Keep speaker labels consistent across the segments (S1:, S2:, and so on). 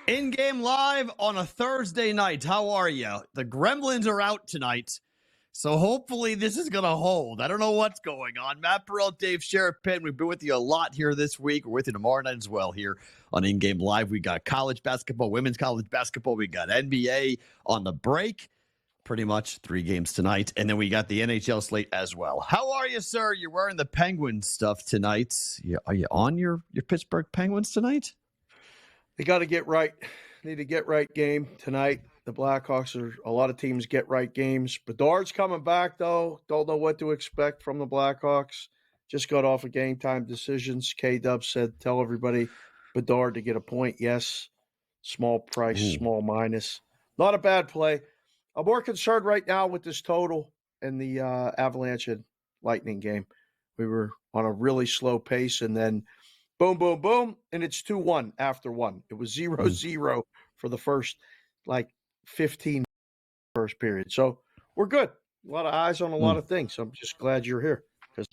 S1: InGame live on a Thursday night. How are you? The Gremlins are out tonight, so hopefully this is going to hold. I don't know what's going on. Matt Perrault, Dave Sharapan, we've been with you a lot here this week. We're with you tomorrow night as well here on InGame Live. We got college basketball, women's college basketball. We got NBA on the break. Pretty much 3 games tonight. And then we got the NHL slate as well. How are you, sir? You're wearing the Penguins stuff tonight. Are you on your Pittsburgh Penguins tonight?
S2: They got to get right. Need a get right game tonight. The Blackhawks are a lot of teams get right games. Bedard's coming back, though. Don't know what to expect from the Blackhawks. Just got off of game time decisions. K-Dub said, tell everybody Bedard to get a point. Yes. Small price, small minus. Not a bad play. I'm more concerned right now with this total and the Avalanche and Lightning game. We were on a really slow pace, and then boom, boom, boom, and it's 2-1 after one. It was 0-0 for the first, 15 first period. So we're good. A lot of eyes on a lot of things. I'm just glad you're here because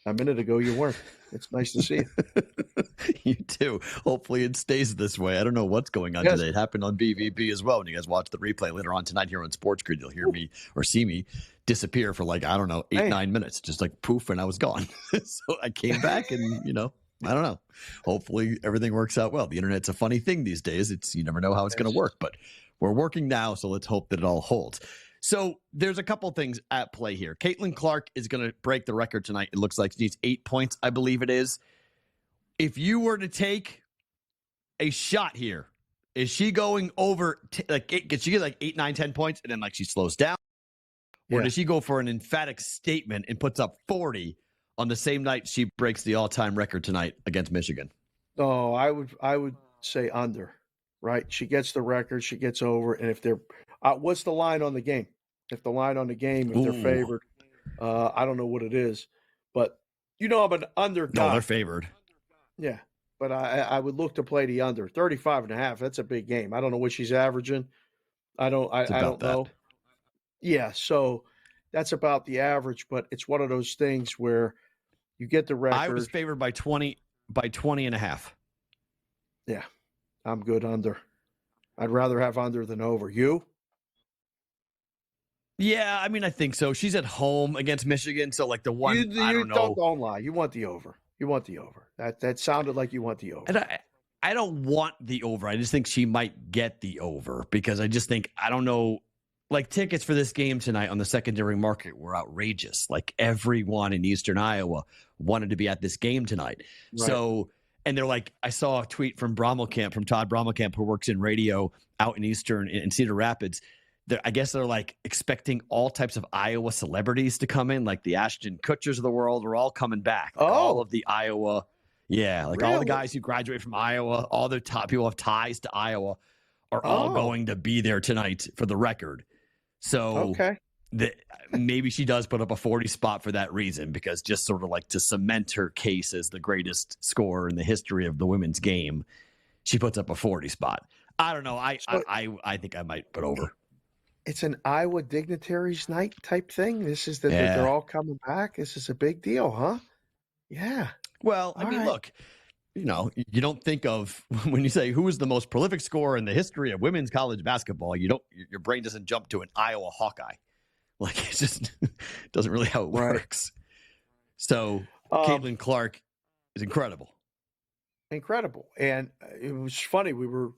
S2: a minute ago you weren't. It's nice to see you.
S1: You too. Hopefully it stays this way. I don't know what's going on today. It happened on BVB as well. When you guys watch the replay later on tonight here on SportsGrid, you'll hear me or see me disappear for 8-9 minutes. Just poof, and I was gone. So I came back and, I don't know. Hopefully everything works out well. The internet's a funny thing these days. You never know how it's going to work, but we're working now, so let's hope that it all holds. So there's a couple things at play here. Caitlin Clark is going to break the record tonight. It looks like she needs 8 points, I believe it is. If you were to take a shot here, is she going over, can she get 8, 9, 10 points and then she slows down? Or does she go for an emphatic statement and puts up 40 on the same night she breaks the all-time record tonight against Michigan?
S2: Oh, I would say under, right? She gets the record, she gets over, and if they're what's the line on the game? If the line on the game, if they're favored, I don't know what it is, but I'm an under guy.
S1: No, they're favored.
S2: Yeah, but I would look to play the under 35.5. That's a big game. I don't know what she's averaging. I don't know. Yeah, so that's about the average, but it's one of those things where you get the record.
S1: I was favored by 20 and a half.
S2: Yeah, I'm good under. I'd rather have under than over. You?
S1: Yeah, I think so. She's at home against Michigan, so the one I don't know.
S2: Don't lie. You want the over. You want the over. That sounded like you want the over.
S1: And I don't want the over. I just think she might get the over because I just think, I don't know, tickets for this game tonight on the secondary market were outrageous. Everyone in Eastern Iowa wanted to be at this game tonight. Right. So, and they're I saw a tweet from Todd Brommelkamp, who works in radio out in in Cedar Rapids. I guess they're expecting all types of Iowa celebrities to come in, the Ashton Kutchers of the world are all coming back. All of the Iowa. Yeah. Really? All the guys who graduate from Iowa, all the top people have ties to Iowa are all going to be there tonight for the record. So maybe she does put up a 40 spot for that reason, because just sort of to cement her case as the greatest scorer in the history of the women's game, she puts up a 40 spot. I don't know. I think I might put over.
S2: It's an Iowa dignitaries night type thing. This is that they're all coming back. This is a big deal, huh? Yeah.
S1: Well, look, you don't think of, when you say who is the most prolific scorer in the history of women's college basketball, your brain doesn't jump to an Iowa Hawkeye. It just doesn't really how it works. So Caitlin Clark is incredible.
S2: Incredible. And it was funny. We were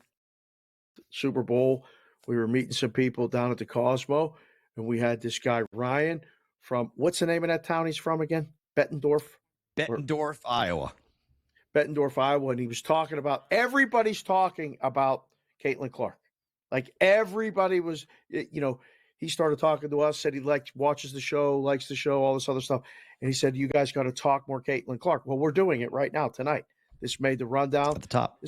S2: Super Bowl. We were meeting some people down at the Cosmo, and we had this guy, Ryan, from, what's the name of that town he's from again? Bettendorf,
S1: Iowa.
S2: Bettendorf, Iowa. And he was talking about, everybody's talking about Caitlin Clark. Everybody was, he started talking to us, said he watches the show, likes the show, all this other stuff. And he said, you guys got to talk more Caitlin Clark. Well, we're doing it right now tonight. This made the rundown.
S1: At the top.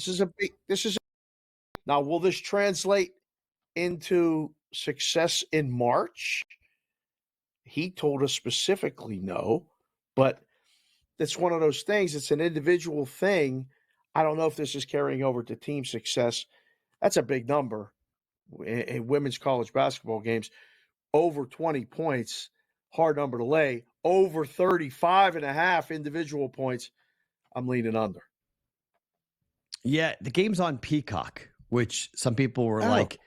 S2: Now, will this translate into success in March? He told us specifically no, but it's one of those things. It's an individual thing. I don't know if this is carrying over to team success. That's a big number in women's college basketball games. Over 20 points, hard number to lay. Over 35.5 individual points. I'm leaning under.
S1: Yeah, the game's on Peacock, which some people were like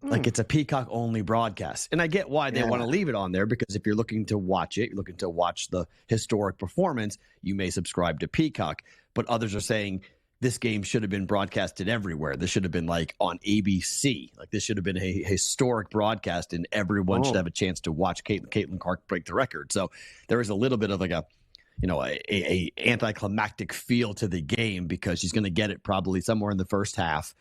S1: it's a Peacock only broadcast. And I get why they want to leave it on there, because if you're looking to watch it, you're looking to watch the historic performance, you may subscribe to Peacock. But others are saying this game should have been broadcasted everywhere. This should have been like on ABC. Like this should have been a historic broadcast, and everyone should have a chance to watch Caitlin Clark break the record. So there is a little bit of like a anticlimactic feel to the game, because she's going to get it probably somewhere in the first half.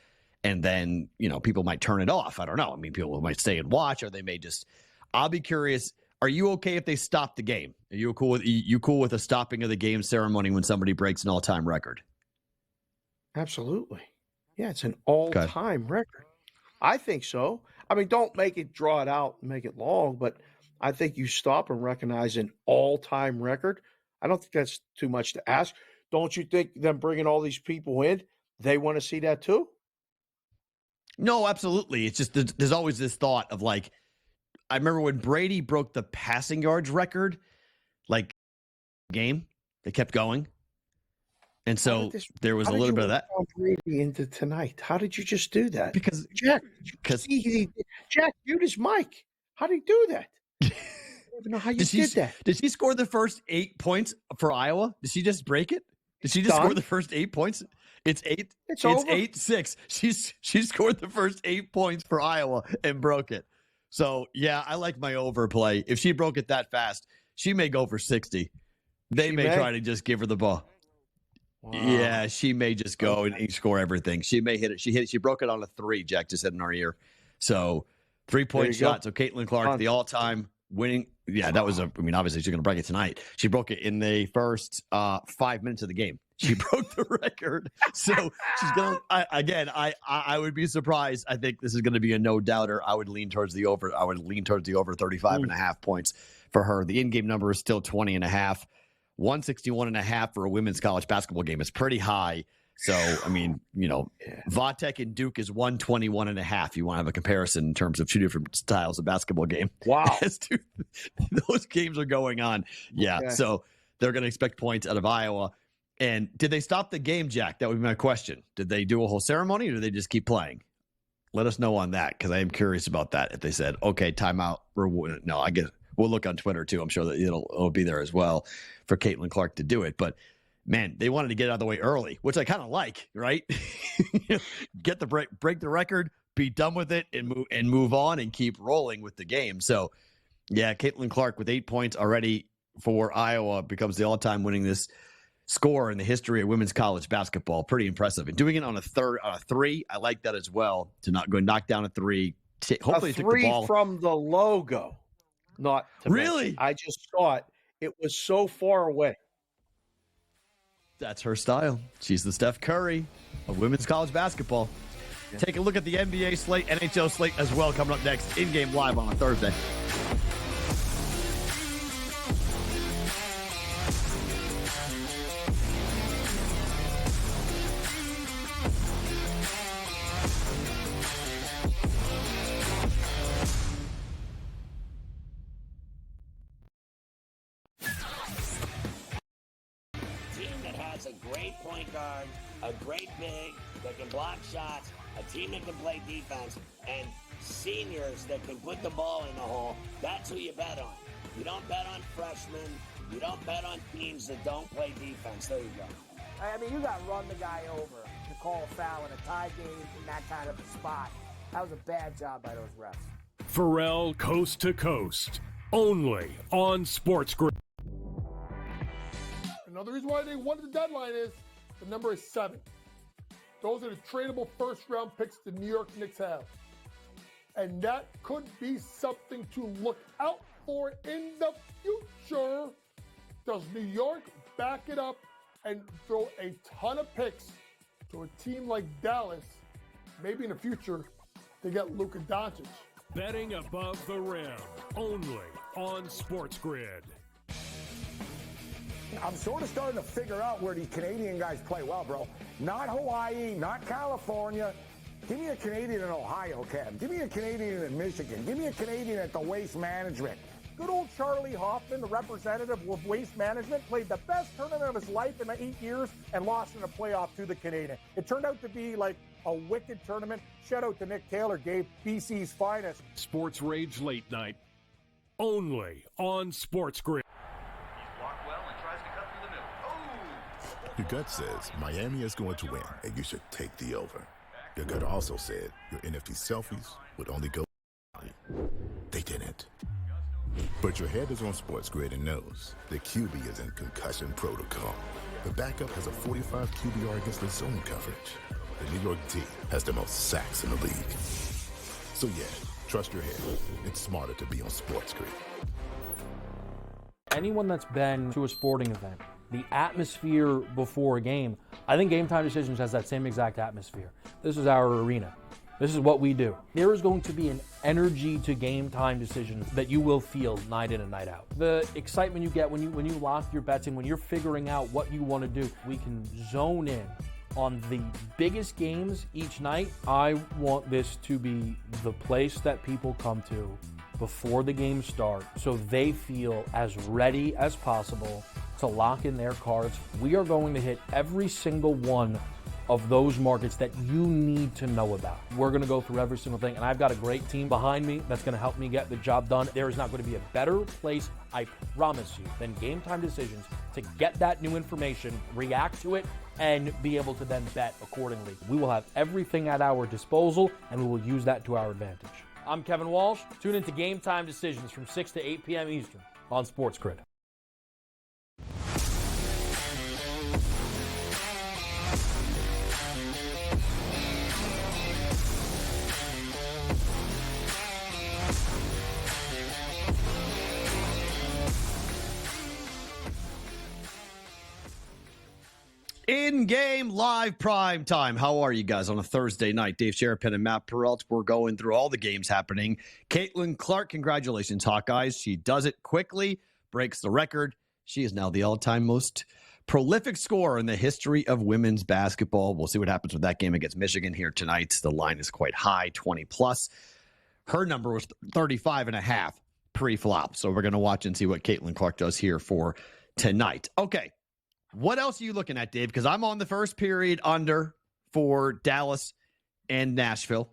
S1: And then, people might turn it off. I don't know. I mean, people might stay and watch, or they may just. I'll be curious. Are you okay if they stop the game? Are you cool with a stopping of the game ceremony when somebody breaks an all-time record?
S2: Absolutely. Yeah, it's an all-time record. I think so. I mean, don't draw it out and make it long, but I think you stop and recognize an all-time record. I don't think that's too much to ask. Don't you think them bringing all these people in, they want to see that too?
S1: No, absolutely. It's just there's always this thought of like, I remember when Brady broke the passing yards record, like game, they kept going. And so there was a little bit of that.
S2: Brady into tonight. How did you just do that?
S1: Because
S2: Jack muted his mic. How did he do that? I don't even know how you did that.
S1: Did she score the first 8 points for Iowa? Did she just break it? Did she just score the first 8 points? It's 8. It's 8-6. She scored the first 8 points for Iowa and broke it. So yeah, I like my overplay. If she broke it that fast, she may go for 60. They may try to just give her the ball. Wow. Yeah, she may just go and score everything. She may hit it. She broke it on a 3. Jack just said in our ear. So 3-point shot. So Caitlin Clark, the all-time winning. Yeah, that was obviously she's going to break it tonight. She broke it in the first 5 minutes of the game. She broke the record. So she's going to, again, I would be surprised. I think this is going to be a no-doubter. I would lean towards the over. 35.5 points for her. The in-game number is still 20.5. 161.5 for a women's college basketball game is pretty high. So, Vatek and Duke is 121.5. You want to have a comparison in terms of two different styles of basketball game.
S2: Wow.
S1: Those games are going on. Yeah. Okay. So they're going to expect points out of Iowa. And did they stop the game, Jack? That would be my question. Did they do a whole ceremony, or did they just keep playing? Let us know on that, because I am curious about that. If they said, okay, timeout. No, I guess we'll look on Twitter too. I'm sure that it'll be there as well for Caitlin Clark to do it. But man, they wanted to get out of the way early, which I kind of like, right? Get the break the record, be done with it, and move on and keep rolling with the game. So yeah, Caitlin Clark with 8 points already for Iowa becomes the all-time winningest score in the history of women's college basketball. Pretty impressive. And doing it on a 3, I like that as well, to not go knock down a 3. Hopefully
S2: a 3 from the logo. Not
S1: really.
S2: Mention. I just saw it. It was so far away.
S1: That's her style. She's the Steph Curry of women's college basketball. Yeah. Take a look at the NBA slate, NHL slate as well, coming up next. In-game live on a Thursday.
S3: A great big that can block shots, a team that can play defense, and seniors that can put the ball in the hole. That's who you bet on. You don't bet on freshmen. You don't bet on teams that don't play defense. There you go.
S4: I mean, you got to run the guy over to call a foul in a tie game in that kind of a spot. That was a bad job by those refs.
S5: Perrault Coast to Coast, only on SportsGrid.
S6: Another reason why they wanted the deadline is the number is 7. Those are the tradable first-round picks the New York Knicks have. And that could be something to look out for in the future. Does New York back it up and throw a ton of picks to a team like Dallas, maybe in the future, to get Luka Doncic?
S5: Betting above the rim, only on SportsGrid.
S7: I'm sort of starting to figure out where these Canadian guys play well, bro. Not Hawaii, not California. Give me a Canadian in Ohio, Cam. Give me a Canadian in Michigan. Give me a Canadian at the Waste Management.
S4: Good old Charlie Hoffman, the representative of Waste Management, played the best tournament of his life in 8 years and lost in a playoff to the Canadian. It turned out to be like
S7: A wicked tournament. Shout out to Nick Taylor, gave BC's finest.
S5: Sports Rage Late Night. Only on SportsGrid.
S8: Blocked well and tries to cut through the middle. Oh!
S9: Your gut says Miami is going to win, and you should take the over. Your gut also said your NFT selfies would only go. They didn't. But your head is on SportsGrid and knows the QB is in concussion protocol. The backup has a 45 QBR against the zone coverage. The New York D has the most sacks in the league. So yeah, trust your head. It's smarter to be on SportsGrid.
S10: Anyone that's been to a sporting event, the atmosphere before a game, I think Game Time Decisions has that same exact atmosphere. This is our arena. This is what we do. There is going to be an energy to Game Time Decisions that you will feel night in and night out. The excitement you get when you lock your bets in, when you're figuring out what you want to do, we can zone in on the biggest games each night. I want this to be the place that people come to before the games start so they feel as ready as possible to lock in their cards. We are going to hit every single one of those markets that you need to know about. We're going to go through every single thing, and I've got a great team behind me that's going to help me get the job done. There is not going to be a better place, I promise you, than Game Time Decisions to get that new information, react to it, and be able to then bet accordingly. We will have everything at our disposal, and we will use that to our advantage. I'm Kevin Walsh. Tune into Game Time Decisions from 6 to 8 p.m. Eastern on SportsGrid.
S1: In-game live prime time. How are you guys on a Thursday night? Dave Sharapan and Matt Perrault. We're going through all the games happening. Caitlin Clark, congratulations, Hawkeyes. She does it quickly, breaks the record. She is now the all-time most prolific scorer in the history of women's basketball. We'll see what happens with that game against Michigan here tonight. The line is quite high, 20+. Her number was 35.5 pre-flop. So we're going to watch and see what Caitlin Clark does here for tonight. Okay. What else are you looking at, Dave? Because I'm on the first period under for Dallas and Nashville.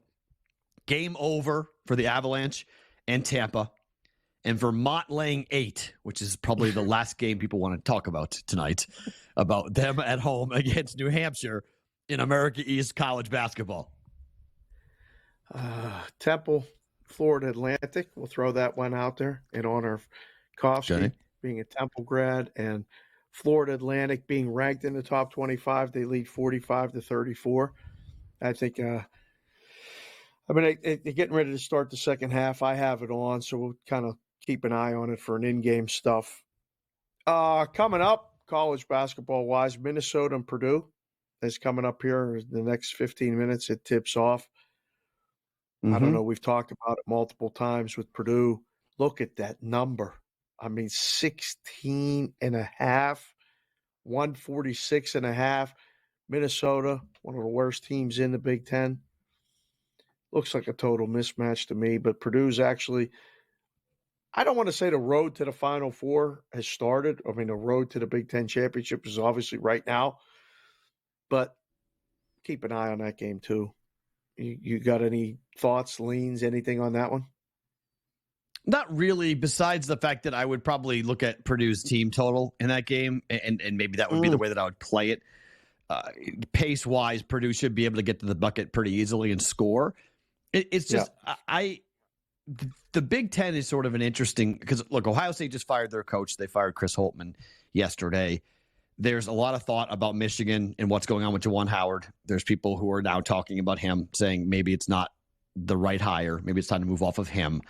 S1: Game over for the Avalanche and Tampa. And Vermont laying 8, which is probably the last game people want to talk about tonight, about them at home against New Hampshire in America East college basketball.
S2: Temple, Florida Atlantic. We'll throw that one out there in honor of Kofsky being a Temple grad, and Florida Atlantic being ranked in the top 25. They lead 45-34. I think, they're getting ready to start the second half. I have it on, so we'll kind of keep an eye on it for an in-game stuff. Coming up, college basketball-wise, Minnesota and Purdue is coming up here in the next 15 minutes. It tips off. I don't know. We've talked about it multiple times with Purdue. Look at that number. 16.5, 146.5. Minnesota, one of the worst teams in the Big Ten. Looks like a total mismatch to me, but Purdue's actually, I don't want to say the road to the Final Four has started. The road to the Big Ten championship is obviously right now, but keep an eye on that game too. You got any thoughts, leans, anything on that one?
S1: Not really, besides the fact that I would probably look at Purdue's team total in that game, and maybe that would be the way that I would play it. Pace-wise, Purdue should be able to get to the bucket pretty easily and score. It's just, the Big Ten is sort of an interesting, because look, Ohio State just fired their coach. They fired Chris Holtmann yesterday. There's a lot of thought about Michigan and what's going on with Juwan Howard. There's people who are now talking about him, saying maybe it's not the right hire. Maybe it's time to move off of him.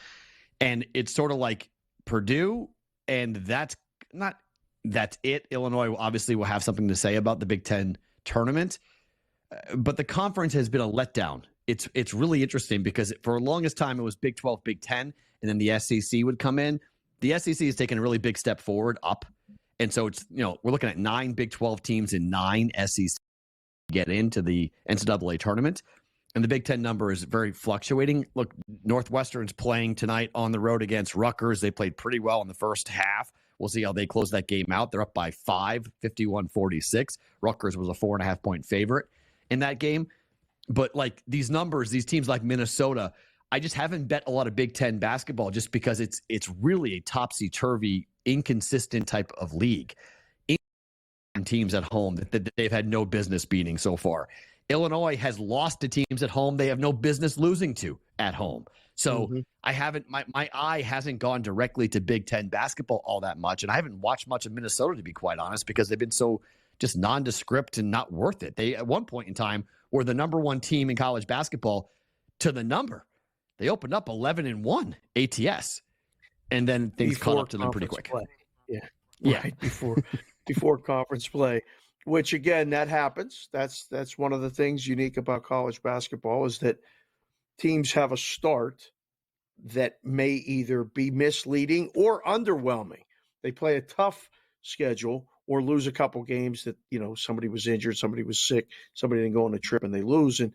S1: And it's sort of like Purdue, and that's it. Illinois obviously will have something to say about the Big Ten tournament, but the conference has been a letdown. It's really interesting because for the longest time it was Big 12, Big 10, and then the SEC would come in. The SEC has taken a really big step forward up, and so it's we're looking at 9 Big 12 teams and 9 SEC get into the NCAA tournament. And the Big Ten number is very fluctuating. Look, Northwestern's playing tonight on the road against Rutgers. They played pretty well in the first half. We'll see how they close that game out. They're up by 5, 51-46. Rutgers was a 4.5-point favorite in that game. But like these numbers, these teams like Minnesota, I just haven't bet a lot of Big Ten basketball just because it's really a topsy-turvy, inconsistent type of league. Teams at home that they've had no business beating so far. Illinois has lost to teams at home they have no business losing to at home. So I haven't, my eye hasn't gone directly to Big Ten basketball all that much. And I haven't watched much of Minnesota, to be quite honest, because they've been so just nondescript and not worth it. They, at one point in time, were the number one team in college basketball to the number. They opened up 11-1 ATS. And then things caught up to them pretty quick.
S2: Play. Yeah. Right before conference play, which again, that happens. That's one of the things unique about college basketball is that teams have a start that may either be misleading or underwhelming. They play a tough schedule or lose a couple games that, somebody was injured, somebody was sick, somebody didn't go on a trip and they lose. And,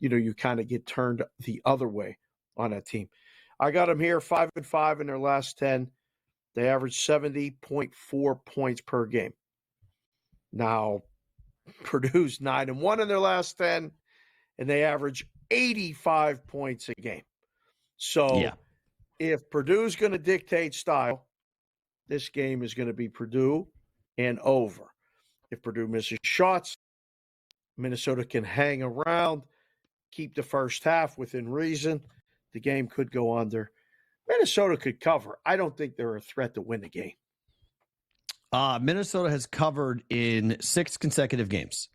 S2: you kind of get turned the other way on that team. I got them here 5-5 in their last 10. They average 70.4 points per game. Now, Purdue's 9-1 in their last 10, and they average 85 points a game. So if Purdue's going to dictate style, this game is going to be Purdue and over. If Purdue misses shots, Minnesota can hang around, keep the first half within reason. The game could go under. Minnesota could cover. I don't think they're a threat to win the game.
S1: Minnesota has covered in 6 consecutive games.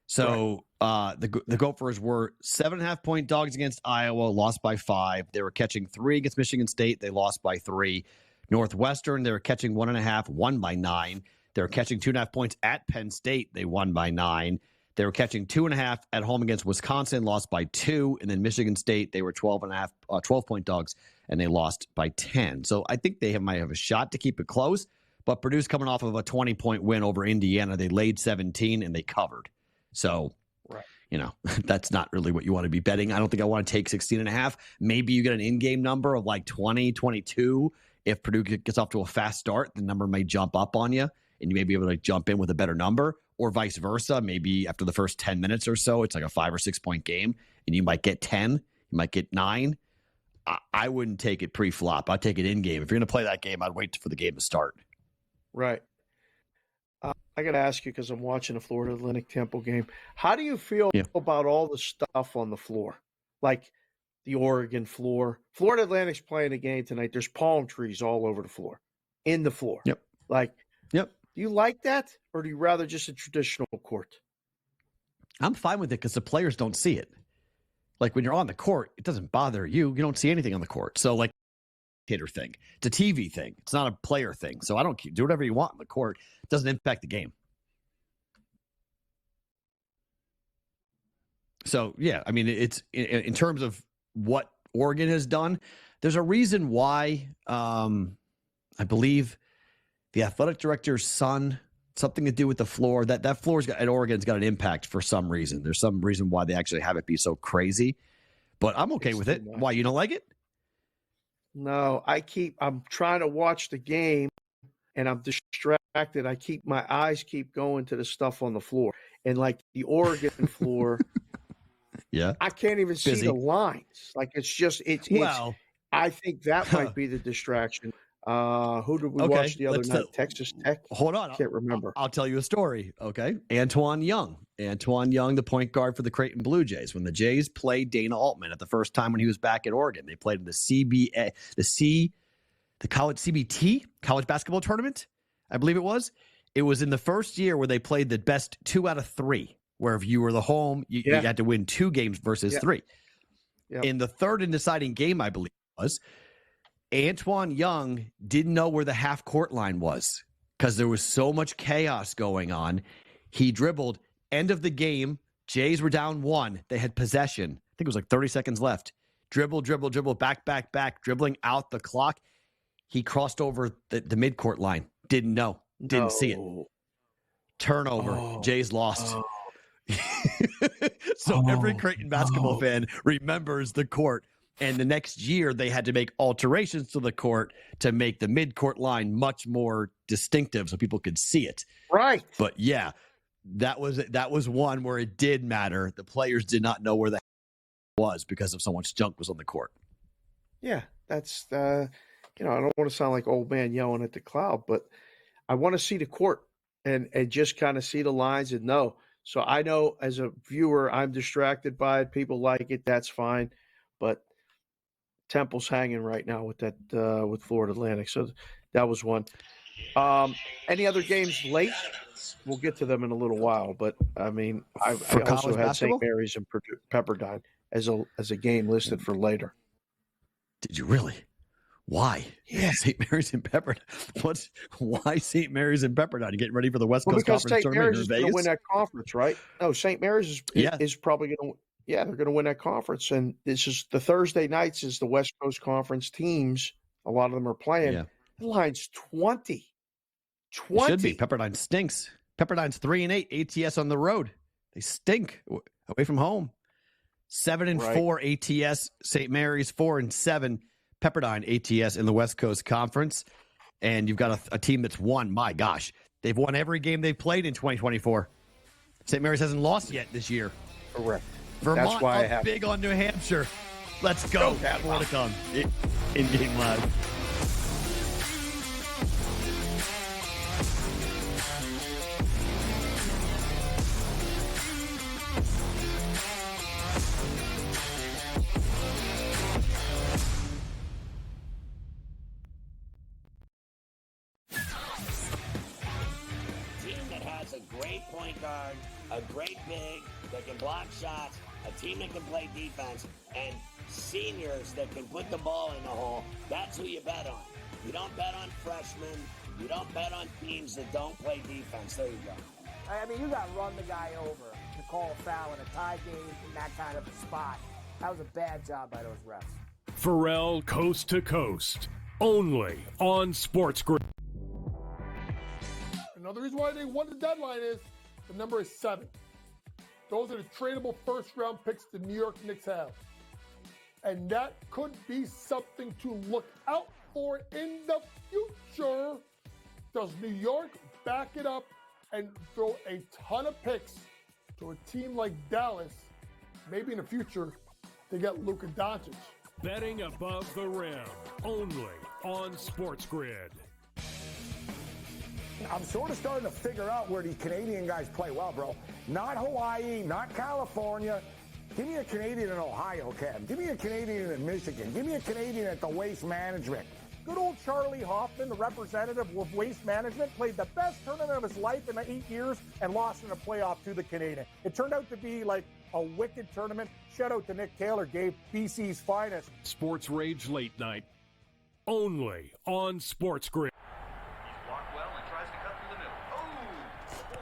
S1: So the Gophers were 7.5-point dogs against Iowa, lost by 5. They were catching 3 against Michigan State. They lost by 3. Northwestern, they were catching 1.5, won by 9. They were catching 2.5 points at Penn State. They won by 9. They were catching 2.5 at home against Wisconsin, lost by 2. And then Michigan State, they were 12-point dogs, and they lost by 10. So I think they might have a shot to keep it close. But Purdue's coming off of a 20-point win over Indiana. They laid 17, and they covered. So, that's not really what you want to be betting. I don't think I want to take 16.5. Maybe you get an in-game number of like 20, 22. If Purdue gets off to a fast start, the number may jump up on you, and you may be able to jump in with a better number, or vice versa. Maybe after the first 10 minutes or so, it's like a 5 or 6 point game, and you might get 10, you might get 9. I wouldn't take it pre-flop. I'd take it in-game. If you're going to play that game, I'd wait for the game to start.
S2: Right. I got to ask you, because I'm watching the Florida Atlantic Temple game. How do you feel about all the stuff on the floor? Like the Oregon floor. Florida Atlantic's playing a game tonight. There's palm trees all over the floor, in the floor.
S1: Yep.
S2: Do you like that, or do you rather just a traditional court?
S1: I'm fine with it because the players don't see it. Like when you're on the court, it doesn't bother you. You don't see anything on the court. So like hitter thing. It's a TV thing. It's not a player thing. So I don't do whatever you want on the court. It doesn't impact the game. So, I mean, it's in terms of what Oregon has done, there's a reason why I believe the athletic director's son, something to do with the floor, that floor's at Oregon's got an impact for some reason. There's some reason why they actually have it be so crazy, but I'm okay with it. Why, you don't like it?
S2: No, I'm trying to watch the game and I'm distracted. My eyes keep going to the stuff on the floor, and like the Oregon floor, I can't even see the lines. Like I think that might be the distraction. Who did we watch the other night? Texas Tech?
S1: Hold on.
S2: I can't remember.
S1: I'll tell you a story, okay? Antoine Young, the point guard for the Creighton Blue Jays. When the Jays played Dana Altman at the first time when he was back at Oregon, they played in the college CBT, college basketball tournament, I believe it was. It was in the first year where they played the best 2 out of 3, where if you were the home, you had to win 2 games versus 3. Yep. In the third and deciding game, I believe it was, Antoine Young didn't know where the half-court line was because there was so much chaos going on. He dribbled. End of the game, Jays were down 1. They had possession. I think it was like 30 seconds left. Dribble, back, dribbling out the clock. He crossed over the midcourt line. Didn't know. Didn't see it. Turnover. Jays lost. So every Creighton basketball fan remembers the court. And the next year, they had to make alterations to the court to make the midcourt line much more distinctive so people could see it.
S2: Right.
S1: But that was one where it did matter. The players did not know where the was because of so much junk was on the court.
S2: Yeah, that's I don't want to sound like old man yelling at the cloud, but I want to see the court and just kind of see the lines and know. So I know as a viewer, I'm distracted by it. People like it, that's fine, but Temple's hanging right now with that with Florida Atlantic. So that was one. Any other games late? We'll get to them in a little while, but I mean, I also had St. Mary's and Pepperdine as a game listed for later.
S1: Did you really? Why?
S2: Yeah.
S1: St. Mary's and Pepperdine. Why St. Mary's and Pepperdine? Getting ready for the West Coast
S2: because
S1: Conference
S2: St.
S1: tournament
S2: Mary's
S1: in
S2: is going
S1: Vegas?
S2: to win that conference, right? No, St. Mary's is probably going to. Yeah, they're going to win that conference, and this is the Thursday nights is the West Coast Conference teams. A lot of them are playing.
S1: Yeah.
S2: The line's 20.
S1: It should be. Pepperdine stinks. Pepperdine's 3-8 ATS on the road. They stink away from home. 7-4 ATS. St. Mary's 4-7. Pepperdine ATS in the West Coast Conference. And you've got a team that's won. My gosh, they've won every game they've played in 2024. St. Mary's hasn't lost yet this year.
S2: Correct.
S1: Vermont
S2: That's why I have
S1: big on New Hampshire. Let's go. More to come. In-game live.
S3: Point guard, a great big that can block shots, a team that can play defense, and seniors that can put the ball in the hole. That's who you bet on. You don't bet on freshmen. You don't bet on teams that don't play defense. There you go.
S4: I mean, you got to run the guy over to call a foul in a tie game in that kind of a spot. That was a bad job by those refs.
S5: Perrault Coast to Coast, only on SportsGrid.
S6: Another reason why they won the deadline is the number is 7. Those are the tradable first-round picks the New York Knicks have. And that could be something to look out for in the future. Does New York back it up and throw a ton of picks to a team like Dallas? Maybe in the future, they get Luka Doncic.
S5: Betting above the rim, only on SportsGrid.
S7: I'm sort of starting to figure out where these Canadian guys play well, bro. Not Hawaii, not California. Give me a Canadian in Ohio, Cam. Give me a Canadian in Michigan. Give me a Canadian at the Waste Management.
S11: Good old Charlie Hoffman, the representative of Waste Management, played the best tournament of his life in 8 years and lost in a playoff to the Canadian. It turned out to be like a wicked tournament. Shout out to Nick Taylor, gave BC's finest.
S5: Sports Rage Late Night, only on SportsGrid.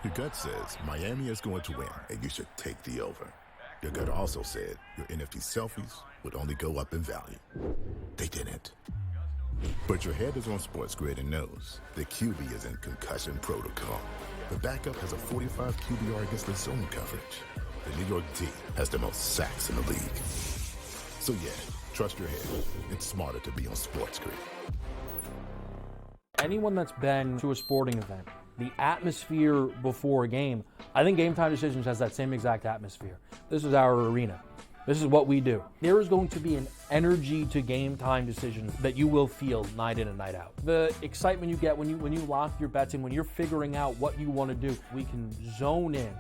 S9: Your gut says Miami is going to win, and you should take the over. Your gut also said your NFT selfies would only go up in value. They didn't. But your head is on SportsGrid and knows the QB is in concussion protocol. The backup has a 45 QBR against the zone coverage. The New York D has the most sacks in the league. So yeah, trust your head. It's smarter to be on SportsGrid.
S10: Anyone that's been to a sporting event, the atmosphere before a game, I think Game Time Decisions has that same exact atmosphere. This is our arena. This is what we do. There is going to be an energy to Game Time Decisions that you will feel night in and night out. The excitement you get when you lock your bets in, when you're figuring out what you want to do, we can zone in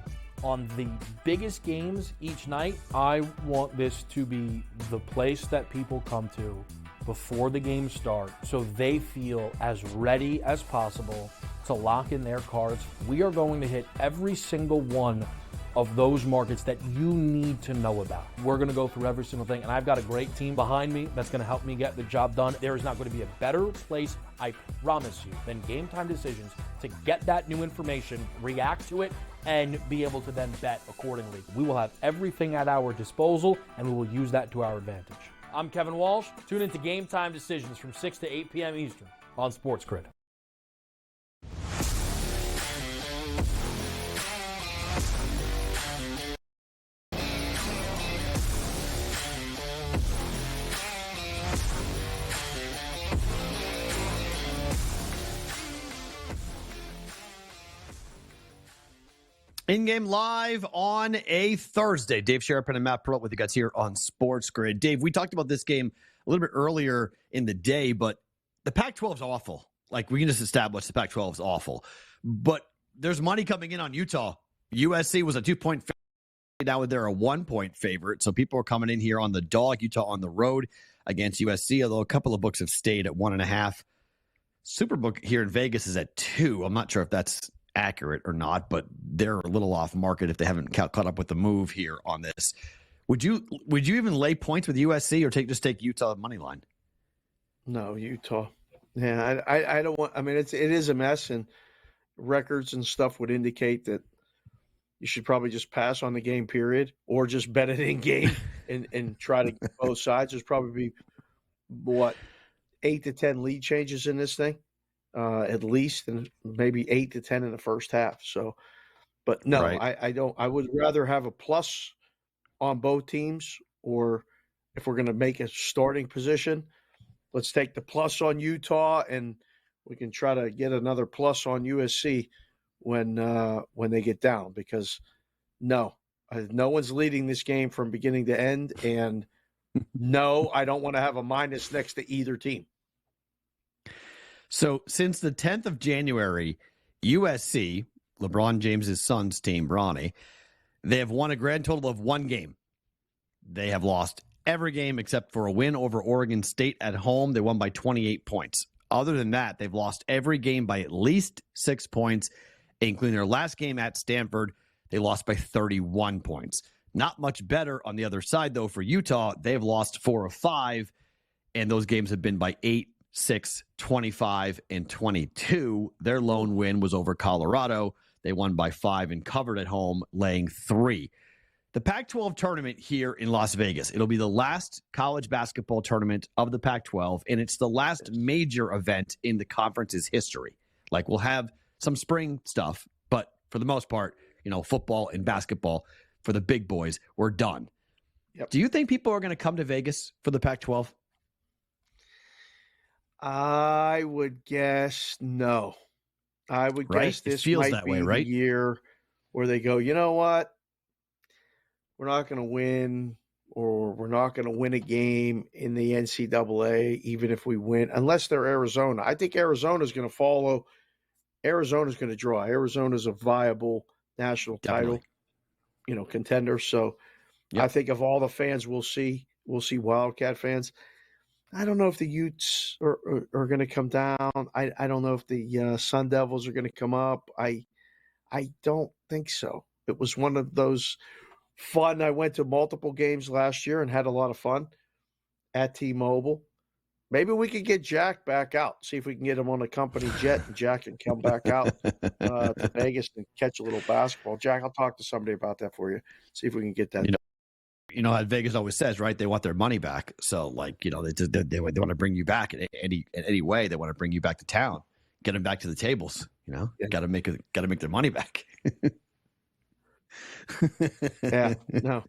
S10: on the biggest games each night. I want this to be the place that people come to before the games start so they feel as ready as possible to lock in their cards. We are going to hit every single one of those markets that you need to know about. We're going to go through every single thing, and I've got a great team behind me that's going to help me get the job done. There is not going to be a better place, I promise you, than Game Time Decisions to get that new information, react to it, and be able to then bet accordingly. We will have everything at our disposal, and we will use that to our advantage. I'm Kevin Walsh. Tune into Game Time Decisions from 6 to 8 p.m. Eastern on SportsGrid.
S1: In-game live on a Thursday. Dave Sharapan and Matt Perrault with you guys here on SportsGrid. Dave, we talked about this game a little bit earlier in the day, but the Pac-12 is awful. Like, we can just establish the Pac-12 is awful. But there's money coming in on Utah. USC was a 2-point favorite. Now they're a 1-point favorite. So people are coming in here on the dog. Utah on the road against USC, although a couple of books have stayed at 1.5. Superbook here in Vegas is at 2. I'm not sure if that's accurate or not, but they're a little off market if they haven't caught up with the move here on this. Would you even lay points with USC or take Utah money line?
S2: No, Utah. Yeah, I don't want. I mean, it is a mess, and records and stuff would indicate that you should probably just pass on the game period, or just bet it in game and try to get both sides. There's probably 8 to 10 lead changes in this thing. At least, and maybe 8 to 10 in the first half. So, but no, right. I don't. I would rather have a plus on both teams, or if we're going to make a starting position, let's take the plus on Utah, and we can try to get another plus on USC when they get down. Because no one's leading this game from beginning to end, and no, I don't want to have a minus next to either team.
S1: So since the 10th of January, USC, LeBron James's son's team, Bronny, they have won a grand total of 1 game. They have lost every game except for a win over Oregon State at home. They won by 28 points. Other than that, they've lost every game by at least 6 points, including their last game at Stanford. They lost by 31 points. Not much better on the other side, though, for Utah. They've lost 4 of 5, and those games have been by 8, 6, 25, and 22. Their lone win was over Colorado. They won by 5 and covered at home, laying 3. The Pac-12 tournament here in Las Vegas. It'll be the last college basketball tournament of the Pac-12, and it's the last major event in the conference's history. Like, we'll have some spring stuff, but for the most part, football and basketball for the big boys, we're done.
S2: Yep.
S1: Do you think people are going to come to Vegas for the Pac-12?
S2: I would guess no. I would guess this
S1: feels
S2: might
S1: that
S2: be
S1: way, right?
S2: The year where they go, you know what? We're not going to win, or we're not going to win a game in the NCAA, even if we win, unless they're Arizona. I think Arizona's going to follow. Arizona's going to draw. Arizona's a viable national title, contender. So yep. I think of all the fans we'll see Wildcat fans. I don't know if the Utes are going to come down. I don't know if the Sun Devils are going to come up. I don't think so. It was one of those fun. I went to multiple games last year and had a lot of fun at T-Mobile. Maybe we could get Jack back out, see if we can get him on a company jet, and Jack can come back out to Vegas and catch a little basketball. Jack, I'll talk to somebody about that for you, see if we can get that.
S1: How Vegas always says, right? They want their money back. So, they want to bring you back in any way. They want to bring you back to town, get them back to the tables.
S2: Yeah.
S1: Got to make their money back.
S2: Yeah, no,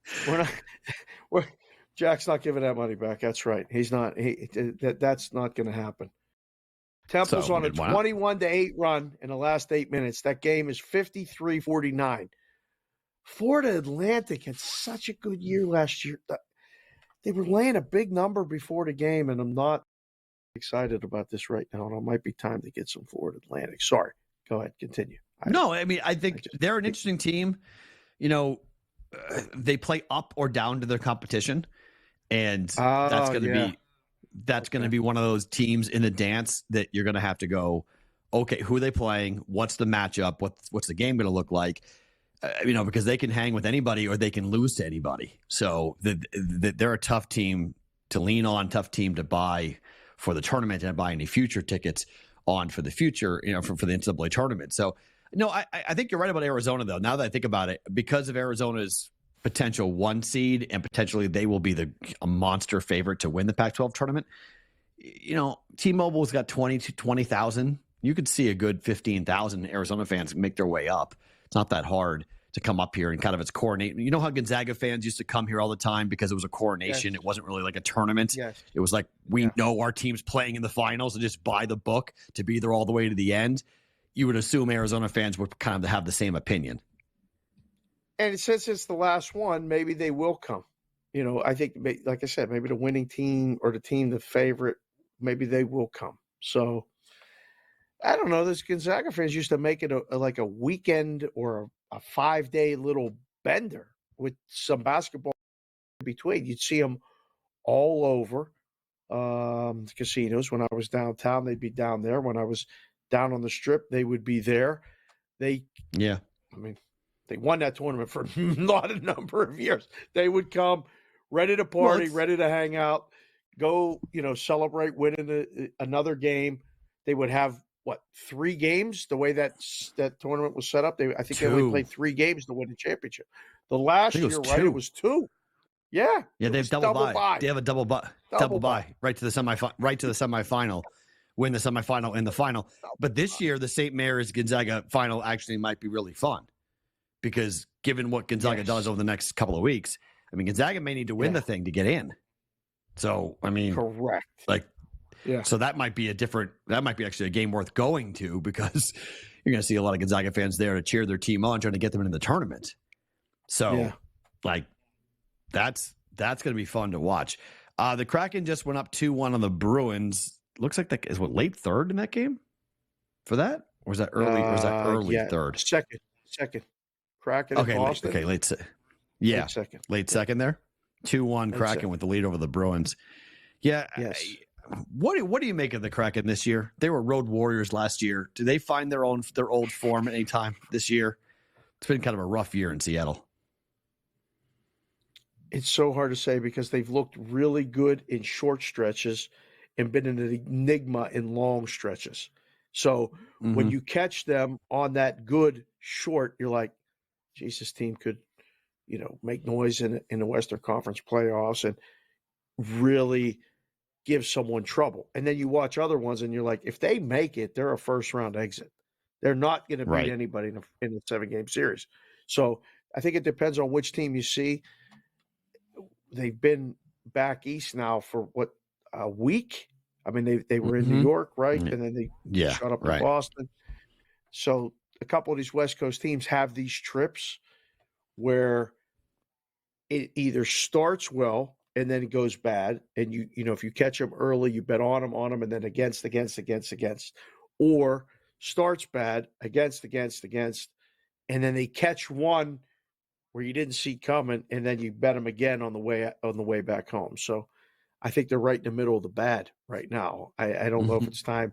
S2: Jack's not giving that money back. That's right. He's not. That's not going to happen. Temple's on a 21-8 run in the last 8 minutes. That game is 53-49. Florida Atlantic had such a good year last year. They were laying a big number before the game, and I'm not excited about this right now. And it might be time to get some Florida Atlantic. Sorry. Go ahead. Continue.
S1: I think they're an interesting team. They play up or down to their competition, and that's going to be one of those teams in the dance that you're going to have to go, okay, who are they playing? What's the matchup? What's the game going to look like? Because they can hang with anybody or they can lose to anybody. So they're a tough team to lean on, tough team to buy for the tournament and buy any future tickets on for the future, for the NCAA tournament. So, no, I think you're right about Arizona, though. Now that I think about it, because of Arizona's potential 1 seed and potentially they will be a monster favorite to win the Pac-12 tournament, T-Mobile's got 20,000. You could see a good 15,000 Arizona fans make their way up. It's not that hard to come up here and kind of it's coronation. You know how Gonzaga fans used to come here all the time because it was a coronation. Yes. It wasn't really like a tournament.
S2: Yes.
S1: It was like we know our team's playing in the finals and just buy the book to be there all the way to the end. You would assume Arizona fans would kind of have the same opinion.
S2: And since it's the last one, maybe they will come. I think, like I said, maybe the winning team or the team, the favorite, maybe they will come. So I don't know. Those Gonzaga fans used to make it like a weekend or a 5-day little bender with some basketball in between. You'd see them all over casinos. When I was downtown, they'd be down there. When I was down on the Strip, they would be there. They won that tournament for not a number of years. They would come ready to party, ready to hang out, go, celebrate winning another game. They would have 3 games, the way that tournament was set up. I think they only played 3 games to win the championship. The last year, right, it was 2. Yeah.
S1: Yeah, they have double bye. They have a double bye right to the semifinal, win the semifinal and the final. But this year, the St. Mary's Gonzaga final actually might be really fun because given what Gonzaga does over the next couple of weeks, I mean, Gonzaga may need to win the thing to get in. So, I mean,
S2: correct.
S1: So that might be actually a game worth going to because you're going to see a lot of Gonzaga fans there to cheer their team on, trying to get them into the tournament. So, that's going to be fun to watch. The Kraken just went up 2-1 on the Bruins. Looks like that is late third in that game for that? Or was that early? Or was that early third?
S2: Second. Kraken.
S1: Okay,
S2: Boston.
S1: late second. Late second there. 2-1 Kraken with the lead over the Bruins. Yeah.
S2: Yes.
S1: What do you make of the Kraken this year? They were road warriors last year. Do they find their old form at any time this year? It's been kind of a rough year in Seattle.
S2: It's so hard to say because they've looked really good in short stretches and been an enigma in long stretches. So when you catch them on that good short, you're like, geez, this team could, make noise in the Western Conference playoffs and really give someone trouble. And then you watch other ones and you're like, if they make it, they're a first-round exit. They're not going to beat anybody in a 7-game series. So I think it depends on which team you see. They've been back east now for a week. I mean, they were in New York, right? And then they shut up in Boston. So a couple of these West Coast teams have these trips where it either starts well and then it goes bad. And if you catch them early, you bet on them, and then against, or starts bad, against, and then they catch one where you didn't see coming, and then you bet them again on the way back home. So I think they're right in the middle of the bad right now. I don't know if it's time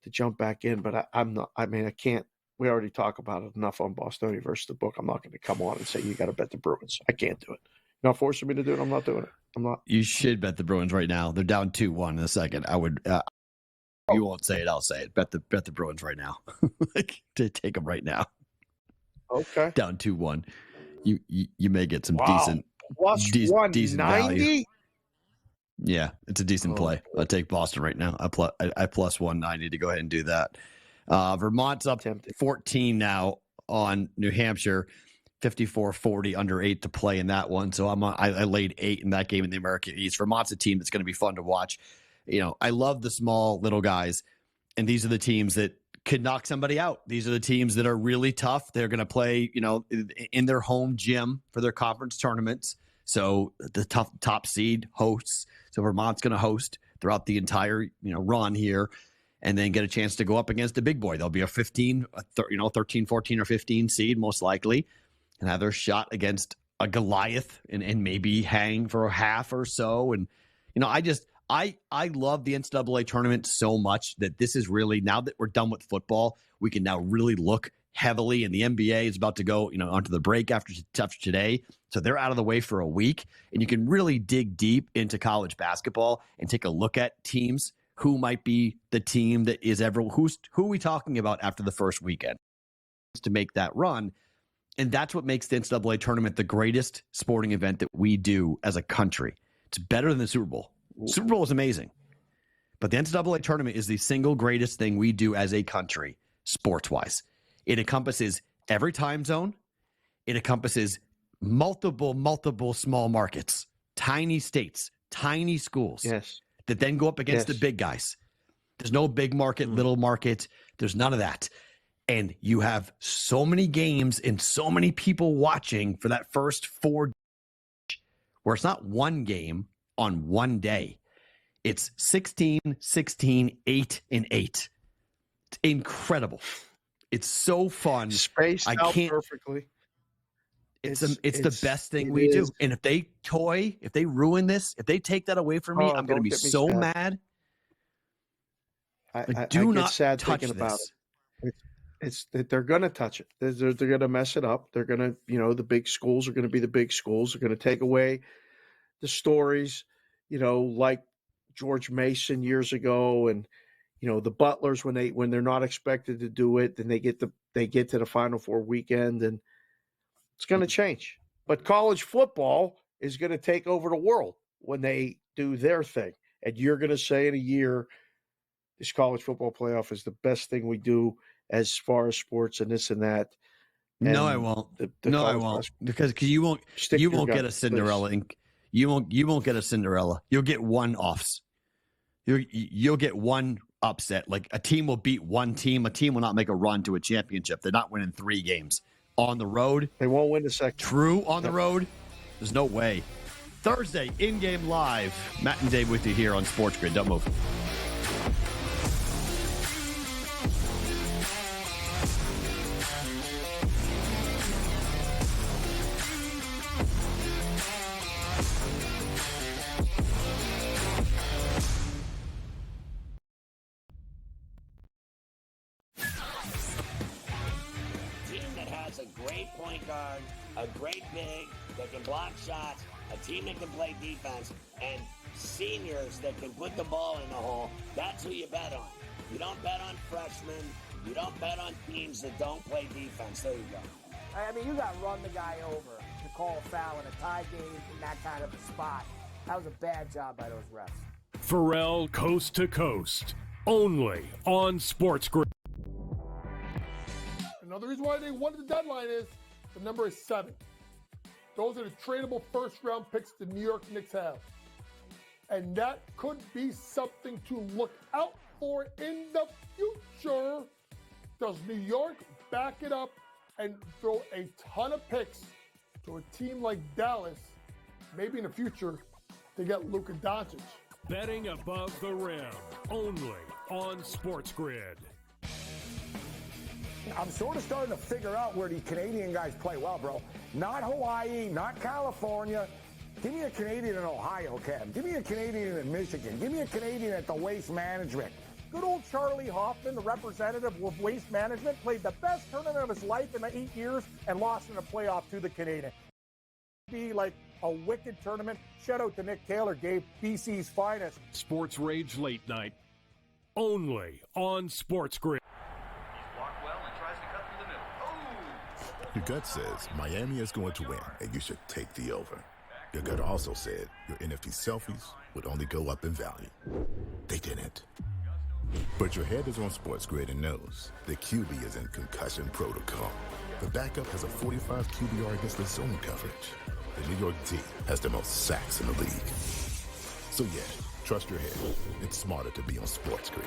S2: to jump back in, but I'm not. I mean, I can't. We already talked about it enough on Bostoni versus the book. I'm not going to come on and say you got to bet the Bruins. I can't do it. You're not forcing me to do it. I'm not doing it. I'm not.
S1: You should bet the Bruins right now. They're down 2-1 in a second. I would. You won't say it. I'll say it. Bet the Bruins right now. To take them right now.
S2: Okay.
S1: Down 2-1. You may get some decent
S2: value.
S1: Yeah, it's a decent play. I'll take Boston right now. I plus 190 to go ahead and do that. Vermont's up 14 now on New Hampshire, 54-40 under 8 to play in that one. So I laid 8 in that game in the American East. Vermont's a team that's going to be fun to watch. I love the small little guys, and these are the teams that could knock somebody out. These are the teams that are really tough. They're going to play, in their home gym for their conference tournaments. So the top seed hosts. So Vermont's going to host throughout the entire, run here, and then get a chance to go up against a big boy. They'll be a 13, 14 or 15 seed most likely, and have their shot against a Goliath and maybe hang for a half or so. And, I love the NCAA tournament so much that this is really, now that we're done with football, we can now really look heavily, and the NBA is about to go, onto the break after today. So they're out of the way for a week, and you can really dig deep into college basketball and take a look at teams who might be the team that is who are we talking about after the first weekend to make that run. And that's what makes the NCAA tournament the greatest sporting event that we do as a country. It's better than the Super Bowl. Super Bowl is amazing, but the NCAA tournament is the single greatest thing we do as a country, sports-wise. It encompasses every time zone. It encompasses multiple small markets, tiny states, tiny schools that then go up against the big guys. There's no big market, little market. There's none of that. And you have so many games and so many people watching for that first 4 where it's not one game on one day. It's 16, 16, 8, and 8. It's incredible. It's so fun.
S2: Spaced out perfectly.
S1: It's the best thing we do. And if they ruin this, if they take that away from me, I'm going to be so mad.
S2: I
S1: do
S2: get
S1: not
S2: sad
S1: touch
S2: thinking
S1: this.
S2: about it. It's that they're going to touch it. They're going to mess it up. They're going to, the big schools are going to be the big schools. They're going to take away the stories, like George Mason years ago, and the Butlers when they're not expected to do it, then they get to the Final Four weekend, and it's going to change. But college football is going to take over the world when they do their thing, and you're going to say in a year, this college football playoff is the best thing we do as far as sports and this and that.
S1: No, I won't. I won't, because you won't get a Cinderella. You won't get a Cinderella. You'll get one-offs. You'll get one upset. Like a team will beat one team. A team will not make a run to a championship. They're not winning 3 games on the road.
S2: They won't win the second.
S1: True, on the road. There's no way. Thursday, in-game live. Matt and Dave with you here on SportsGrid. Don't move.
S3: A great big that can block shots, a team that can play defense, and seniors that can put the ball in the hole. That's who you bet on. You don't bet on freshmen. You don't bet on teams that don't play defense. There you go.
S4: I mean, you got to run the guy over to call a foul in a tie game in that kind of a spot. That was a bad job by those refs.
S5: Perrault Coast to Coast, only on SportsGrid.
S6: Another reason why they wanted the deadline is the number is 7. Those are the tradable first-round picks the New York Knicks have. And that could be something to look out for in the future. Does New York back it up and throw a ton of picks to a team like Dallas, maybe in the future, to get Luka Doncic?
S5: Betting above the rim, only on SportsGrid.
S7: I'm sort of starting to figure out where the Canadian guys play well, bro. Not Hawaii, not California. Give me a Canadian in Ohio, Kev. Give me a Canadian in Michigan. Give me a Canadian at the Waste Management.
S11: Good old Charlie Hoffman, the representative of Waste Management, played the best tournament of his life in the 8 years and lost in a playoff to the Canadian. Be like a wicked tournament. Shout out to Nick Taylor, gave BC's finest.
S5: Sports Rage Late Night, only on SportsGrid.
S9: Your gut says Miami is going to win, and you should take the over. Your gut also said your NFT selfies would only go up in value. They didn't. But your head is on SportsGrid and knows the QB is in concussion protocol. The backup has a 45 QBR against the zone coverage. The New York D has the most sacks in the league. So yeah, trust your head. It's smarter to be on SportsGrid.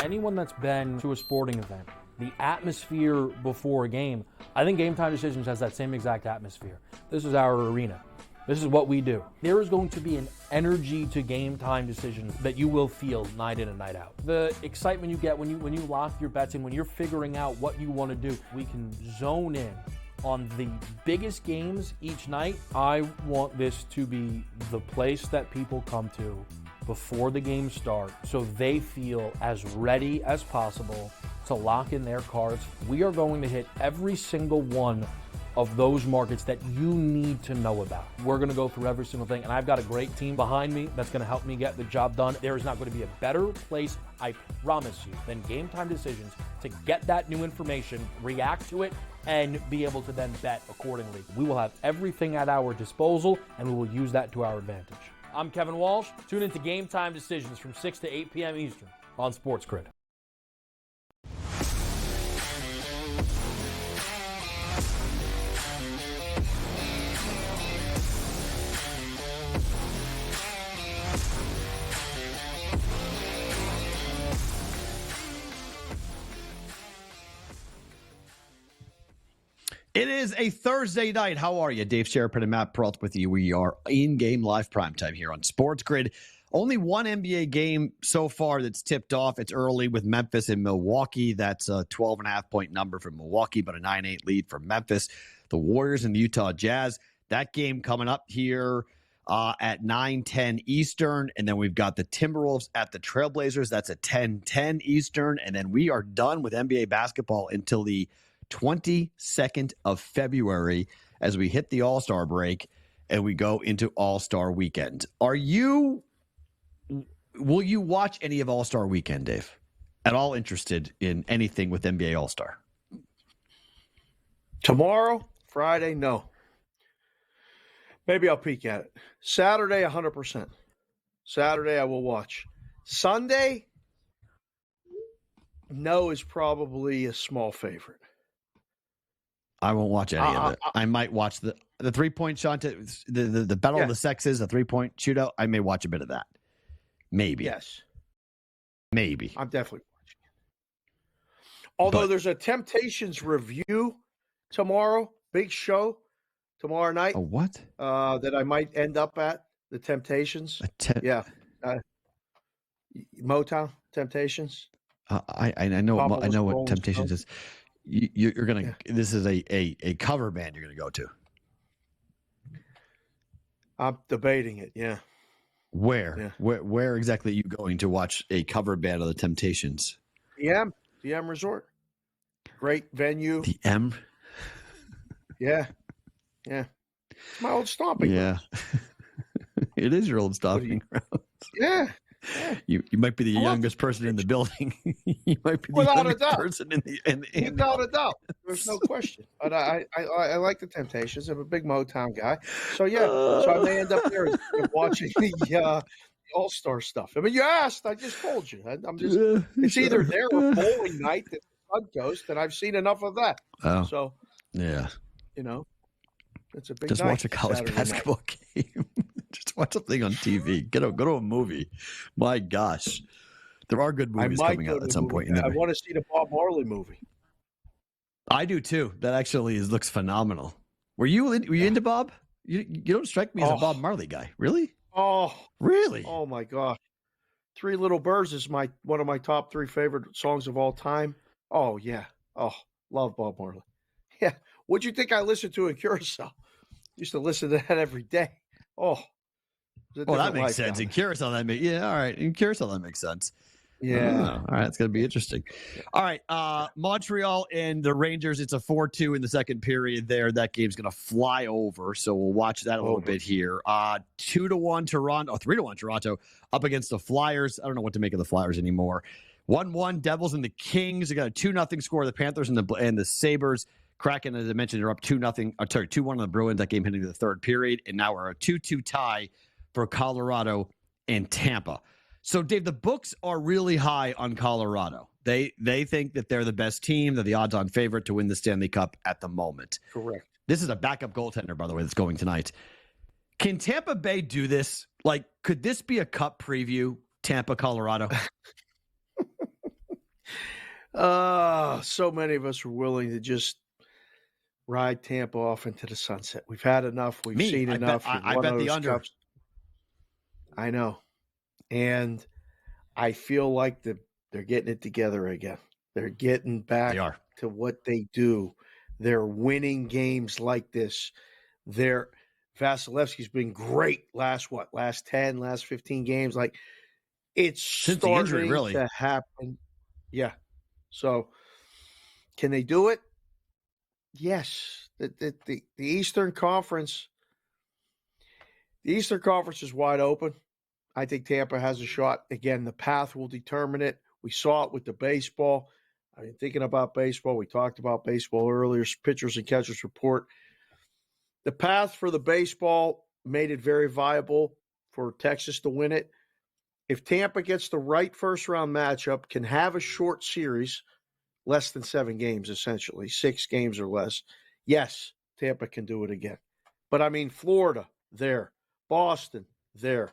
S10: Anyone that's been to a sporting event, the atmosphere before a game, I think Game Time Decisions has that same exact atmosphere. This is our arena. This is what we do. There is going to be an energy to Game Time Decisions that you will feel night in and night out. The excitement you get when you lock your bets in, when you're figuring out what you want to do, we can zone in on the biggest games each night. I want this to be the place that people come to before the games start so they feel as ready as possible to lock in their cards. We are going to hit every single one of those markets that you need to know about. We're going to go through every single thing, and I've got a great team behind me that's going to help me get the job done. There is not going to be a better place, I promise you, than Game Time Decisions to get that new information, react to it, and be able to then bet accordingly. We will have everything at our disposal, and we will use that to our advantage. I'm Kevin Walsh. Tune into Game Time Decisions from 6 to 8 p.m. Eastern on SportsGrid.
S1: It is a Thursday night. How are you? Dave Sharapan and Matt Perrault with you. We are in-game live primetime here on SportsGrid. Only one NBA game so far that's tipped off. It's early with Memphis and Milwaukee. That's a 12.5-point number for Milwaukee, but a 9-8 lead for Memphis. The Warriors and the Utah Jazz. That game coming up here at 9:10 Eastern. And then we've got the Timberwolves at the Trailblazers. That's at 10:10 Eastern. And then we are done with NBA basketball until the 22nd of February as we hit the All-Star break and we go into All-Star weekend. Will you watch any of All-Star weekend, Dave? At all interested in anything with NBA All-Star?
S2: Tomorrow, Friday, no. Maybe I'll peek at it. Saturday, 100%. Saturday, I will watch. Sunday, no is probably a small favorite.
S1: I won't watch any of it. I might watch the 3-point shot, the battle of the sexes, a 3-point shootout. I may watch a bit of that. Maybe.
S2: Yes.
S1: Maybe.
S2: I'm definitely watching it. Although there's a Temptations review tomorrow, big show tomorrow night.
S1: A what?
S2: That I might end up at, the Temptations. Motown Temptations.
S1: I know what Temptations is. You're gonna. Yeah. This is a cover band you're gonna go to.
S2: I'm debating it. Yeah.
S1: Where? Yeah. Where exactly are you going to watch a cover band of the Temptations?
S2: The M Resort. Great venue.
S1: The M.
S2: Yeah. Yeah. It's my old stomping grounds.
S1: It is your old stomping grounds.
S2: Yeah.
S1: You might be the youngest person in the building. You might be the youngest person in the
S2: without a doubt. There's no question. But I like the Temptations. I'm a big Motown guy. So so I may end up there watching the All-Star stuff. I mean, you asked. I just told you. It's either there or bowling night at the Suncoast, and I've seen enough of that.
S1: Oh.
S2: So
S1: yeah.
S2: It's a big
S1: just
S2: night,
S1: watch a college
S2: Saturday
S1: basketball game. Just watch something on TV. Go to a movie. My gosh, there are good movies coming out at some point.
S2: I want to see the Bob Marley movie.
S1: I do too. That actually looks phenomenal. Were you into Bob? You don't strike me as a Bob Marley guy, really?
S2: Oh,
S1: really?
S2: Oh my gosh, Three Little Birds is one of my top 3 favorite songs of all time. Oh yeah. Oh, love Bob Marley. Yeah. What'd you think I listened to in Curacao? Used to listen to that every day. Oh.
S1: Well, that makes sense. In Curacao, all right. In Curacao, that makes sense.
S2: Yeah.
S1: All right. It's going to be interesting. All right. Montreal and the Rangers, it's a 4-2 in the second period there. That game's going to fly over. So we'll watch that a little bit here. 2-1 Toronto, 3-1 Toronto up against the Flyers. I don't know what to make of the Flyers anymore. 1-1 Devils and the Kings. They got a 2-0 score. The Panthers and the Sabres. Kraken, as I mentioned, they're up 2-1 on the Bruins. That game heading to the third period. And now we're a 2-2 tie for Colorado and Tampa. So, Dave, the books are really high on Colorado. They think that they're the best team. They're the odds-on favorite to win the Stanley Cup at the moment.
S2: Correct.
S1: This is a backup goaltender, by the way, that's going tonight. Can Tampa Bay do this? Like, could this be a Cup preview, Tampa, Colorado?
S2: So many of us are willing to just ride Tampa off into the sunset. We've had enough. We've seen enough.
S1: I bet the under.
S2: Cups. I know. And I feel like they're getting it together again. They're getting back to what they do. They're winning games like this. Vasilevsky's been great last 15 games. Like, it's
S1: since
S2: starting
S1: the injury, really,
S2: to happen. Yeah. So can they do it? Yes. The Eastern Conference. The Eastern Conference is wide open. I think Tampa has a shot. Again, the path will determine it. We saw it with the baseball. I mean, thinking about baseball, we talked about baseball earlier, pitchers and catchers report. The path for the baseball made it very viable for Texas to win it. If Tampa gets the right first-round matchup, can have a short series, less than 7 games essentially, 6 games or less, yes, Tampa can do it again. But, I mean, Florida, there. Boston, there.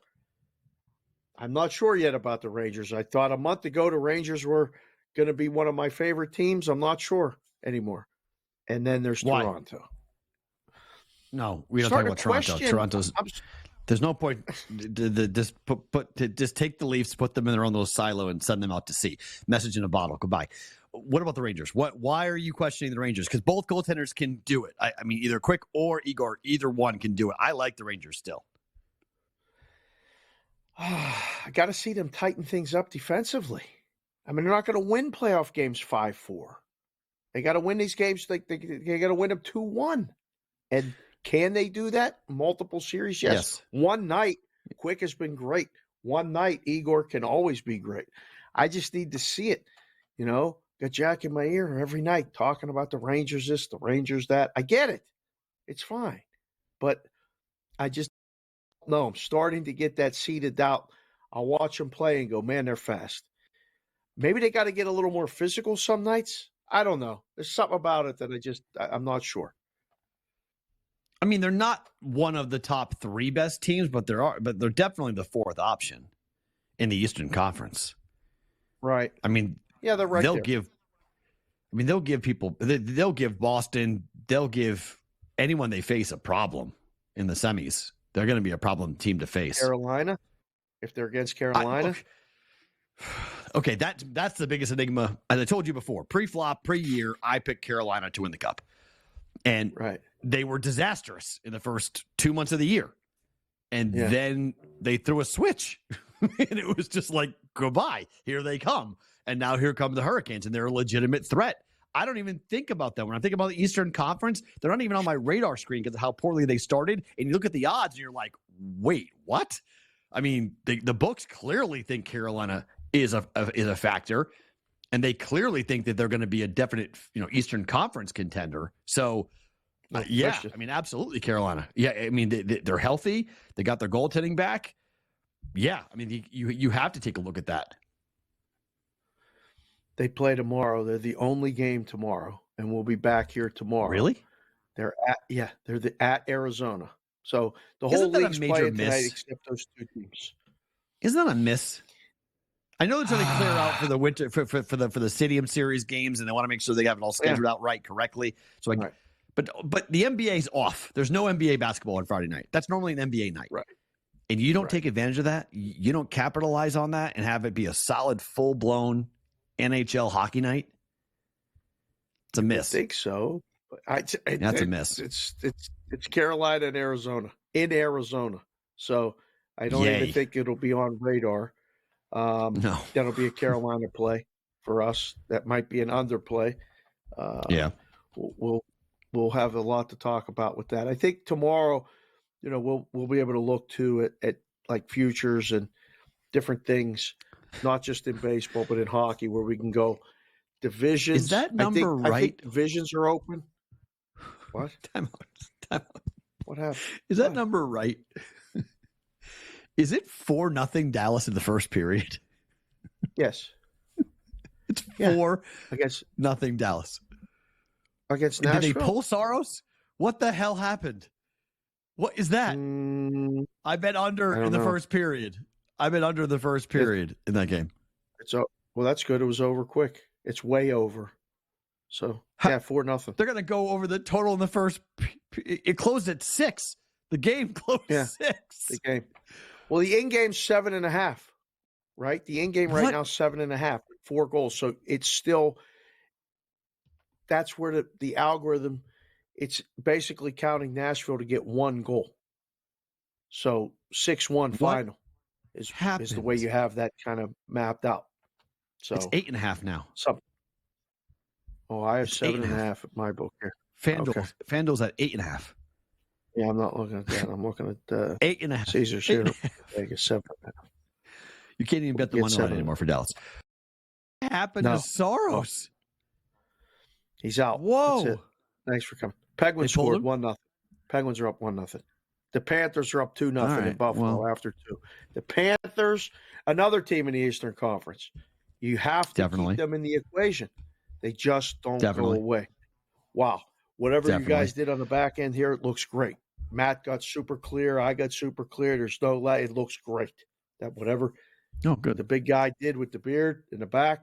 S2: I'm not sure yet about the Rangers. I thought a month ago the Rangers were going to be one of my favorite teams. I'm not sure anymore. and then there's
S1: Why?
S2: Toronto.
S1: No, we don't talk about Toronto. Toronto's. There's no point. Just take the Leafs, put them in their own little silo, and send them out to sea. Message in a bottle. Goodbye. What about the Rangers? Why are you questioning the Rangers? Because both goaltenders can do it. I mean, either Quick or Igor, either one can do it. I like the Rangers still.
S2: I got to see them tighten things up defensively. I mean, they're not going to win playoff games 5-4. They got to win these games. They got to win them 2-1. And can they do that? Multiple series? Yes. One night, Quick has been great. One night, Igor can always be great. I just need to see it. You know, got Jack in my ear every night talking about the Rangers this, the Rangers that. I get it. It's fine. But I just know I'm starting to get that seeded doubt. I'll watch them play and go, man, they're fast. Maybe they got to get a little more physical some nights. I don't know. There's something about it that I'm not sure.
S1: I mean, they're not one of the top 3 best teams, but they're definitely the 4th option in the Eastern Conference.
S2: Right.
S1: I mean,
S2: yeah, they're right.
S1: They'll give people. They'll give Boston. They'll give anyone they face a problem in the semis. They're going to be a problem team to face.
S2: Carolina, if they're against Carolina.
S1: Okay, that's the biggest enigma. As I told you before, pre-flop, pre-year, I picked Carolina to win the Cup. And they were disastrous in the first 2 months of the year. And then they threw a switch. And it was just like, goodbye. Here they come. And now here come the Hurricanes, and they're a legitimate threat. I don't even think about them. When I think about the Eastern Conference, they're not even on my radar screen because of how poorly they started. And you look at the odds, and you're like, wait, what? I mean, the books clearly think Carolina is a factor, and they clearly think that they're going to be a definite, Eastern Conference contender. So, I mean, absolutely Carolina. Yeah, I mean, they're healthy. They got their goaltending back. Yeah, I mean, you have to take a look at that.
S2: They play tomorrow. They're the only game tomorrow, and we'll be back here tomorrow.
S1: Really?
S2: They're at Arizona. So the whole league's playing tonight except those 2 teams.
S1: Isn't that a miss? I know they're trying to clear out for the winter for the Stadium Series games, and they want to make sure they have it all scheduled out correctly. So, but the NBA's off. There's no NBA basketball on Friday night. That's normally an NBA night,
S2: right?
S1: And you don't take advantage of that. You don't capitalize on that and have it be a solid, full blown NHL hockey night. It's a miss.
S2: I think so.
S1: That's a miss.
S2: It's Carolina and Arizona in Arizona. So I don't even think it'll be on radar.
S1: No,
S2: that'll be a Carolina play for us. That might be an underplay. We'll have a lot to talk about with that. I think tomorrow, we'll be able to look too at like futures and different things, not just in baseball but in hockey, where we can go divisions.
S1: Is that number right?
S2: I think divisions are open. What?
S1: Time out.
S2: What happened?
S1: Is that number right? Is it 4-0 Dallas in the first period?
S2: Yes.
S1: It's 4-0 Dallas.
S2: Against Nashville.
S1: Did they pull Saros? What the hell happened? What is that? I bet under in the first period. I bet under the first period in that game.
S2: Well, that's good. It was over quick. It's way over. So, 4-0.
S1: They're going to go over the total in the first. It closed at 6. The game closed 6.
S2: The game. Well, the in-game's 7.5, right? The in-game right now is 7.5, 4 goals. So it's still – that's where the algorithm – it's basically counting Nashville to get 1 goal. So 6-1 final is the way you have that kind of mapped out. So
S1: it's 8.5 now.
S2: I have 7.5 at my book here.
S1: FanDuel's at 8.5.
S2: Yeah, I'm not looking at that. I'm looking at
S1: 8.5.
S2: Caesar's here. Vegas 7.5.
S1: You can't even bet the money line anymore for Dallas. What happened to Saros?
S2: He's out.
S1: Whoa!
S2: Thanks for coming. Penguins scored 1-0. Penguins are up 1-0. The Panthers are up 2-0 in Buffalo after 2. The Panthers, another team in the Eastern Conference. You have to keep them in the equation. They just don't go away. Wow. Whatever you guys did on the back end here, it looks great. Matt got super clear. I got super clear. There's no lag. It looks great. That whatever the big guy did with the beard in the back,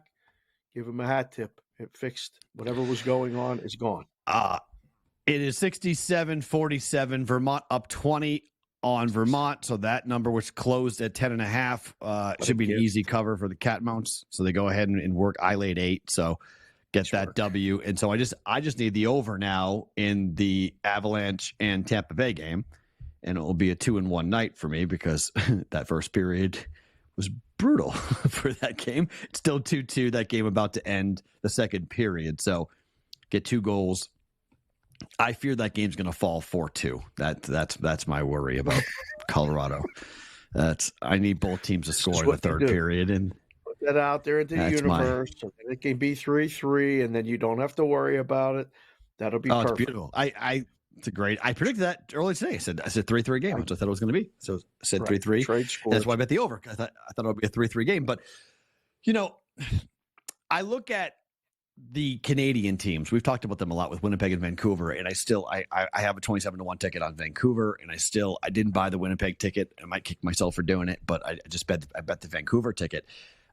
S2: give him a hat tip. It fixed whatever was going on is gone.
S1: It is 67-47. Vermont up 20 on Vermont. So that number, which closed at 10.5, should be an easy cover for the Catamounts. So they go ahead and work. I laid 8. So get that W. And so I just need the over now in the Avalanche and Tampa Bay game. And it will be a 2-1 night for me because that first period was brutal for that game. It's still 2-2. That game about to end the second period. So get 2 goals. I fear that game's going to fall 4-2. That's my worry about Colorado. I need both teams to score in the third period and
S2: put that out there into the universe. So it can be 3-3, and then you don't have to worry about it. That'll be perfect.
S1: It's beautiful. It's a great. I predicted that early today. I said 3-3 game, which I thought it was going to be. So I said 3-3. That's why I bet the over. I thought it would be a 3-3 game. But I look at the Canadian teams. We've talked about them a lot with Winnipeg and Vancouver, and I have a 27-1 ticket on Vancouver, and I didn't buy the Winnipeg ticket. I might kick myself for doing it, but I bet the Vancouver ticket.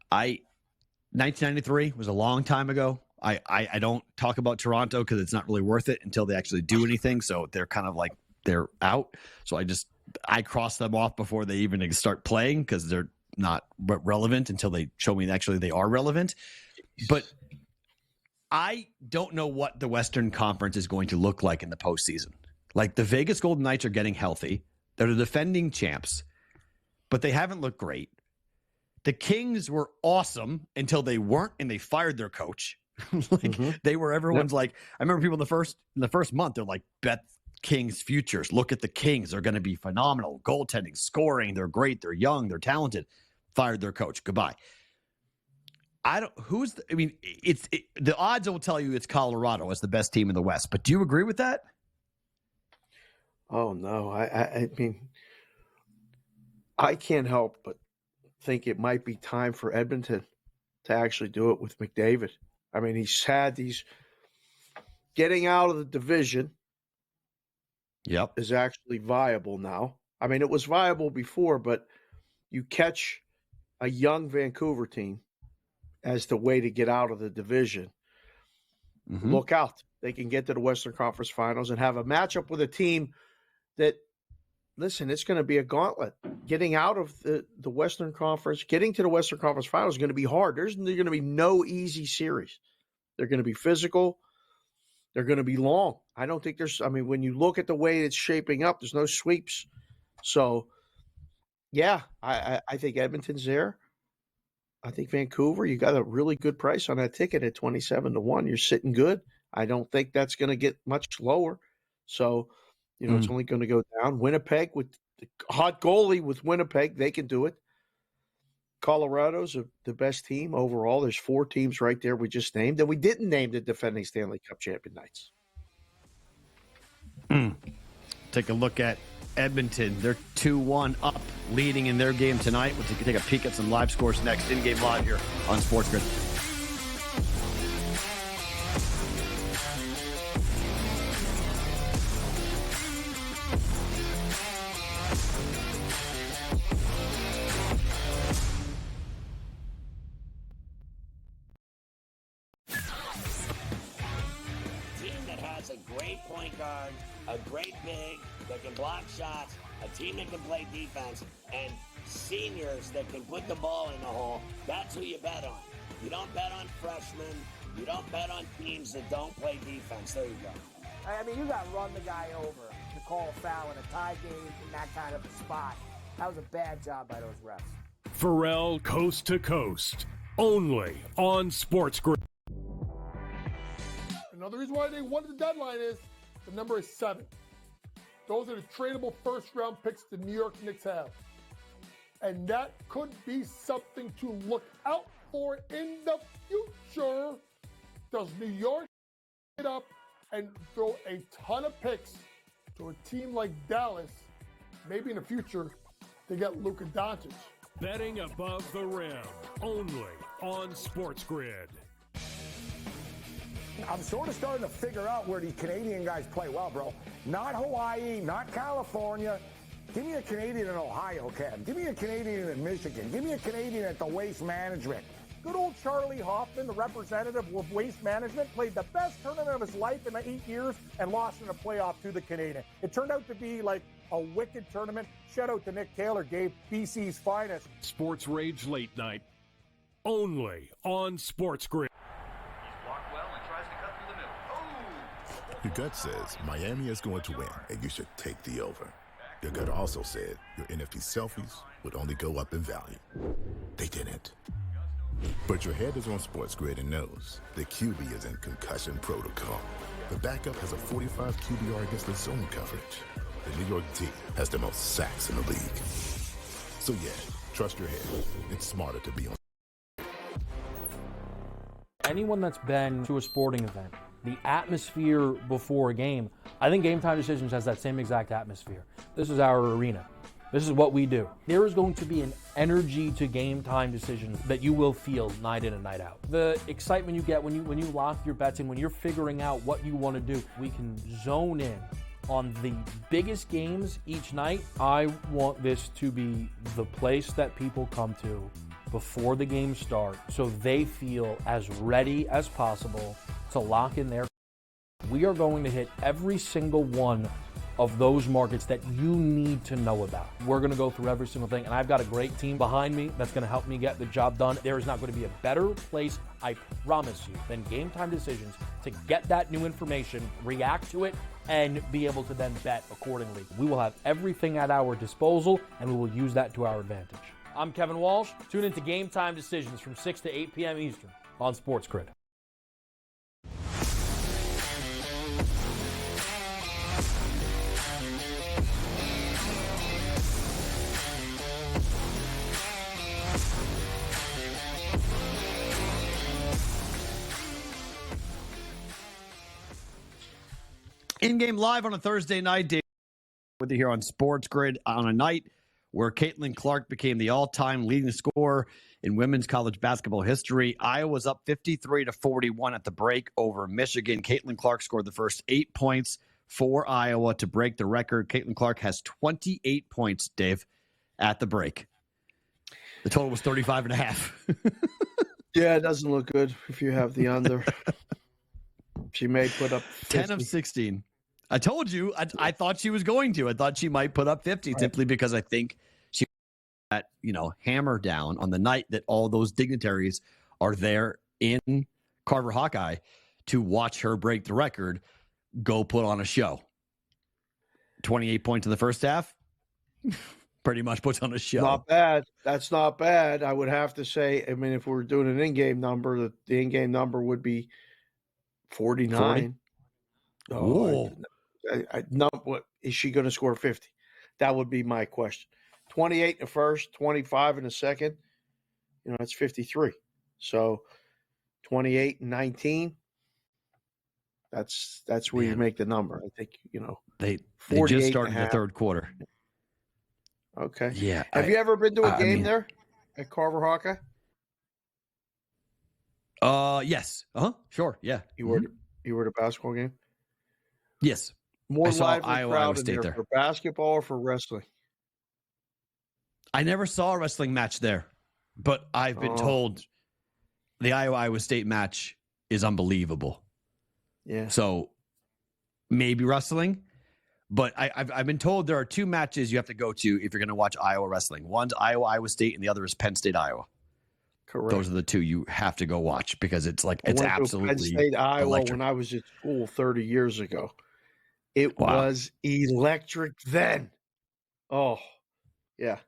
S1: 1993 was a long time ago. I don't talk about Toronto because it's not really worth it until they actually do anything. So they're kind of like they're out. So I cross them off before they even start playing because they're not relevant until they show me actually they are relevant. But I don't know what the Western Conference is going to look like in the postseason. Like the Vegas Golden Knights are getting healthy. They're the defending champs, but they haven't looked great. The Kings were awesome until they weren't, and they fired their coach. They were everyone's like, I remember people in the first month, they're like, bet Kings futures. Look at the Kings. They're going to be phenomenal. Goaltending, scoring. They're great. They're young. They're talented. Fired their coach. Goodbye. The odds will tell you it's Colorado as the best team in the West, but do you agree with that?
S2: Oh no. I mean, I can't help but think it might be time for Edmonton to actually do it with McDavid. I mean, he's had these getting out of the division.
S1: Yep.
S2: Is actually viable now. I mean, it was viable before, but you catch a young Vancouver team as the way to get out of the division. Mm-hmm. Look out. They can get to the Western Conference Finals and have a matchup with a team that, listen, it's going to be a gauntlet. Getting out of the Western Conference, getting to the Western Conference Finals is going to be hard. There's going to be no easy series. They're going to be physical. They're going to be long. I don't think when you look at the way it's shaping up, there's no sweeps. So, yeah, I think Edmonton's there. I think Vancouver, you got a really good price on that ticket at 27-1. You're sitting good. I don't think that's going to get much lower. So, it's only going to go down. Winnipeg with the hot goalie with Winnipeg, they can do it. Colorado's the best team overall. There's 4 teams right there we just named, and we didn't name the defending Stanley Cup champion Knights.
S1: Take a look at Edmonton. They're 2-1 up, leading in their game tonight. We'll take a peek at some live scores next. In-game live here on SportsGrid.
S3: A great big that can block shots, a team that can play defense, and seniors that can put the ball in the hole. That's who you bet on. You don't bet on freshmen. You don't bet on teams that don't play defense. There you go.
S4: I mean, you got to run the guy over to call a foul in a tie game in that kind of a spot. That was a bad job by those refs.
S5: Perrault Coast to Coast, only on SportsGrid.
S6: Another reason why they wanted the deadline is the number is 7. Those are the tradable first-round picks the New York Knicks have. And that could be something to look out for in the future. Does New York get up and throw a ton of picks to a team like Dallas? Maybe in the future, they get Luka Doncic.
S5: Betting above the rim, only on SportsGrid.
S7: I'm sort of starting to figure out where these Canadian guys play well, bro. Not Hawaii, not California. Give me a Canadian in Ohio, Cam. Give me a Canadian in Michigan. Give me a Canadian at the Waste Management.
S11: Good old Charlie Hoffman, the representative of Waste Management, played the best tournament of his life in 8 years and lost in a playoff to the Canadian. It turned out to be like a wicked tournament. Shout out to Nick Taylor, Gabe, BC's finest.
S5: Sports Rage Late Night, only on SportsGrid.
S8: Blocked well and tries to cut through the middle. Oh!
S9: Your gut says Miami is going to win, and you should take the over. Your gut also said your NFT selfies would only go up in value. They didn't. But your head is on SportsGrid and knows the QB is in concussion protocol. The backup has a 45 QBR against the zone coverage. The New York D has the most sacks in the league. So yeah, trust your head. It's smarter to be on.
S10: Anyone that's been to a sporting event, the atmosphere before a game, I think Game Time Decisions has that same exact atmosphere. This is our arena. This is what we do. There is going to be an energy to Game Time Decisions that you will feel night in and night out. The excitement you get when you lock your bets in, when you're figuring out what you want to do, we can zone in on the biggest games each night. I want this to be the place that people come to before the games start so they feel as ready as possible to lock in their. We are going to hit every single one of those markets that you need to know about. We're going to go through every single thing, and I've got a great team behind me that's going to help me get the job done. There is not going to be a better place, I promise you, than Game Time Decisions to get that new information, react to it, and be able to then bet accordingly. We will have everything at our disposal, and we will use that to our advantage. I'm Kevin Walsh. Tune into Game Time Decisions from 6 to 8 p.m. Eastern on SportsGrid.
S1: InGame live on a Thursday night, Dave, with you here on SportsGrid on a night where Caitlin Clark became the all-time leading scorer in women's college basketball history. Iowa's up 53-41 at the break over Michigan. Caitlin Clark scored the first 8 points for Iowa to break the record. Caitlin Clark has 28 points, Dave, at the break. The total was 35.5.
S2: Yeah, it doesn't look good if you have the under. She may put up 50.
S1: 10 of 16. I told you, I thought she was going to. I thought she might put up 50 simply because I think she that, hammer down on the night that all those dignitaries are there in Carver Hawkeye to watch her break the record, go put on a show. 28 points in the first half. Pretty much puts on a show.
S2: Not bad. That's not bad. I would have to say, if we were doing an in-game number, the in-game number would be 49.
S1: 40? Oh,
S2: what is she going to score 50? That would be my question. 28 in the first, 25 in the second. That's 53. So 28 and 19. That's where you make the number. I think,
S1: they just started the third quarter.
S2: Okay.
S1: Yeah.
S2: Have you ever been to a game there at Carver Hawkeye?
S1: Yes. Sure. Yeah.
S2: You were at a basketball game?
S1: Yes.
S2: More lively
S1: Iowa
S2: crowd
S1: State there
S2: for basketball or for wrestling?
S1: I never saw a wrestling match there, but I've been told the Iowa State match is unbelievable.
S2: Yeah.
S1: So maybe wrestling, but I've been told there are two matches you have to go to if you're going to watch Iowa wrestling. One's Iowa State, and the other is Penn State Iowa.
S2: Correct.
S1: Those are the two you have to go watch because it's absolutely
S2: Penn State, Iowa
S1: electric.
S2: When I was at school 30 years ago. It was electric then. Oh, yeah,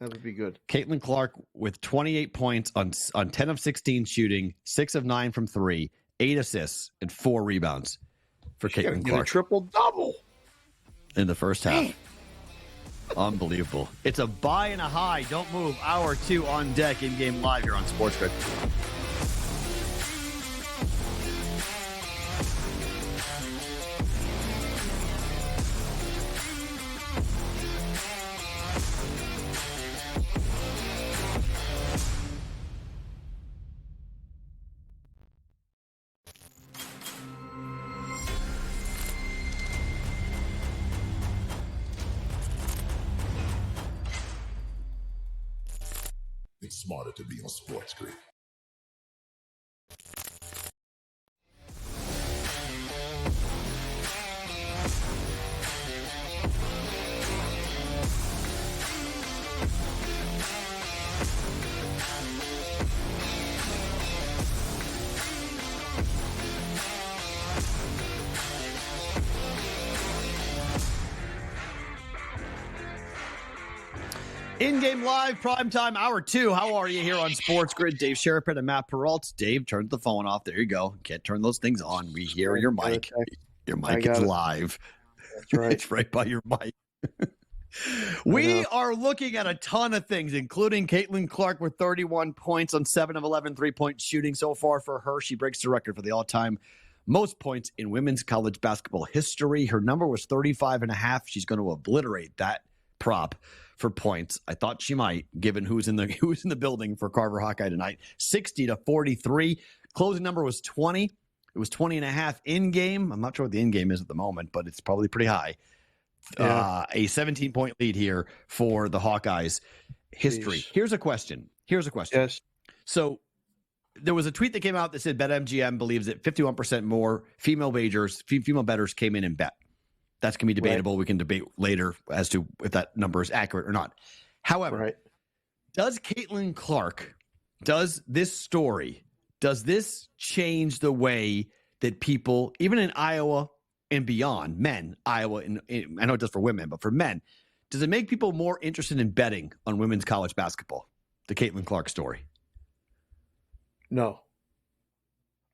S2: that would be good.
S1: Caitlin Clark with 28 points on 10 of 16 shooting, 6 of 9 from 3, 8 assists, and 4 rebounds for Caitlin Clark.
S2: A triple-double.
S1: In the first half. Unbelievable. It's a buy and a high. Don't move. Hour 2 on deck in game live here on SportsGrid.
S9: It's smarter to be on SportsGrid.
S1: In-game live, primetime, hour 2. How are you here on SportsGrid? Dave Sharapan and Matt Perrault. Dave, turn the phone off. There you go. Can't turn those things on. We hear your mic. Your mic is live.
S2: That's right.
S1: It's right by your mic. We are looking at a ton of things, including Caitlin Clark with 31 points on 7 of 11 three-point shooting so far for her. She breaks the record for the all-time most points in women's college basketball history. Her number was 35.5. She's going to obliterate that prop for points. I thought she might, given who's in the building for Carver Hawkeye tonight. 60-43. Closing number was 20. It was 20.5 in game. I'm not sure what the in game is at the moment, but it's probably pretty high. Yeah. A 17-point lead here for the Hawkeyes. History. Jeez. Here's a question.
S2: Yes.
S1: So there was a tweet that came out that said BetMGM believes that 51% more female bettors came in and bet. That's going to be debatable. Right. We can debate later as to if that number is accurate or not. However, does Caitlin Clark, does this change the way that people, even in Iowa and beyond, men, Iowa, and I know it does for women, but for men, does it make people more interested in betting on women's college basketball? The Caitlin Clark story.
S2: No.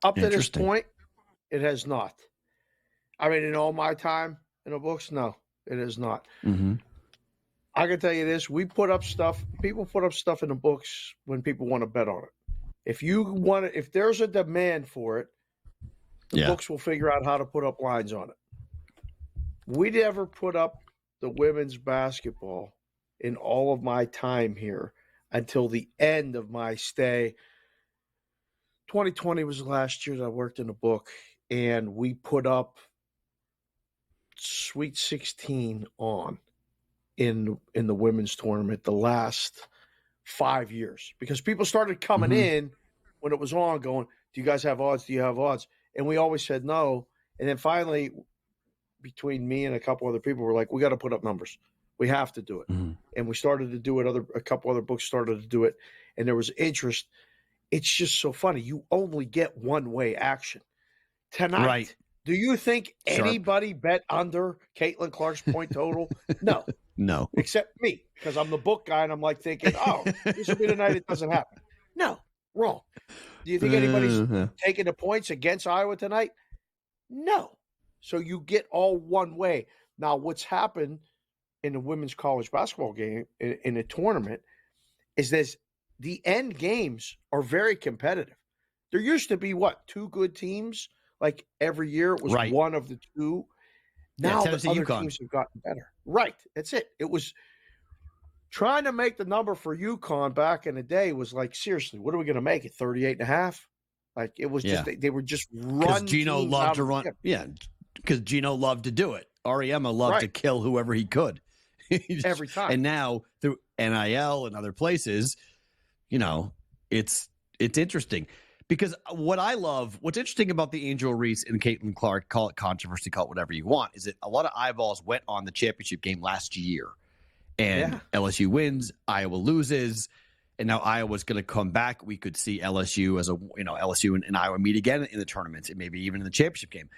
S2: Up to this point, it has not. I mean, in all my time in the books, no, it is not.
S1: Mm-hmm.
S2: I can tell you this: people put up stuff in the books when people want to bet on it. If there's a demand for it, the books will figure out how to put up lines on it. We never put up the women's basketball in all of my time here until the end of my stay. 2020 was the last year that I worked in the book, and we put up Sweet 16 on in the women's tournament the last 5 years, because people started coming in when it was on going, do you guys have odds? Do you have odds? And we always said no. And then finally, between me and a couple other people, were like, we got to put up numbers. We have to do it. Mm-hmm. And we started to do it. A couple other books started to do it, and there was interest. It's just so funny. You only get one-way action. Tonight, right. Do you think anybody bet under Caitlin Clark's point total? No.
S1: No.
S2: Except me, because I'm the book guy, and I'm like thinking, this will be the night it doesn't happen. No. Wrong. Do you think anybody's taking the points against Iowa tonight? No. So you get all one way. Now, what's happened in the women's college basketball game, in a tournament, is the end games are very competitive. There used to be, two good teams? Like every year it was one of the two. Now the other teams have gotten better. Right. That's it. It was trying to make the number for UConn back in the day was like, seriously, what are we going to make it? 38.5? Like it was just, they were just run.
S1: Gino loved to run. Yeah. Because Gino loved to do it. Ariema loved to kill whoever he could.
S2: Every time.
S1: And now through NIL and other places, it's interesting. Because what's interesting about the Angel Reese and Caitlin Clark, call it controversy, call it whatever you want, is that a lot of eyeballs went on the championship game last year. And LSU wins, Iowa loses, and now Iowa's going to come back. We could see LSU LSU and Iowa meet again in the tournaments and maybe even in the championship game.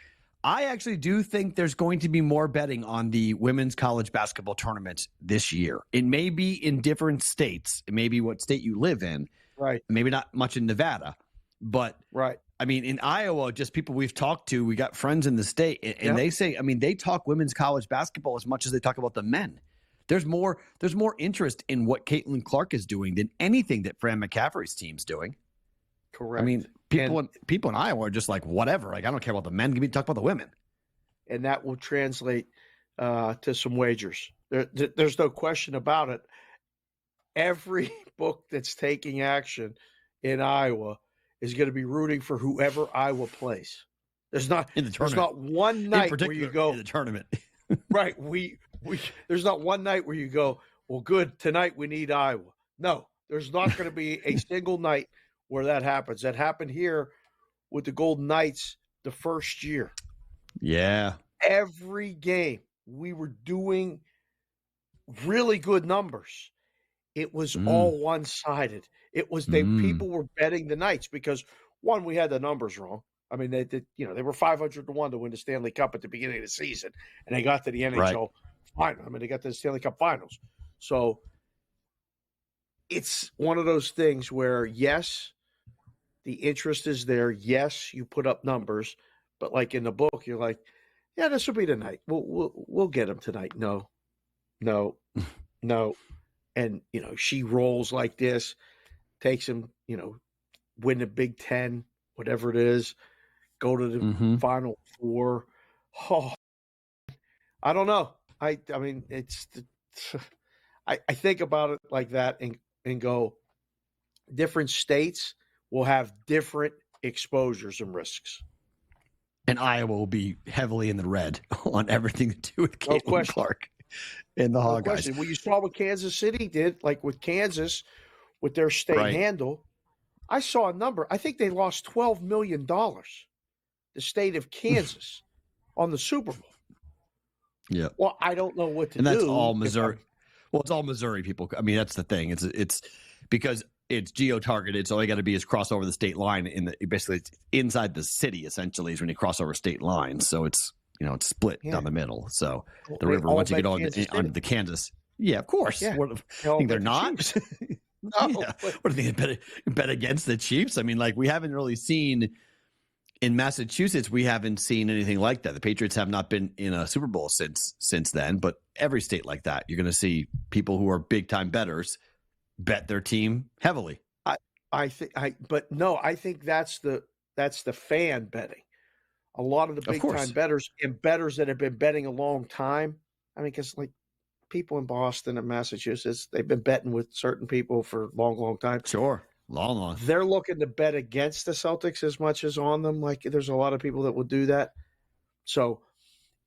S1: I actually do think there's going to be more betting on the women's college basketball tournament this year. It may be in different states. It may be what state you live in.
S2: Right.
S1: Maybe not much in Nevada. But I mean, in Iowa, just people we've talked to, we got friends in the state, and they say, they talk women's college basketball as much as they talk about the men. There's more interest in what Caitlin Clark is doing than anything that Fran McCaffrey's team's doing.
S2: Correct.
S1: I mean, people in Iowa are just like, whatever. Like, I don't care about the men. Give me talk about the women.
S2: And that will translate to some wagers. There's no question about it. Every book that's taking action in Iowa is going to be rooting for whoever Iowa plays. There's not one night where you go
S1: in the tournament.
S2: Right. There's not one night where you go, well, good, tonight we need Iowa. No, there's not going to be a single night where that happens. That happened here with the Golden Knights the first year.
S1: Yeah.
S2: Every game we were doing really good numbers. It was all one-sided. It was people were betting the Knights because, one, we had the numbers wrong. I mean, they were 500-1 to win the Stanley Cup at the beginning of the season, and they got to the NHL final. I mean, they got to the Stanley Cup Finals. So it's one of those things where, yes, the interest is there. Yes, you put up numbers, but like in the book, you're like, yeah, this will be the night. We'll get him tonight. No, no. And, she rolls like this, takes him, win the Big Ten, whatever it is, go to the Final Four. Oh, I don't know. I mean, I think about it like that and go, different states will have different exposures and risks.
S1: And Iowa will be heavily in the red on everything to do with Caitlin Clark and the Hawkeyes.
S2: Well, you saw what Kansas City did, like with Kansas, with their state handle. I saw a number. I think they lost $12 million, the state of Kansas, on the Super Bowl.
S1: Yeah.
S2: Well, I don't know what to
S1: do. And that's
S2: do
S1: all Missouri. Well, it's all Missouri people. I mean, that's the thing. It's because it's geo-targeted, so all you got to be is cross over the state line. Basically, it's inside the city, essentially, is when you cross over state lines. So it's it's split down the middle. So the river, once you get onto the Kansas. Yeah, of course. Yeah. Think they're not?
S2: No.
S1: Yeah. What do you think? Bet against the Chiefs? I mean, like, we haven't really seen in Massachusetts. We haven't seen anything like that. The Patriots have not been in a Super Bowl since then. But every state like that, you're going to see people who are big time bettors bet their team heavily.
S2: I think that's the fan betting. A lot of the big time bettors and bettors that have been betting a long time. I mean, because like people in Boston and Massachusetts, they've been betting with certain people for a long, long time.
S1: Sure. Long.
S2: They're looking to bet against the Celtics as much as on them. Like, there's a lot of people that will do that. So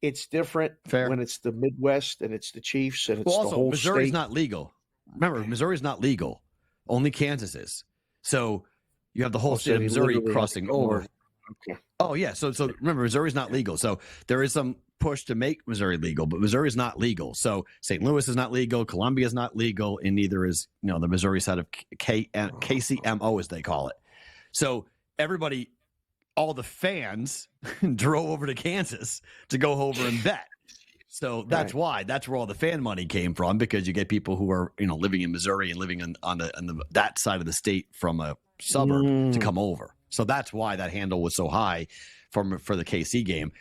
S2: it's different when it's the Midwest and it's the Chiefs and it's the whole
S1: Missouri's
S2: state.
S1: not legal. Remember, Missouri's not legal. Only Kansas is. So you have the whole state of Missouri crossing over.
S2: Okay.
S1: Oh, yeah. So remember, Missouri's not legal. So there is some push to make Missouri legal, but Missouri is not legal. So St. Louis is not legal. Columbia is not legal, and neither is the Missouri side of KCMO, as they call it. So everybody, all the fans, drove over to Kansas to go over and bet. So that's why. That's where all the fan money came from, because you get people who are living in Missouri and living on that side of the state from a suburb to come over. So that's why that handle was so high for the KC game.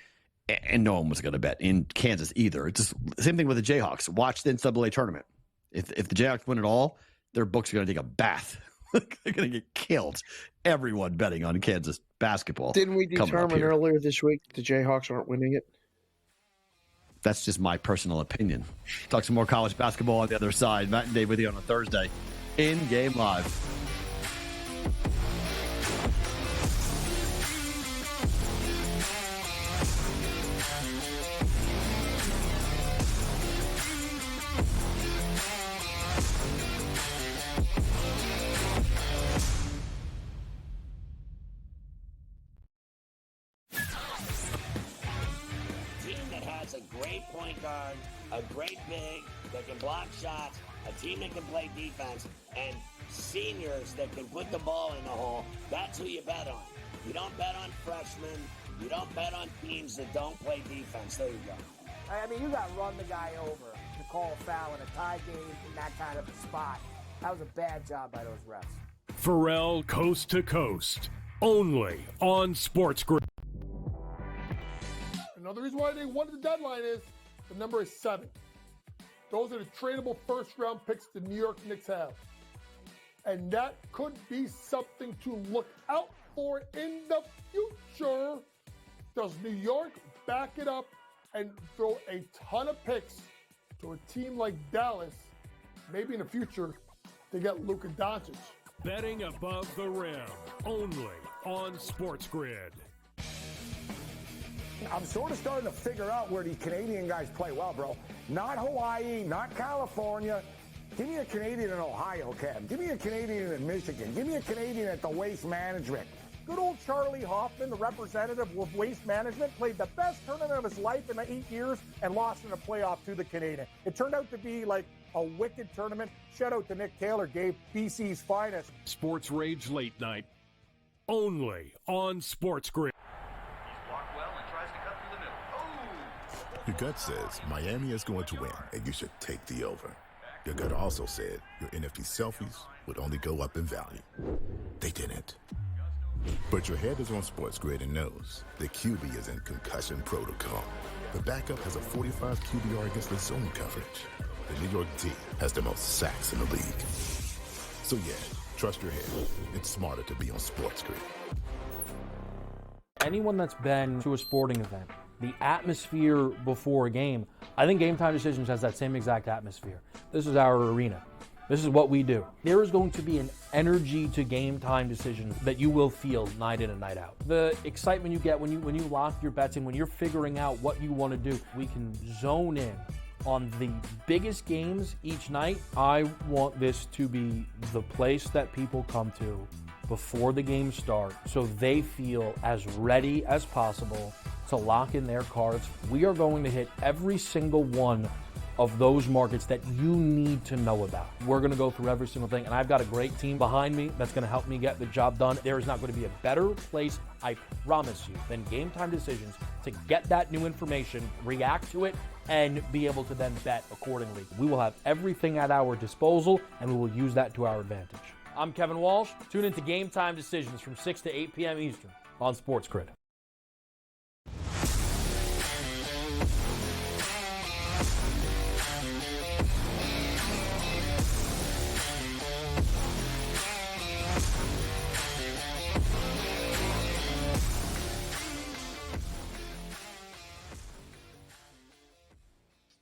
S1: And no one was going to bet in Kansas either. It's just the same thing with the Jayhawks. Watch the NCAA tournament. If the Jayhawks win it all, their books are going to take a bath. They're going to get killed. Everyone betting on Kansas basketball.
S2: Didn't we determine earlier this week the Jayhawks aren't winning it?
S1: That's just my personal opinion. Talk some more college basketball on the other side. Matt and Dave with you on a Thursday. InGame Live.
S3: Point guard, a great big that can block shots, a team that can play defense, and seniors that can put the ball in the hole. That's who you bet on. You don't bet on freshmen. You don't bet on teams that don't play defense. There you go.
S4: I mean, you got to run the guy over to call a foul in a tie game in that kind of a spot. That was a bad job by those refs.
S5: Perrault Coast to Coast, only on SportsGrid.
S6: Another reason why they wanted the deadline is the number is 7. Those are the tradable first-round picks the New York Knicks have. And that could be something to look out for in the future. Does New York back it up and throw a ton of picks to a team like Dallas? Maybe in the future, they get Luka Doncic.
S5: Betting above the rim, only on SportsGrid.
S7: I'm sort of starting to figure out where these Canadian guys play well, bro. Not Hawaii, not California. Give me a Canadian in Ohio, Cam. Give me a Canadian in Michigan. Give me a Canadian at the Waste Management.
S11: Good old Charlie Hoffman, the representative of Waste Management, played the best tournament of his life in 8 years and lost in a playoff to the Canadian. It turned out to be like a wicked tournament. Shout out to Nick Taylor, gave BC's finest.
S5: Sports Rage Late Night, only on SportsGrid.
S9: Your gut says Miami is going to win, and you should take the over. Your gut also said your NFT selfies would only go up in value. They didn't. But your head is on SportsGrid and knows the QB is in concussion protocol. The backup has a 45 QBR against the zone coverage. The New York D has the most sacks in the league. So yeah, trust your head. It's smarter to be on SportsGrid.
S10: Anyone that's been to a sporting event, the atmosphere before a game, I think Game Time Decisions has that same exact atmosphere. This is our arena. This is what we do. There is going to be an energy to Game Time Decisions that you will feel night in and night out. The excitement you get when you lock your bets in, when you're figuring out what you want to do, we can zone in on the biggest games each night. I want this to be the place that people come to before the games start so they feel as ready as possible to lock in their cards. We are going to hit every single one of those markets that you need to know about. We're gonna go through every single thing, and I've got a great team behind me that's gonna help me get the job done. There is not gonna be a better place, I promise you, than Game Time Decisions to get that new information, react to it, and be able to then bet accordingly. We will have everything at our disposal, and we will use that to our advantage. I'm Kevin Walsh. Tune into Game Time Decisions from 6 to 8 p.m. Eastern on SportsGrid.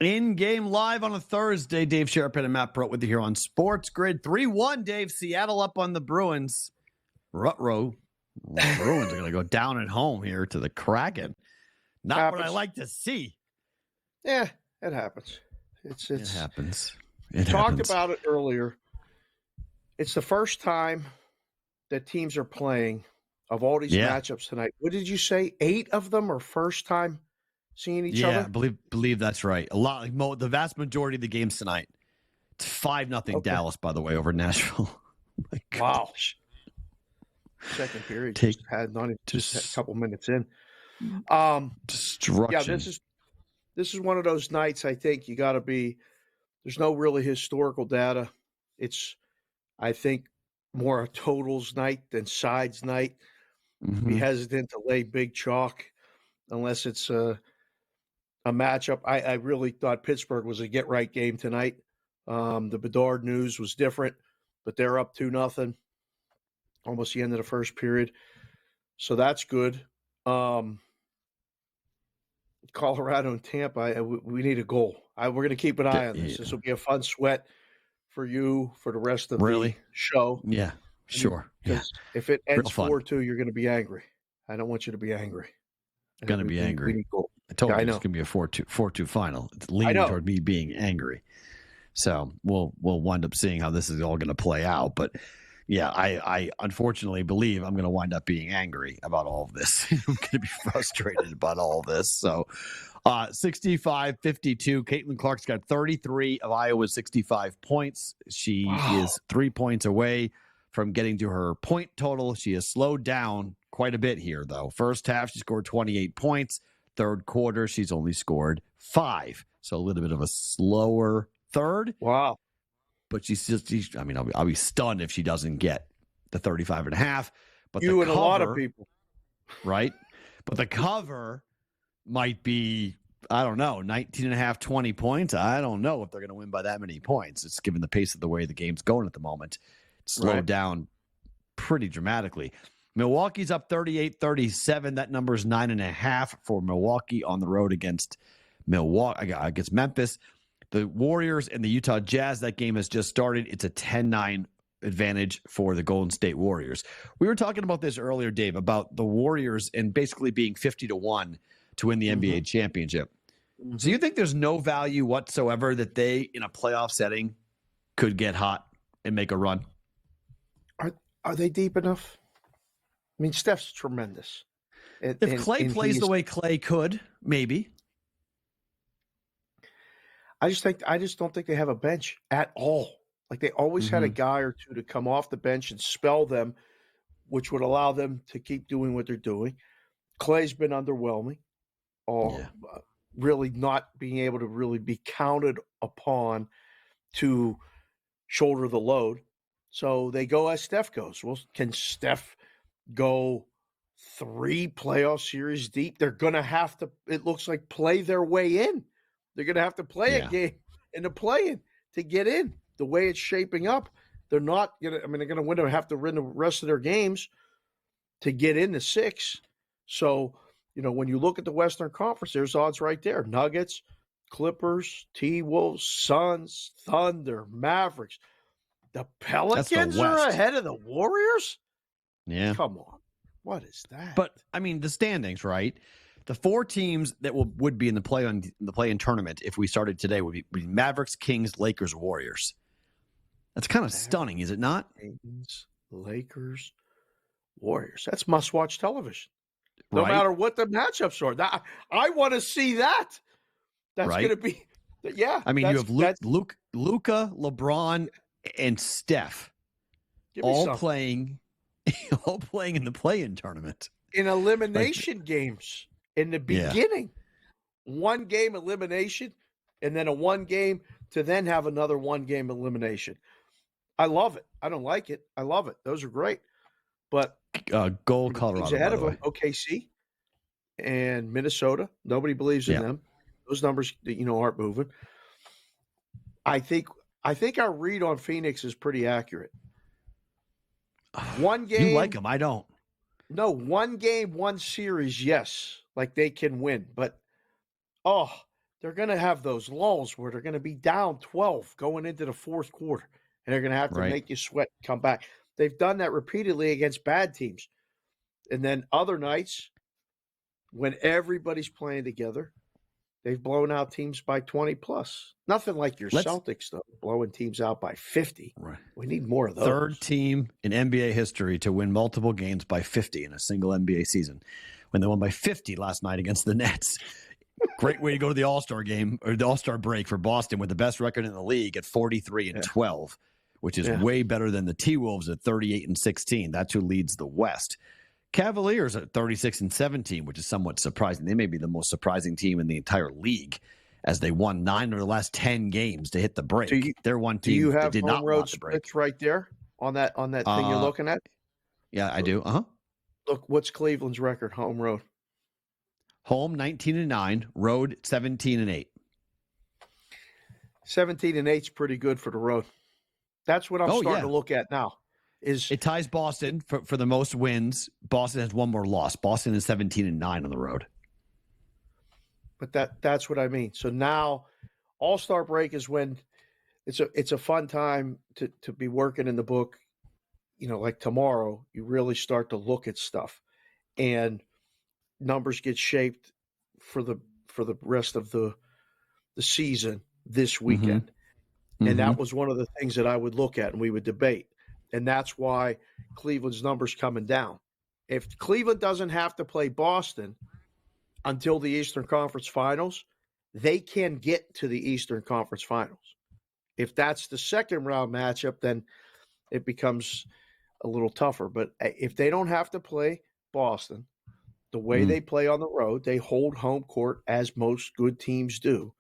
S1: In-game live on a Thursday. Dave Sharapan and Matt Perrault with you here on SportsGrid. 3-1, Dave. Seattle up on the Bruins. Ruh-roh. Bruins are going to go down at home here to the Kraken. Not what I like to see.
S2: Yeah, it happens.
S1: It happens.
S2: Talked about it earlier. It's the first time that teams are playing of all these matchups tonight. What did you say? 8 of them are first time seeing each other?
S1: Yeah, I believe that's right. A lot, like the vast majority of the games tonight. It's 5-0 Dallas, by the way, over Nashville. Oh my gosh.
S2: Second period just had not even just a couple minutes in.
S1: Destruction.
S2: Yeah, this is one of those nights. I think you got to be. There's no really historical data. It's, I think, more a totals night than sides night.
S1: Mm-hmm.
S2: Be hesitant to lay big chalk unless it's a matchup. I really thought Pittsburgh was a get-right game tonight. The Bedard news was different, but they're up 2-0, almost the end of the first period. So that's good. Colorado and Tampa, we need a goal. We're going to keep an eye on this.
S1: Yeah.
S2: This will be a fun sweat for you for the rest of the show.
S1: Yeah, sure.
S2: Because if it ends 4-2, you're going to be angry. I don't want you to be angry.
S1: Going to be angry.
S2: We need goal.
S1: I told you it's going to be a 4-2 final. It's leaning toward me being angry. So we'll wind up seeing how this is all going to play out. But yeah, I unfortunately believe I'm going to wind up being angry about all of this. I'm going to be frustrated about all of this. So 65-52. Caitlin Clark's got 33 of Iowa's 65 points. She is 3 points away from getting to her point total. She has slowed down quite a bit here, though. First half, she scored 28 points. Third quarter, she's only scored 5. So a little bit of a slower third.
S2: Wow.
S1: But I'll be stunned if she doesn't get the 35.5. But
S2: you and a lot of people.
S1: Right? But the cover might be, I don't know, 19.5, 20 points. I don't know if they're going to win by that many points. It's given the pace of the way the game's going at the moment. It's slowed down pretty dramatically. Milwaukee's up 38-37. That number's 9.5 for Milwaukee on the road against Memphis. The Warriors and the Utah Jazz, that game has just started. It's a 10-9 advantage for the Golden State Warriors. We were talking about this earlier, Dave, about the Warriors and basically being 50-1 to win the NBA championship. Mm-hmm. So you think there's no value whatsoever that they, in a playoff setting, could get hot and make a run?
S2: Are they deep enough? I mean, Steph's tremendous.
S1: If Clay plays the way Clay could, maybe.
S2: I just don't think they have a bench at all. Like they always had a guy or two to come off the bench and spell them, which would allow them to keep doing what they're doing. Clay's been underwhelming. Really not being able to really be counted upon to shoulder the load. So they go as Steph goes. Well, can Steph go 3 playoff series deep? They're going to have to, it looks like, play their way in. They're going to have to play a game in the play-in to get in. The way it's shaping up, they're not going to, I mean, they're going to have to win the rest of their games to get into 6. So, you know, when you look at the Western Conference, there's odds right there. Nuggets, Clippers, T-Wolves, Suns, Thunder, Mavericks. The Pelicans are ahead of the Warriors?
S1: Yeah.
S2: Come on. What is that?
S1: But, I mean, the standings, right? The 4 teams that would be in the play-in tournament if we started today would be Mavericks, Kings, Lakers, Warriors. That's kind of stunning, is it not?
S2: Kings, Lakers, Warriors. That's must-watch television. No
S1: Right?
S2: matter what the matchups are. I want to see that. That's
S1: Right?
S2: going to be, yeah.
S1: I mean, you have Luka, LeBron, and Steph all playing in the play-in tournament.
S2: In elimination games in the beginning. 1 game elimination and then a 1 game to then have another 1 game elimination. I love it. I don't like it. I love it. Those are great. But
S1: gold Colorado
S2: ahead
S1: by
S2: of
S1: the way.
S2: OKC and Minnesota. Nobody believes in them. Those numbers, aren't moving. I think our read on Phoenix is pretty accurate. 1 game.
S1: You like them. I don't.
S2: No, 1 game, 1 series, yes. Like they can win. But, they're going to have those lulls where they're going to be down 12 going into the 4th quarter. And they're going to have to make you sweat and come back. They've done that repeatedly against bad teams. And then other nights, when everybody's playing together, they've blown out teams by 20 plus. Nothing like your Celtics, though, blowing teams out by 50.
S1: Right.
S2: We need more of those.
S1: 3rd team in NBA history to win multiple games by 50 in a single NBA season when they won by 50 last night against the Nets. Great way to go to the All-Star game or the All-Star break for Boston with the best record in the league at 43-12, which is way better than the T-Wolves at 38-16. That's who leads the West. Cavaliers at 36-17, which is somewhat surprising. They may be the most surprising team in the entire league as they won 9 of the last 10 games to hit the break. They're one team that did not want the break.
S2: Splits right there on that thing you're looking at?
S1: Yeah, I do.
S2: Look, what's Cleveland's record, home road?
S1: Home 19-9, road 17-8.
S2: 17-8 is pretty good for the road. That's what I'm starting to look at now.
S1: It ties Boston for the most wins. Boston has 1 more loss. Boston is 17-9 on the road.
S2: But that's what I mean. So now All-Star break is when it's a fun time to be working in the book. Like tomorrow, you really start to look at stuff and numbers get shaped for the rest of the season this weekend. And that was one of the things that I would look at and we would debate. And that's why Cleveland's numbers coming down. If Cleveland doesn't have to play Boston until the Eastern Conference Finals, they can get to the Eastern Conference Finals. If that's the second round matchup, then it becomes a little tougher. But if they don't have to play Boston, the way they play on the road, they hold home court as most good teams do.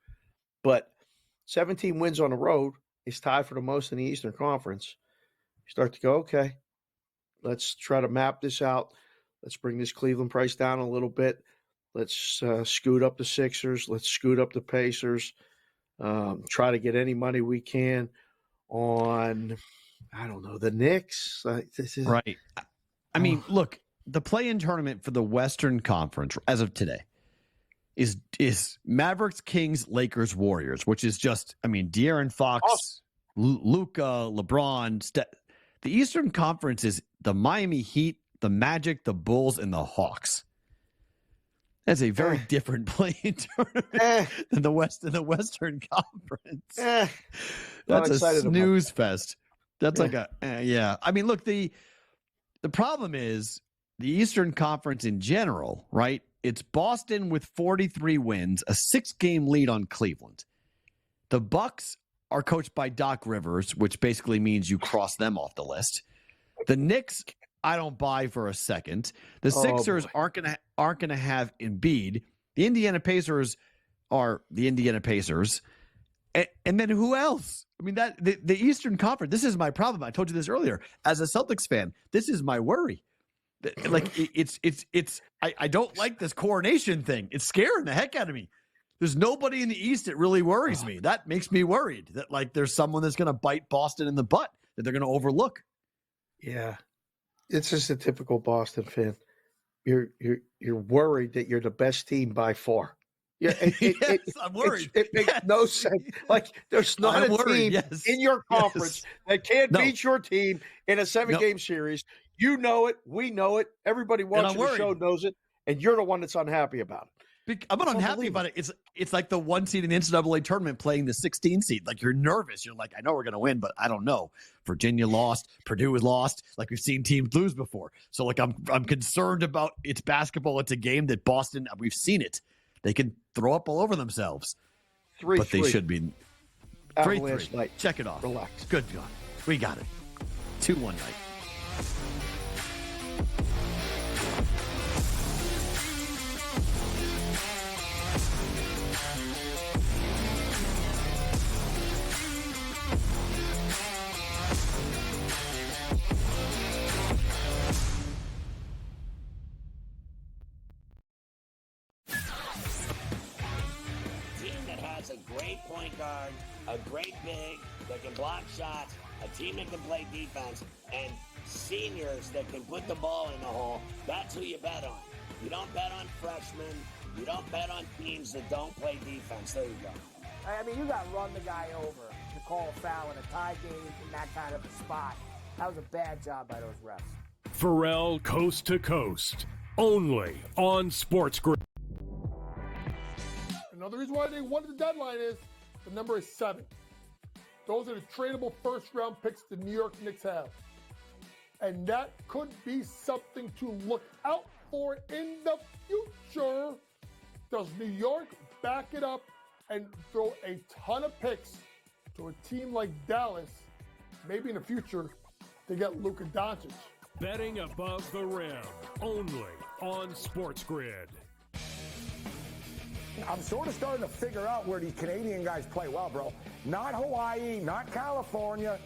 S2: But 17 wins on the road is tied for the most in the Eastern Conference. You start to go, okay, let's try to map this out. Let's bring this Cleveland price down a little bit. Let's scoot up the Sixers. Let's scoot up the Pacers. Try to get any money we can on, I don't know, the Knicks.
S1: Right. I mean, look, the play-in tournament for the Western Conference as of today is Mavericks, Kings, Lakers, Warriors, which is just, I mean, De'Aaron Fox, Luka, LeBron. The Eastern Conference is the Miami Heat, the Magic, the Bulls, and the Hawks. That's a very different play-in tournament than the Western Conference. That's a snooze fest. That's like I mean, look, the problem is the Eastern Conference in general, right? It's Boston with 43 wins, a 6-game lead on Cleveland. The Bucks are coached by Doc Rivers, which basically means you cross them off the list. The Knicks, I don't buy for a second. The Sixers aren't gonna have Embiid. The Indiana Pacers are the Indiana Pacers. And then who else? I mean, that the Eastern Conference, this is my problem. I told you this earlier. As a Celtics fan, this is my worry. Like I don't like this coronation thing. It's scaring the heck out of me. There's nobody in the East that really worries me. That makes me worried that like there's someone that's going to bite Boston in the butt that they're going to overlook.
S2: Yeah. It's just a typical Boston fan. You're worried that you're the best team by far. Yeah,
S1: I'm worried.
S2: It makes no sense. Like there's not a team in your conference that can't beat your team in a 7-game series. You know it. We know it. Everybody watching the show knows it, and you're the one that's unhappy about it.
S1: I'm not unhappy about it. It's like the 1 seed in the NCAA tournament playing the 16 seed. Like you're nervous. You're like, I know we're going to win, but I don't know. Virginia lost. Purdue was lost. Like we've seen teams lose before. So like I'm concerned about it's basketball. It's a game that Boston. We've seen it. They can throw up all over themselves.
S2: 3-3.
S1: But they should be
S2: 3-3.
S1: Night. Check it off.
S2: Relax.
S1: Good God. We got it. 2-1 night.
S3: A great point guard, a great big that can block shots, a team that can play defense, and seniors that can put the ball in the hole. That's who you bet on. You don't bet on freshmen. You don't bet on teams that don't play defense. There you go.
S4: I mean, you got to run the guy over to call a foul in a tie game in that kind of a spot. That was a bad job by those refs.
S5: Perrault Coast to Coast, only on SportsGrid.
S6: Another reason why they wanted the deadline is the number is 7. Those are the tradable first-round picks the New York Knicks have. And that could be something to look out for in the future. Does New York back it up and throw a ton of picks to a team like Dallas, maybe in the future, to get Luka Doncic?
S5: Betting above the rim, only on SportsGrid.
S7: I'm sort of starting to figure out where these Canadian guys play well, bro. Not Hawaii, not California.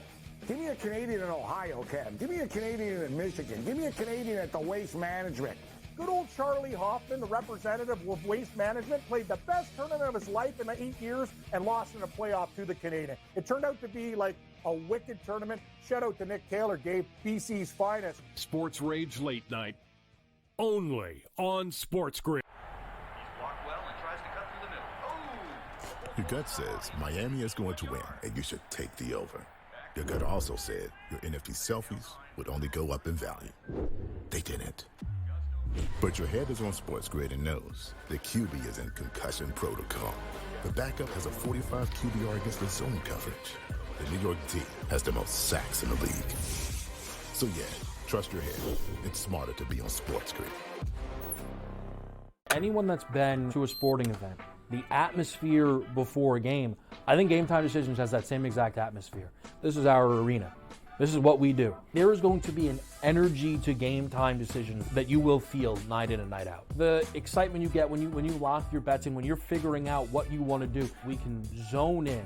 S7: Give me a Canadian in Ohio, Cam. Give me a Canadian in Michigan. Give me a Canadian at the Waste Management.
S11: Good old Charlie Hoffman, the representative of Waste Management, played the best tournament of his life in the 8 years and lost in a playoff to the Canadian. It turned out to be like a wicked tournament. Shout out to Nick Taylor, gave BC's finest.
S5: Sports Rage Late Night, only on SportsGrid.
S9: Your gut says Miami is going to win, and you should take the over. Your gut also said your NFT selfies would only go up in value. They didn't. But your head is on SportsGrid and knows the QB is in concussion protocol. The backup has a 45 QBR against the zone coverage. The New York D has the most sacks in the league. So yeah, trust your head. It's smarter to be on SportsGrid.
S10: Anyone that's been to a sporting event, the atmosphere before a game, I think Game Time Decisions has that same exact atmosphere. This is our arena. This is what we do. There is going to be an energy to Game Time Decisions that you will feel night in and night out. The excitement you get when you lock your bets in, when you're figuring out what you want to do, we can zone in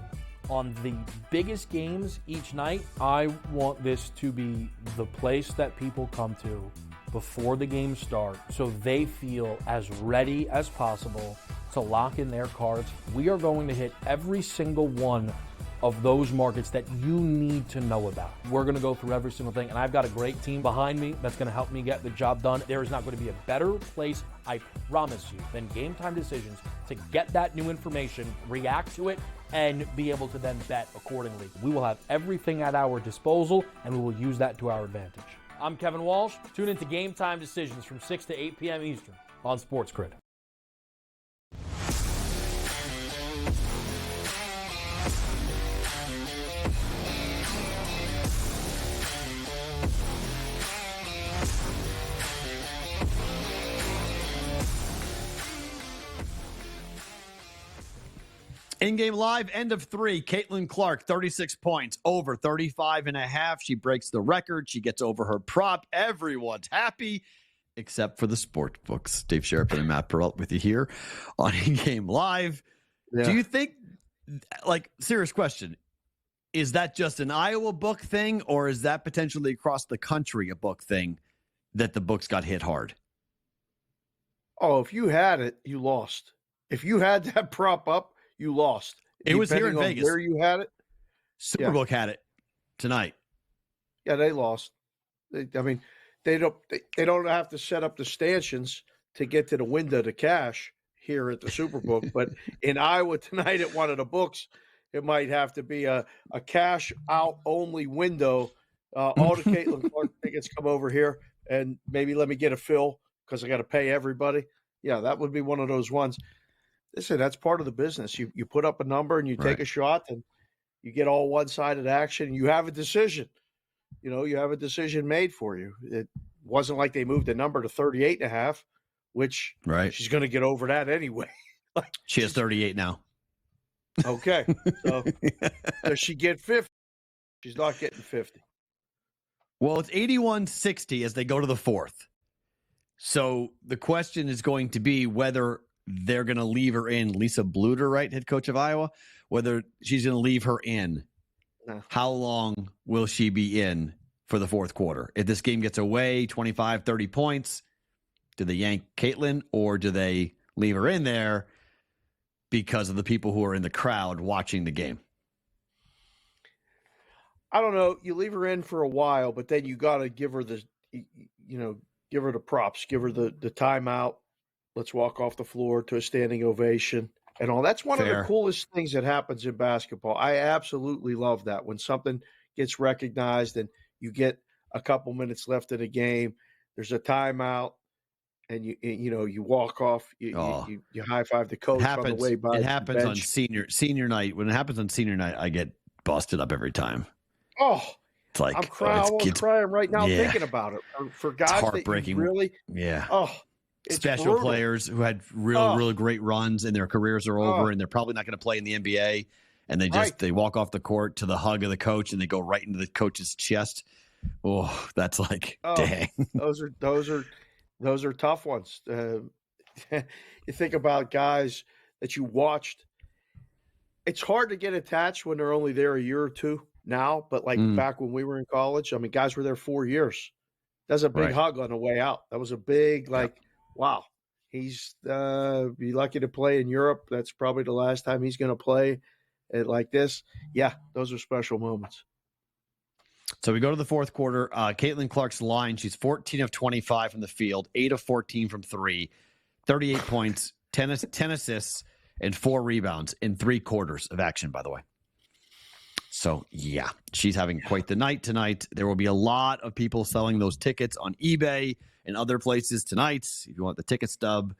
S10: on the biggest games each night. I want this to be the place that people come to before the games start so they feel as ready as possible to lock in their cards. We are going to hit every single one of those markets that you need to know about. We're going to go through every single thing, and I've got a great team behind me that's going to help me get the job done. There is not going to be a better place, I promise you, than Game Time Decisions to get that new information, react to it, and be able to then bet accordingly. We will have everything at our disposal, and we will use that to our advantage. I'm Kevin Walsh. Tune into Game Time Decisions from 6 to 8 p.m. Eastern on SportsGrid.
S1: InGame Live, end of 3. Caitlin Clark, 36 points, over 35.5. She breaks the record. She gets over her prop. Everyone's happy, except for the sport books. Dave Sharapan and Matt Perrault with you here on InGame Live. Yeah. Do you think like, serious question. Is that just an Iowa book thing, or is that potentially across the country a book thing that the books got hit hard?
S2: Oh, if you had it, you lost. If you had that prop up, you lost.
S1: It was here in
S2: Depending on
S1: Vegas.
S2: where you had it.
S1: Superbook had it tonight.
S2: Yeah, they lost. They don't have to set up the stanchions to get to the window to cash here at the Superbook. But in Iowa tonight at one of the books, it might have to be a cash out only window. All the Caitlin Clark tickets come over here and maybe let me get a fill because I got to pay everybody. Yeah, that would be one of those ones. Listen, that's part of the business. You put up a number and you take a shot and you get all one-sided action. You have a decision. You have a decision made for you. It wasn't like they moved the number to 38.5, which she's going to get over that anyway.
S1: She has 38 now.
S2: Okay. So does she get 50? She's not getting 50.
S1: Well, it's 81-60 as they go to the fourth. So the question is going to be whether they're going to leave her in. Lisa Bluter, right, head coach of Iowa, whether she's going to leave her in.
S2: No.
S1: How long will she be in for the fourth quarter? If this game gets away, 25, 30 points, do they yank Caitlin or do they leave her in there because of the people who are in the crowd watching the game?
S2: I don't know. You leave her in for a while, but then you got to give her give her the props, give her the timeout. Let's walk off the floor to a standing ovation and all. That's one of the coolest things that happens in basketball. I absolutely love that when something gets recognized and you get a couple minutes left in the game, there's a timeout and you walk off, you high five the coach on the way by.
S1: It happens
S2: the
S1: on
S2: bench.
S1: senior night. When it happens on senior night, I get busted up every time.
S2: Oh,
S1: it's like
S2: I'm crying. I'm crying right now thinking about it. For guys,
S1: it's heartbreaking.
S2: That really, it's
S1: special
S2: brutal.
S1: Players who had really great runs and their careers are over and they're probably not going to play in the NBA. And they walk off the court to the hug of the coach and they go right into the coach's chest. Oh, that's like, dang.
S2: Those are tough ones. You think about guys that you watched. It's hard to get attached when they're only there a year or two now, but back when we were in college, I mean, guys were there 4 years. That's a big hug on the way out. That was a big, wow, he's be lucky to play in Europe. That's probably the last time he's going to play like this. Yeah, those are special moments.
S1: So we go to the fourth quarter. Caitlin Clark's line, she's 14 of 25 from the field, 8 of 14 from three, 38 points, 10 assists, and 4 rebounds in 3 quarters of action, by the way. So, yeah, she's having quite the night tonight. There will be a lot of people selling those tickets on eBay and other places tonight. If you want the ticket stub,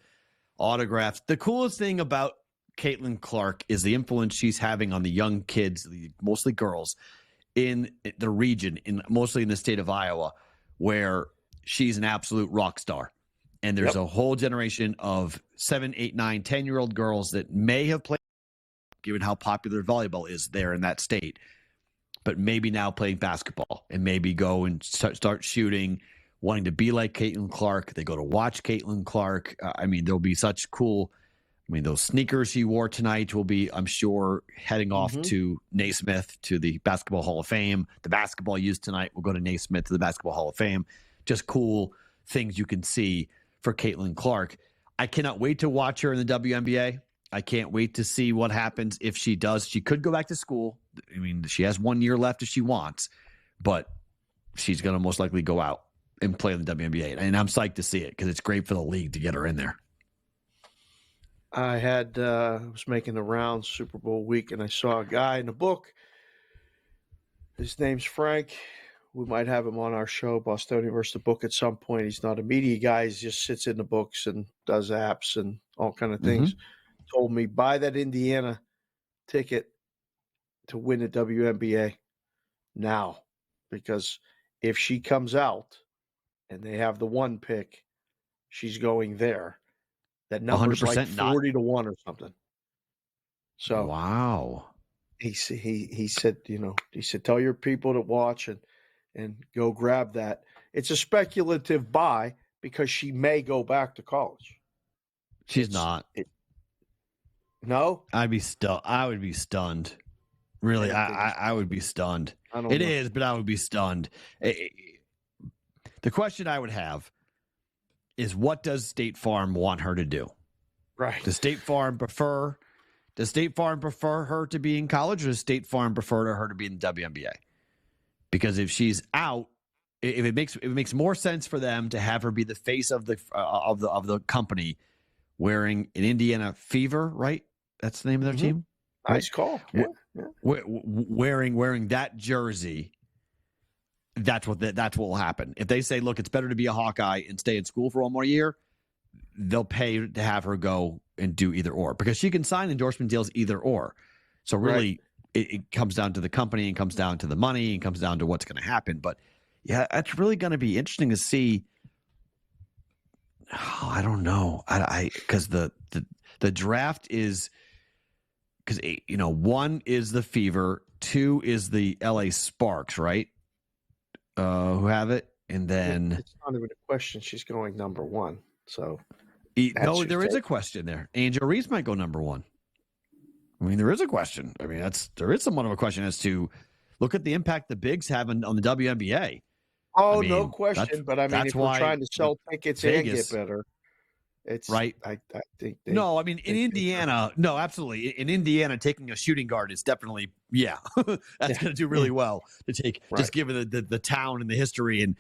S1: autographs. The coolest thing about Caitlin Clark is the influence she's having on the young kids, mostly girls, in the region, mostly in the state of Iowa, where she's an absolute rock star. And there's a whole generation of 7, 8, 9, 10-year-old girls that may have played, given how popular volleyball is there in that state, but maybe now playing basketball and maybe go and start shooting, wanting to be like Caitlin Clark. They go to watch Caitlin Clark. There'll be such cool. Those sneakers she wore tonight will be, I'm sure, heading off to Naismith, to the Basketball Hall of Fame. The basketball used tonight will go to Naismith, to the Basketball Hall of Fame. Just cool things you can see for Caitlin Clark. I cannot wait to watch her in the WNBA. I can't wait to see what happens if she does. She could go back to school. She has 1 year left if she wants, but she's going to most likely go out and play in the WNBA. And I'm psyched to see it because it's great for the league to get her in there.
S2: I was making the rounds Super Bowl week, and I saw a guy in the book. His name's Frank. We might have him on our show, Bostonian versus the Book, at some point. He's not a media guy. He just sits in the books and does apps and all kind of things. Told me, buy that Indiana ticket to win the WNBA now, because if she comes out and they have the 1 pick, she's going there. That number's like 40 to 1 or something. So
S1: wow.
S2: He said, tell your people to watch and go grab that. It's a speculative buy because she may go back to college.
S1: She's not.
S2: No,
S1: I would be stunned. Really, I would be stunned. It is, but I would be stunned. The question I would have is, what does State Farm want her to do?
S2: Right.
S1: Does State Farm prefer her to be in college, or does State Farm prefer her to be in the WNBA? Because if she's out, if it makes more sense for them to have her be the face of the company, wearing an Indiana Fever, right? That's the name of their team.
S2: Nice call. Yeah.
S1: Wearing that jersey, that's what will happen. If they say, look, it's better to be a Hawkeye and stay in school for one more year, they'll pay to have her go and do either or, because she can sign endorsement deals either or. So really, it comes down to the company, and comes down to the money, and comes down to what's going to happen. But yeah, it's really going to be interesting to see. Oh, I don't know. Because the draft is, because 1 is the Fever, 2 is the LA Sparks, right? Who have it, and then
S2: it's not even a question. She's going number 1. So
S1: no, there is a question there. Angel Reese might go number 1. I mean, there is a question. I mean, there is somewhat of a question as to, look at the impact the bigs have on the WNBA.
S2: Oh, I mean, no question. But I mean, if we're trying to sell tickets
S1: Vegas,
S2: and get better, it's
S1: right.
S2: I think
S1: no. I mean, in Indiana, no, absolutely. In Indiana, taking a shooting guard is definitely, that's going to do really well to take, just given the town and the history and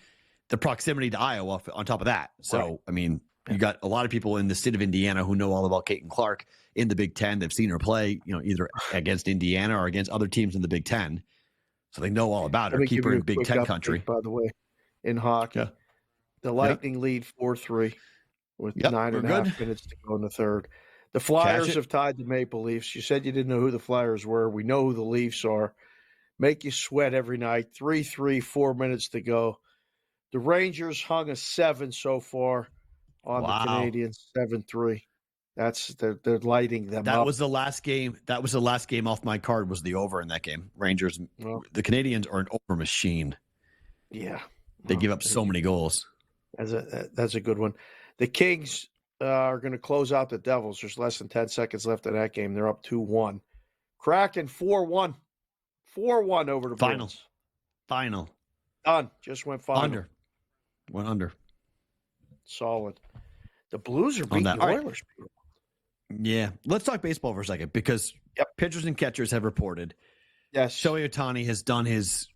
S1: the proximity to Iowa on top of that. So, I mean, you got a lot of people in the state of Indiana who know all about Caitlin Clark in the Big Ten. They've seen her play, either against Indiana or against other teams in the Big Ten. So they know all about her. Keep her in Big Ten country.
S2: By the way, in hockey, the Lightning lead 4-3 with 9.5 minutes to go in the third. The Flyers have tied the Maple Leafs. You said you didn't know who the Flyers were. We know who the Leafs are. Make you sweat every night. 3-3, 4 minutes to go. The Rangers hung a 7 so far on the Canadiens, 7-3. They're lighting them up.
S1: That was the last game. That was the last game off my card, was the over in that game. Rangers, the Canadians are an over machine.
S2: Yeah.
S1: They give up so many goals.
S2: That's a good one. The Kings are going to close out the Devils. There's less than 10 seconds left in that game. They're up 2-1. Kraken 4-1. 4-1 over the Bruins.
S1: Final.
S2: Done. Just went final.
S1: Under. Went under.
S2: Solid. The Blues are beating the Oilers.
S1: Right. Yeah. Let's talk baseball for a second, because pitchers and catchers have reported.
S2: Yes.
S1: Shohei Ohtani has done his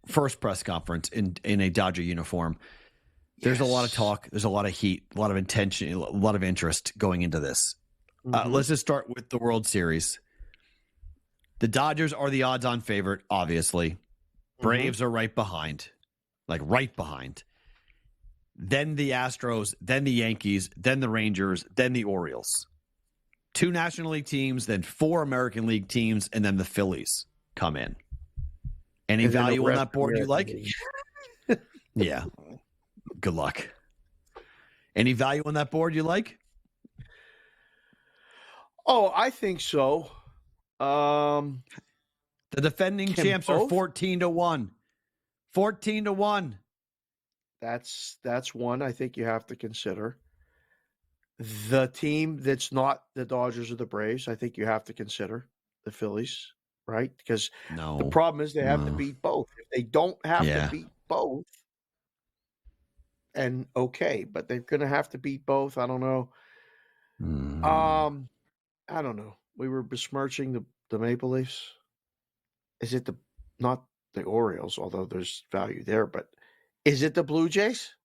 S1: first press conference in a Dodger uniform. There's a lot of talk. There's a lot of heat, a lot of intention, a lot of interest going into this. Let's just start with the World Series. The Dodgers are the odds-on favorite, obviously. Braves are right behind. Like right behind. Then the Astros, then the Yankees, then the Rangers, then the Orioles. 2 National League teams, then 4 American League teams, and then the Phillies come in. Any value on that board you like? Yeah. Good luck. Any value on that board you like?
S2: Oh, I think so.
S1: The defending champs are 14-1. 14-1.
S2: That's one I think you have to consider. The team that's not the Dodgers or the Braves, I think you have to consider the Phillies, right? Because the problem is they have to beat both. If they don't have to beat both, and but they're going to have to beat both. I don't know. I don't know. We were besmirching the Maple Leafs. Is it not the Orioles, although there's value there, but is it the Blue Jays?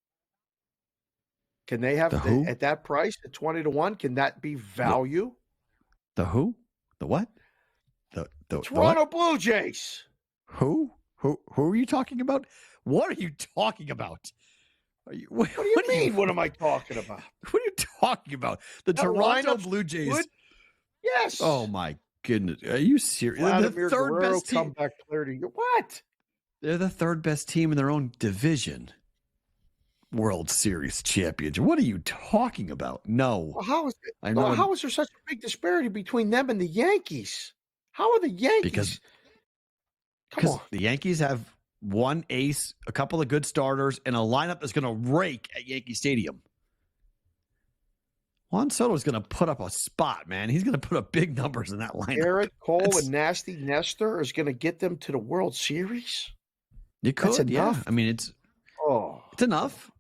S2: Can they have at that price at 20-1? Can that be value?
S1: The who? The what? The
S2: Toronto
S1: what?
S2: Blue Jays.
S1: Who are you talking about? What are you talking about?
S2: What do you mean? What am I talking about?
S1: What are you talking about? The Toronto Blue Jays.
S2: Good? Yes.
S1: Oh my goodness. Are you serious? They're the third best team.
S2: Comeback player to you. What?
S1: They're the third best team in their own division. World Series championship. What are you talking about? No.
S2: Well, how is it? How is there such a big disparity between them and the Yankees? How are the Yankees?
S1: Because the Yankees have one ace, a couple of good starters, and a lineup that's going to rake at Yankee Stadium. Juan Soto's going to put up a spot, man. He's going to put up big numbers in that lineup.
S2: Garrett Cole and Nasty Nestor is going to get them to the World Series.
S1: You could,
S2: That's
S1: yeah.
S2: enough.
S1: I mean, it's enough.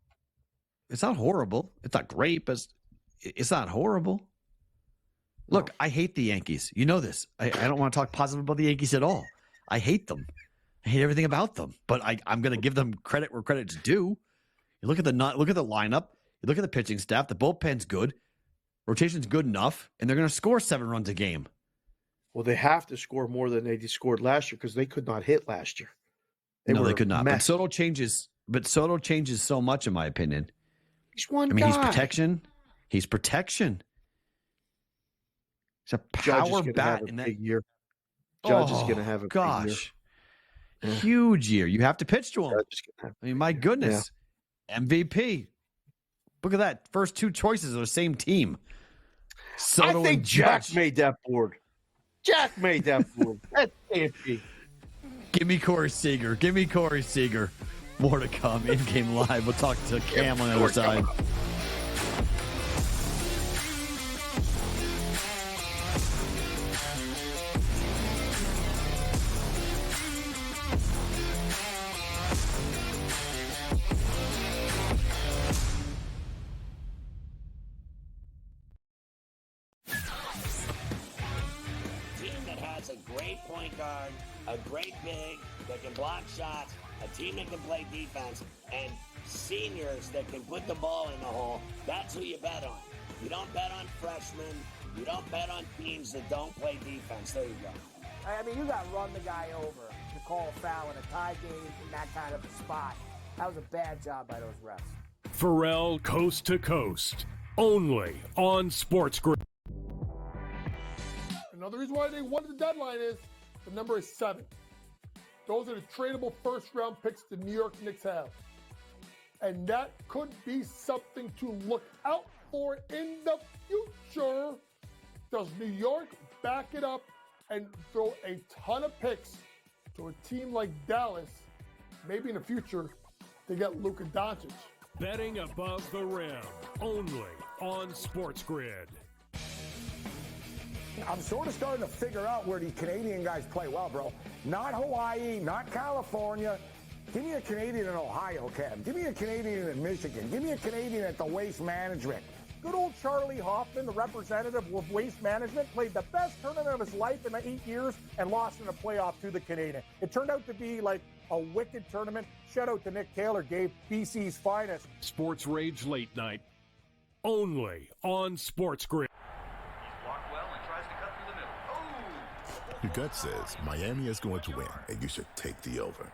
S1: It's not horrible. It's not great, but it's not horrible. Look, I hate the Yankees. You know this. I don't want to talk positive about the Yankees at all. I hate them. I hate everything about them. But I'm going to give them credit where credit's due. You look at the lineup. You look at the pitching staff. The bullpen's good. Rotation's good enough, and they're going to score 7 runs a game.
S2: Well, they have to score more than they scored last year because they could not hit last year.
S1: They could not. But Soto changes so much, in my opinion.
S2: He's one guy.
S1: He's protection. He's a power bat in that
S2: big year. Judge is going to have a big year.
S1: Huge year. You have to pitch to him. I mean, my goodness. Yeah. MVP. Look at that. First 2 choices are the same team. Soto
S2: I think Jack made that board. That can't be.
S1: Give me Corey Seager. More to come. In-game live. We'll talk to Cam on the other side.
S3: A great big that can block shots, a team that can play defense, and seniors that can put the ball in the hole. That's who you bet on. You don't bet on freshmen. You don't bet on teams that don't play defense. There you go.
S4: I mean, you got to run the guy over to call a foul in a tie game in that kind of a spot. That was a bad job by those refs.
S5: Perrault Coast to Coast, only on SportsGrid.
S6: Another reason why they wanted the deadline is the number is 7. Those are the tradable first-round picks the New York Knicks have. And that could be something to look out for in the future. Does New York back it up and throw a ton of picks to a team like Dallas, maybe in the future, to get Luka Doncic?
S5: Betting above the rim, only on SportsGrid.
S7: I'm sort of starting to figure out where the Canadian guys play well, bro. Not Hawaii, not California. Give me a Canadian in Ohio, Cam. Give me a Canadian in Michigan. Give me a Canadian at the Waste Management.
S11: Good old Charlie Hoffman, the representative of Waste Management, played the best tournament of his life in 8 years and lost in a playoff to the Canadian. It turned out to be like a wicked tournament. Shout out to Nick Taylor, gave BC's finest.
S5: Sports Rage Late Night, only on SportsGrid.
S9: Your gut says Miami is going to win, and you should take the over.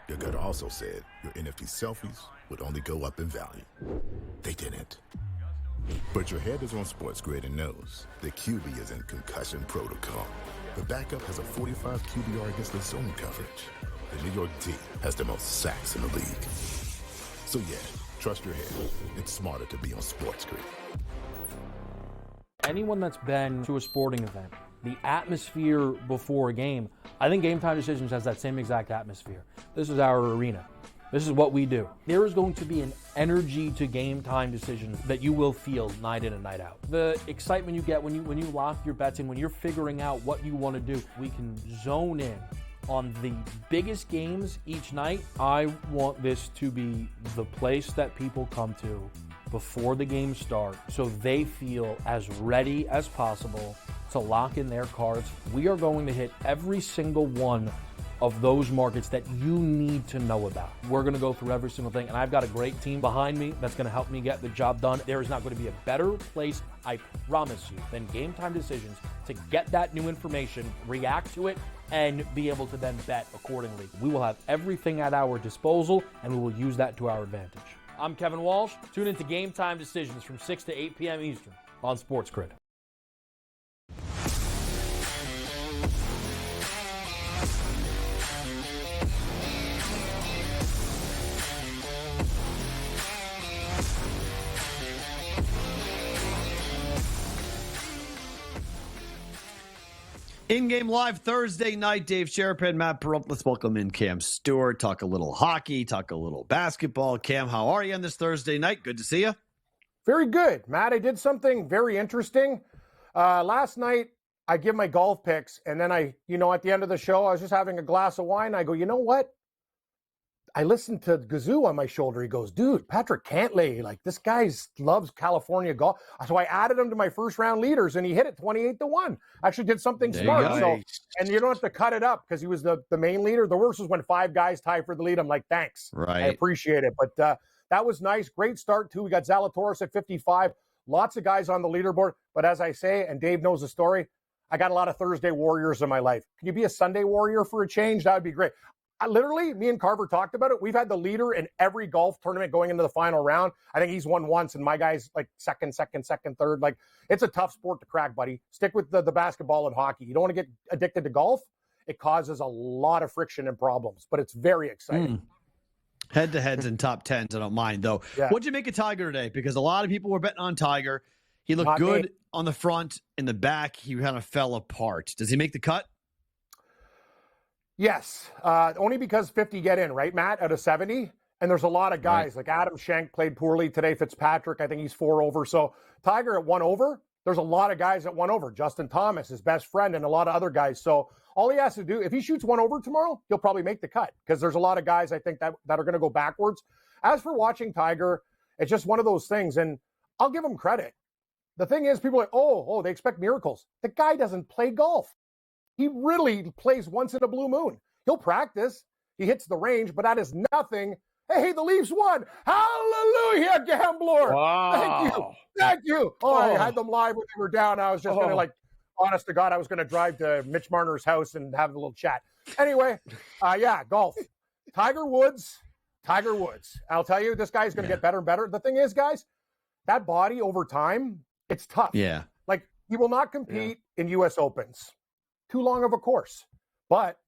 S9: Your gut also said your NFT selfies would only go up in value. They didn't. But your head is on SportsGrid and knows the QB is in concussion protocol. The backup has a 45 QBR against the zone coverage. The New York D has the most sacks in the league. So yeah, trust your head. It's smarter to be on SportsGrid.
S10: Anyone that's been to a sporting event, the atmosphere before a game, I think Game Time Decisions has that same exact atmosphere. This is our arena. This is what we do. There is going to be an energy to Game Time Decisions that you will feel night in and night out. The excitement you get when you lock your bets in, when you're figuring out what you want to do, we can zone in on the biggest games each night. I want this to be the place that people come to before the games start so they feel as ready as possible to lock in their cards. We are going to hit every single one of those markets that you need to know about. We're going to go through every single thing, and I've got a great team behind me that's going to help me get the job done. There is not going to be a better place, I promise you, than Game Time Decisions to get that new information, react to it, and be able to then bet accordingly. We will have everything at our disposal, and we will use that to our advantage. I'm Kevin Walsh. Tune into Game Time Decisions from 6 to 8 p.m. Eastern on SportsGrid.
S1: In-game live Thursday night, Dave Sharapan, Matt Perrault. Let's welcome in Cam Stewart, talk a little hockey, talk a little basketball. Cam, how are you on this Thursday night? Good to see you.
S11: Very good, Matt. I did something very interesting. Last night, I give my golf picks, and then at the end of the show, I was just having a glass of wine. I go, you know what? I listened to Gazoo on my shoulder. He goes, dude, Patrick Cantlay, like this guy loves California golf. So I added him to my first round leaders, and he hit it 28-1. Actually did something smart. So, and you don't have to cut it up because he was the main leader. The worst was when 5 guys tie for the lead. I'm like, thanks.
S1: Right.
S11: I appreciate it. But that was nice. Great start, too. We got Zalatoris at 55. Lots of guys on the leaderboard. But as I say, and Dave knows the story, I got a lot of Thursday warriors in my life. Can you be a Sunday warrior for a change? That would be great. Literally, me and Carver talked about it. We've had the leader in every golf tournament going into the final round. I think he's won once, and my guy's like second, third. Like, it's a tough sport to crack, buddy. Stick with the basketball and hockey. You don't want to get addicted to golf. It causes a lot of friction and problems, but it's very exciting.
S1: Head-to-heads and top tens, I don't mind, though.
S11: Yeah.
S1: What'd you make of Tiger today? Because a lot of people were betting on Tiger. He looked good on the front. In the back, he kind of fell apart. Does he make the cut?
S11: Yes, only because 50 get in, right, Matt, out of 70? And there's a lot of guys, like Adam Schenk played poorly today. Fitzpatrick, I think he's 4 over. So Tiger at 1 over, there's a lot of guys at 1 over. Justin Thomas, his best friend, and a lot of other guys. So all he has to do, if he shoots 1 over tomorrow, he'll probably make the cut because there's a lot of guys, I think, that are going to go backwards. As for watching Tiger, it's just one of those things, and I'll give him credit. The thing is, people are like, they expect miracles. The guy doesn't play golf. He really plays once in a blue moon. He'll practice. He hits the range, but that is nothing. Hey, the Leafs won. Hallelujah, gambler.
S2: Wow.
S11: Thank you. I had them live when they were down. I was just going to, honest to God, I was going to drive to Mitch Marner's house and have a little chat. Anyway, golf. Tiger Woods. I'll tell you, this guy's going to get better and better. The thing is, guys, that body over time, it's tough.
S1: Yeah.
S11: Like, he will not compete in U.S. Opens. Too long of a course. But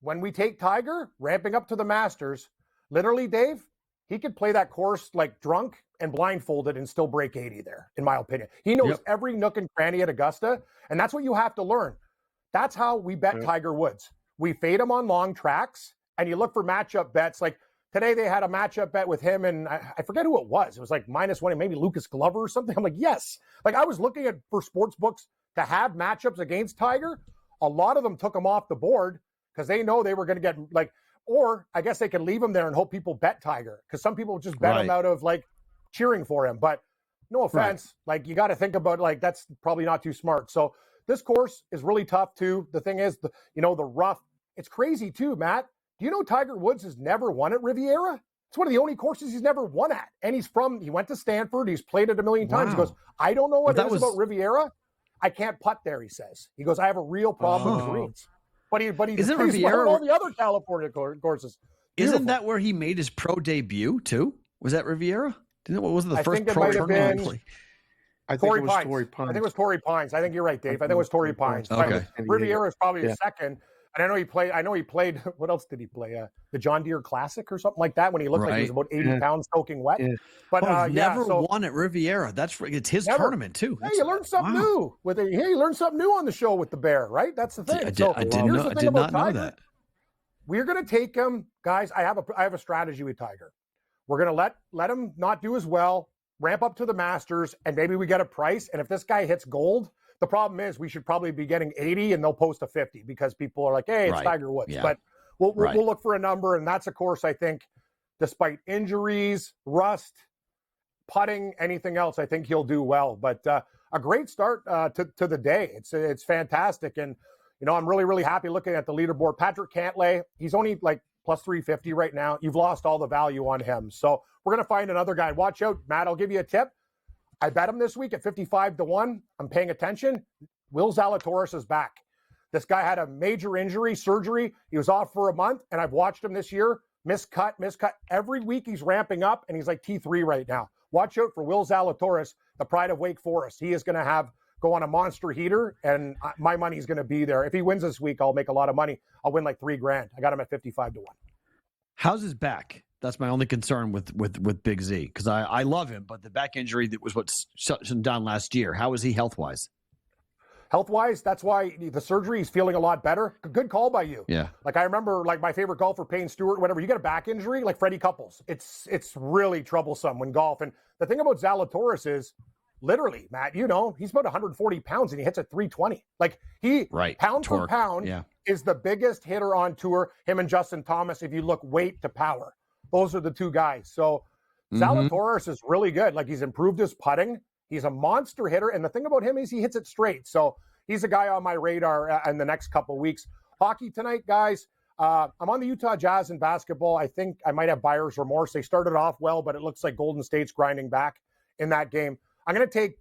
S11: when we take Tiger ramping up to the Masters, literally, Dave, he could play that course like drunk and blindfolded and still break 80 there, in my opinion. He knows every nook and cranny at Augusta, and that's what you have to learn. That's how we bet Tiger Woods. We fade him on long tracks, and you look for matchup bets. Like today, they had a matchup bet with him, and I forget who it was. It was like -1, maybe Lucas Glover or something. I'm like, yes. Like I was looking for sports books to have matchups against Tiger. A lot of them took him off the board because they know they were going to get or I guess they can leave him there and hope people bet Tiger because some people just bet him out of cheering for him. But no offense, you got to think about that's probably not too smart. So this course is really tough too. The thing is, the rough. It's crazy too, Matt. Do you know Tiger Woods has never won at Riviera? It's one of the only courses he's never won at, and he went to Stanford. He's played it a million times. He goes, I don't know what it is about Riviera. I can't putt there, he says. He goes, I have a real problem with greens. But he's won all the other California courses. Beautiful.
S1: Isn't that where he made his pro debut too? Was that Riviera? What was it, the first pro tournament?
S2: I think it was
S11: Torrey Pines. I think it was Torrey Pines. I think you're right, Dave. I think it was Torrey Pines.
S1: Okay.
S11: Riviera is probably a second. And I know he played, what else did he play? The John Deere Classic or something like that when he looked like he was about 80 pounds soaking wet.
S2: Yeah.
S11: But
S1: he's never won at Riviera. It's his tournament too.
S11: Hey, you learned something new you learned something new on the show with the Bear, right? That's the thing.
S1: I did not know that.
S11: We're going to take him, guys. I have a strategy with Tiger. We're going to let him not do as well, ramp up to the Masters, and maybe we get a price. And if this guy hits gold, the problem is we should probably be getting 80 and they'll post a 50 because people are like, hey, it's Tiger Woods. Yeah. But we'll look for a number. And that's a course, I think, despite injuries, rust, putting, anything else, I think he'll do well. But a great start to the day. It's fantastic. And, I'm really, really happy looking at the leaderboard. Patrick Cantlay, he's only plus 350 right now. You've lost all the value on him. So we're going to find another guy. Watch out, Matt. I'll give you a tip. I bet him this week at 55-1. I'm paying attention. Will Zalatoris is back. This guy had a major injury, surgery. He was off for a month, and I've watched him this year. Miscut. Every week he's ramping up, and he's like T3 right now. Watch out for Will Zalatoris, the pride of Wake Forest. He is going to go on a monster heater, and my money's going to be there. If he wins this week, I'll make a lot of money. I'll win like $3,000. I got him at 55-1.
S1: How's his back? That's my only concern with Big Z, because I love him, but the back injury that was what shut him down last year. How is he health-wise?
S11: Health-wise, that's why the surgery, he's feeling a lot better. Good call by you.
S1: Yeah.
S11: I remember, my favorite golfer, Payne Stewart, whatever, you get a back injury, like Freddie Couples. It's really troublesome when golf, and the thing about Zalatoris is literally, Matt, you know, he's about 140 pounds and he hits at 320. Like he pound for pound is the biggest hitter on tour. Him and Justin Thomas, if you look weight to power, those are the two guys. So Zalatoris is really good. Like he's improved his putting. He's a monster hitter. And the thing about him is he hits it straight. So he's a guy on my radar in the next couple of weeks. Hockey tonight, guys. I'm on the Utah Jazz in basketball. I think I might have buyer's remorse. They started off well, but it looks like Golden State's grinding back in that game. I'm going to take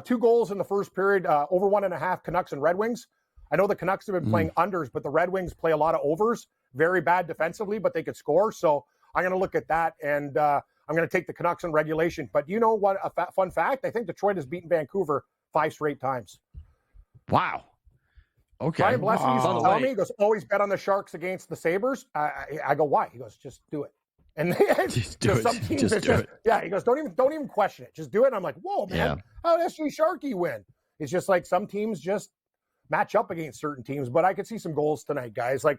S11: 2 goals in the first period, over 1.5 Canucks and Red Wings. I know the Canucks have been playing unders, but the Red Wings play a lot of overs. Very bad defensively, but they could score. So I'm going to look at that, and I'm going to take the Canucks in regulation. But you know what? A fun fact, I think Detroit has beaten Vancouver 5 straight times.
S1: Wow. Okay.
S11: Brian Blessing used to tell me, he goes, always bet on the Sharks against the Sabres. I go, why? He goes, just do it. And
S1: just do it.
S11: Some teams,
S1: just do it.
S11: Yeah, he goes, don't even question it. Just do it. And I'm like, whoa, man, how did SJ Sharkey win? It's just like some teams just match up against certain teams. But I could see some goals tonight, guys. Like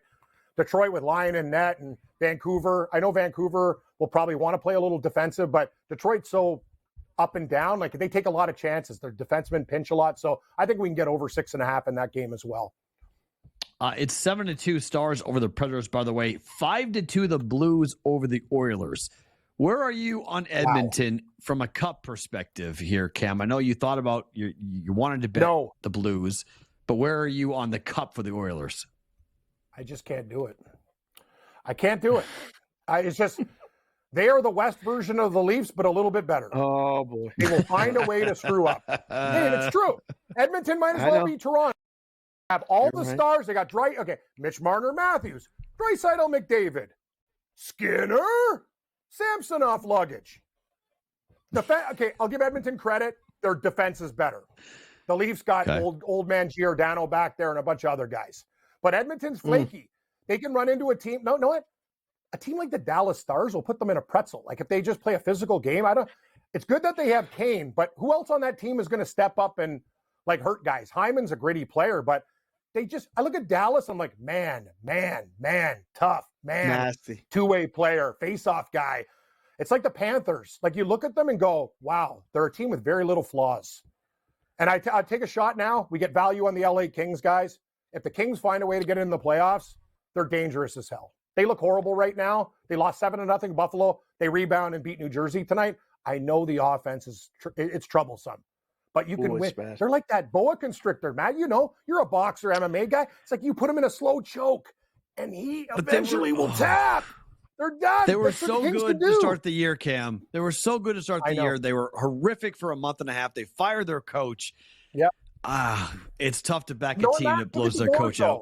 S11: Detroit with Lyon and net, and Vancouver. I know Vancouver will probably want to play a little defensive, but Detroit's so up and down. Like they take a lot of chances. Their defensemen pinch a lot. So I think we can get over 6.5 in that game as well.
S1: It's 7-2 Stars over the Predators, by the way. 5-2 the Blues over the Oilers. Where are you on Edmonton from a cup perspective here, Cam? I know you thought about you wanted to bet the Blues, but where are you on the cup for the Oilers?
S11: I just can't do it. I can't do it. It's just they are the West version of the Leafs, but a little bit better.
S2: Oh boy,
S11: they will find a way to screw up. Hey, it's true. Edmonton might as well be Toronto. Have all the stars. They got Mitch Marner, Matthews, Draisaitl, McDavid, Skinner, Samsonov luggage. I'll give Edmonton credit. Their defense is better. The Leafs got old man Giordano back there and a bunch of other guys. But Edmonton's flaky. They can run into a team. No, know what? A team like the Dallas Stars will put them in a pretzel. Like if they just play a physical game, it's good that they have Kane, but who else on that team is going to step up and like hurt guys? Hyman's a gritty player, but I look at Dallas, I'm like, man, tough, man, nasty, two-way player, face-off guy. It's like the Panthers. Like you look at them and go, wow, they're a team with very little flaws. And I take a shot now. We get value on the LA Kings, guys. If the Kings find a way to get in the playoffs, they're dangerous as hell. They look horrible right now. They lost 7-0 Buffalo. They rebound and beat New Jersey tonight. I know the offense it's troublesome. But you can win. Smash. They're like that boa constrictor, Matt. You know, you're a boxer, MMA guy. It's like you put him in a slow choke, and he eventually will tap. They're done.
S1: They were so good to start the year, Cam. They were so good to start the year. They were horrific for a month and a half. They fired their coach.
S11: Yep.
S1: It's tough to back a team that blows their coach out.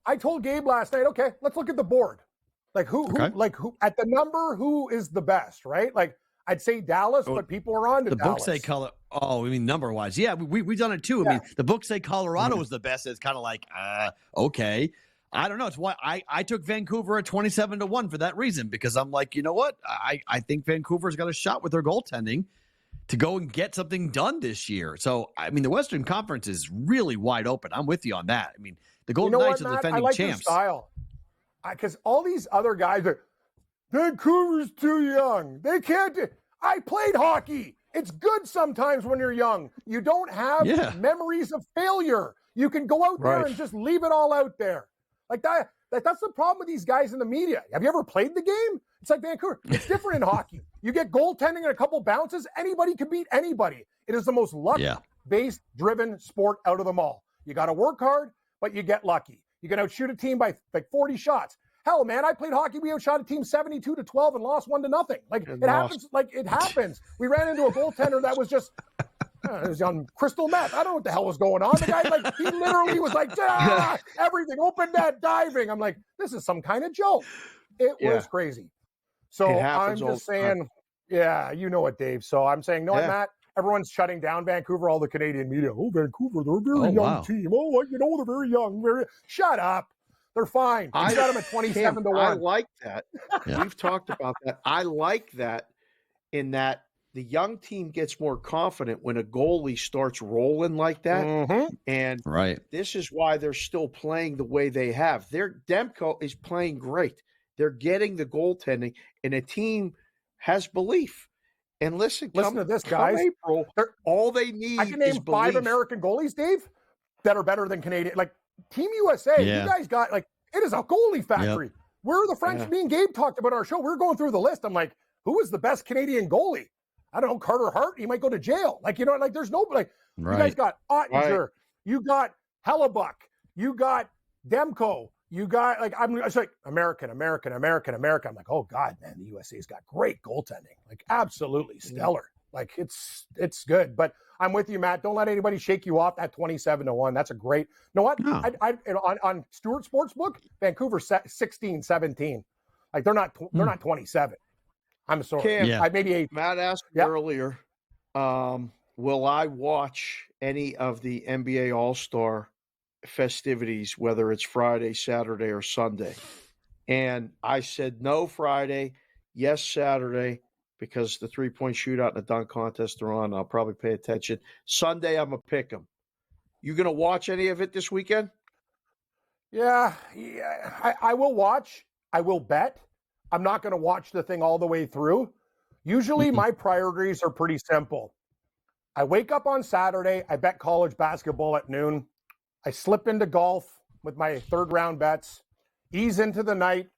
S11: I told Gabe last night, okay, let's look at the board. Like who at the number, who is the best, right? Like I'd say Dallas, but people are on to Dallas.
S1: The books say Colorado. Oh, I mean, number-wise. Yeah, we've done it too. I mean, the books say Colorado is the best. It's kind of like, okay. I don't know. It's why I took Vancouver at 27-1 for that reason, because I'm like, you know what? I think Vancouver's got a shot with their goaltending to go and get something done this year. So, I mean, the Western Conference is really wide open. I'm with you on that. I mean, the Golden Knights are defending champs.
S11: Style. Because all these other guys are, Vancouver's too young. They can't do. I played hockey. It's good sometimes when you're young. You don't have memories of failure. You can go out there and just leave it all out there. Like that. That's the problem with these guys in the media. Have you ever played the game? It's like Vancouver. It's different in hockey. You get goaltending and a couple bounces. Anybody can beat anybody. It is the most luck-based driven sport out of them all. You got to work hard, but you get lucky. You can outshoot a team by like 40 shots. Hell, man, I played hockey. We outshot a team 72-12 and lost 1-0. Like it happens. Like it happens. We ran into a goaltender that was just it was on crystal meth. I don't know what the hell was going on. The guy, like, he literally was like, everything, open net, diving. I'm like, this is some kind of joke. It was crazy. So I'm just saying, you know it, Dave. So I'm saying, no, Matt. Everyone's shutting down Vancouver. All the Canadian media. Oh, Vancouver, they're a very young team. Oh, you know, they're very young. Shut up. They're fine. I got them at 27-1.
S2: I like that. We've talked about that. I like that in that the young team gets more confident when a goalie starts rolling like that.
S11: Mm-hmm.
S2: And this is why they're still playing the way they have. Demko is playing great. They're getting the goaltending, and a team has belief. And listen
S11: to this, guys.
S2: April, all they need
S11: I can
S2: is
S11: name 5
S2: belief.
S11: American goalies, Dave, that are better than Canadian. Like Team USA, you guys got it is a goalie factory.
S1: Yep.
S11: We're the French. Me and Gabe talked about our show. We're going through the list. I'm like, who is the best Canadian goalie? I don't know, Carter Hart. He might go to jail. There's no you guys got Ottinger. You got Hellebuck. You got Demko. You got it's like American. I'm like, oh God, man, the USA's got great goaltending. Like absolutely stellar. Like it's good. But I'm with you, Matt. Don't let anybody shake you off that 27-1. That's a great. You know what? No. On Stewart Sportsbook, Vancouver 16-17. Like they're not 27. I'm sorry.
S2: Cam,
S11: maybe 8.
S2: Matt asked earlier, will I watch any of the NBA All-Star festivities, whether it's Friday, Saturday, or Sunday? And I said no Friday, yes Saturday, because the three-point shootout and the dunk contest are on. I'll probably pay attention. Sunday, I'm going to pick them. You going to watch any of it this weekend?
S11: Yeah. I will watch. I will bet. I'm not going to watch the thing all the way through. Usually my priorities are pretty simple. I wake up on Saturday. I bet college basketball at noon. I slip into golf with my third round bets, ease into the night,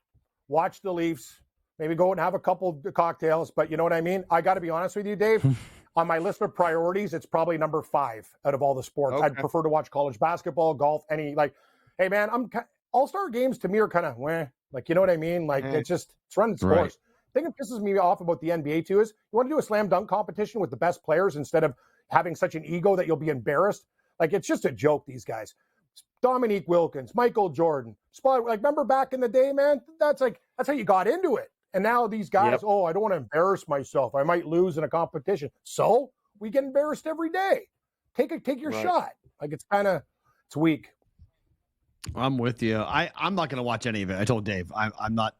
S11: watch the Leafs, maybe go and have a couple of cocktails. But you know what I mean? I got to be honest with you, Dave. On my list of priorities, it's probably number 5 out of all the sports.
S2: Okay.
S11: I'd prefer to watch college basketball, golf, hey man, all-star games to me are kind of you know what I mean? It's running scores.
S1: Right.
S11: The thing that pisses me off about the NBA too is you want to do a slam dunk competition with the best players instead of having such an ego that you'll be embarrassed. It's just a joke, these guys. Dominique Wilkins, Michael Jordan, remember back in the day, man? That's how you got into it. And now these guys, I don't want to embarrass myself. I might lose in a competition. So we get embarrassed every day. Take your shot. It's weak.
S1: I'm with you. I'm not going to watch any of it. I told Dave I'm not.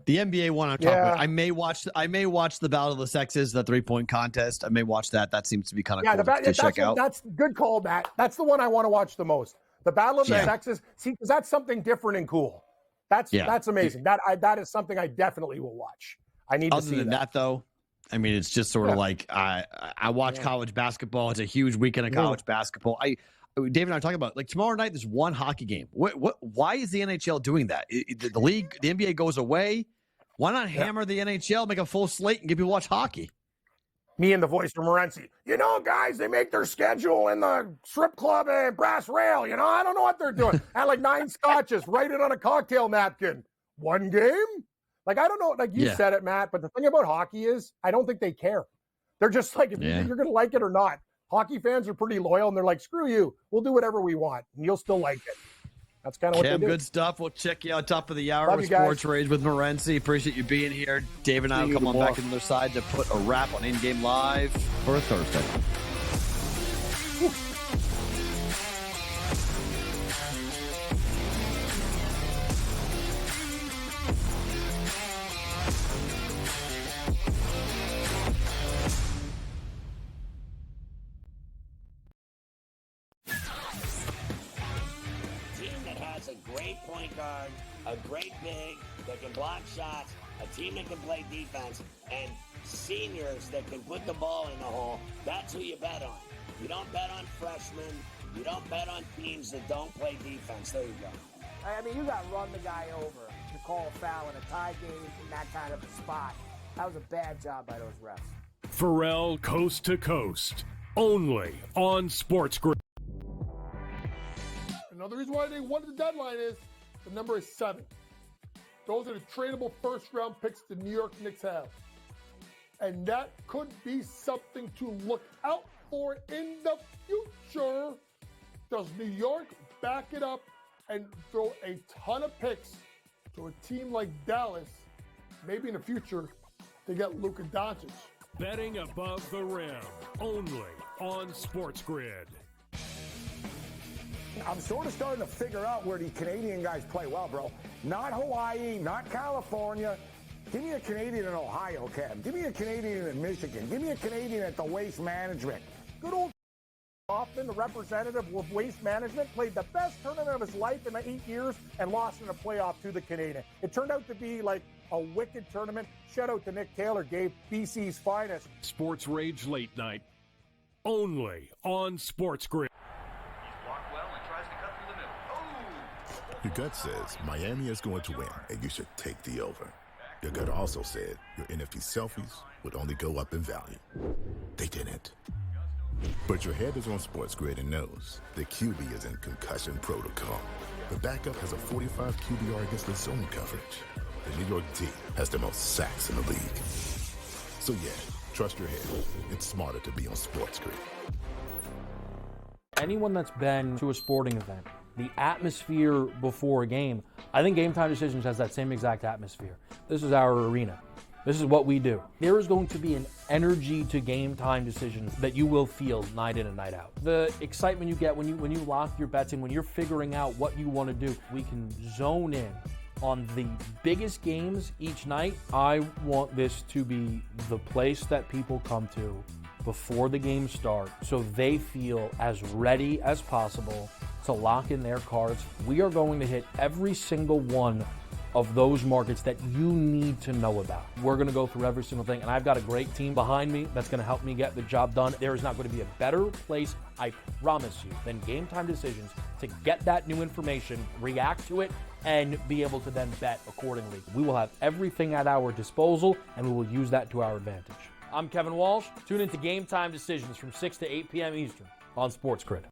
S1: The NBA one I'm talking about. I may watch the Battle of the Sexes, the 3-point contest. I may watch that. That seems to be kind of cool to check out.
S11: That's good call, Matt. That's the one I want to watch the most. The Battle of the Sexes. See, because that's something different and cool. That's amazing. That is something I definitely will watch. I need to see that.
S1: Other than that, though, I mean, it's just sort of like I watch college basketball. It's a huge weekend of college basketball. Dave and I are talking about tomorrow night. There's one hockey game. Why is the NHL doing that? The league, the NBA goes away. Why not hammer the NHL, make a full slate, and get people to watch hockey?
S11: Me and the voice from Morency. Guys, they make their schedule in the strip club and brass rail. I don't know what they're doing. Had 9 scotches, write it on a cocktail napkin. One game? I don't know. You said it, Matt. But the thing about hockey is, I don't think they care. They're just if you're going to like it or not. Hockey fans are pretty loyal, and they're like, screw you. We'll do whatever we want, and you'll still like it. That's kind of what they do.
S1: Good stuff. We'll check you out top of the hour with Sports Rage with Morency. Appreciate you being here. Dave and I will come on back to the other side to put a wrap on InGame Live for a Thursday.
S3: Point guard, a great big that can block shots, a team that can play defense, and seniors that can put the ball in the hole. That's who you bet on. You don't bet on freshmen. You don't bet on teams that don't play defense. There you go.
S4: I mean, you got to run the guy over to call a foul in a tie game in that kind of a spot. That was a bad job by those refs.
S5: Perrault Coast to Coast, only on SportsGrid.
S6: Another reason why they won the deadline is the number is 7. Those are the tradable first-round picks the New York Knicks have. And that could be something to look out for in the future. Does New York back it up and throw a ton of picks to a team like Dallas, maybe in the future, to get Luka Doncic?
S5: Betting above the rim, only on SportsGrid.
S7: I'm sort of starting to figure out where the Canadian guys play well, bro. Not Hawaii, not California. Give me a Canadian in Ohio, Cam. Give me a Canadian in Michigan. Give me a Canadian at the Waste Management.
S11: Good old Hoffman, the representative of Waste Management, played the best tournament of his life in 8 years and lost in a playoff to the Canadian. It turned out to be a wicked tournament. Shout out to Nick Taylor, gave BC's finest.
S5: Sports Rage Late Night. Only on SportsGrid.
S8: He's blocked well and tries to cut through the middle. Oh!
S9: Your gut says Miami is going to win, and you should take the over. Your gut also said your NFT selfies would only go up in value. They didn't. But your head is on SportsGrid and knows the QB is in concussion protocol. The backup has a 45 QBR against the zone coverage. The New York D has the most sacks in the league. So yeah, trust your head. It's smarter to be on SportsGrid.
S10: Anyone that's been to a sporting event, the atmosphere before a game, I think Game Time Decisions has that same exact atmosphere. This is our arena. This is what we do. There is going to be an energy to Game Time Decisions that you will feel night in and night out. The excitement you get when you lock your bets in, when you're figuring out what you want to do, we can zone in on the biggest games each night. I want this to be the place that people come to before the games start so they feel as ready as possible to lock in their cards. We are going to hit every single one of those markets that you need to know about. We're going to go through every single thing, and I've got a great team behind me that's going to help me get the job done. There is not going to be a better place, I promise you, than Game Time Decisions to get that new information, react to it, and be able to then bet accordingly. We will have everything at our disposal, and we will use that to our advantage. I'm Kevin Walsh. Tune into Game Time Decisions from 6 to 8 p.m. Eastern on SportsGrid.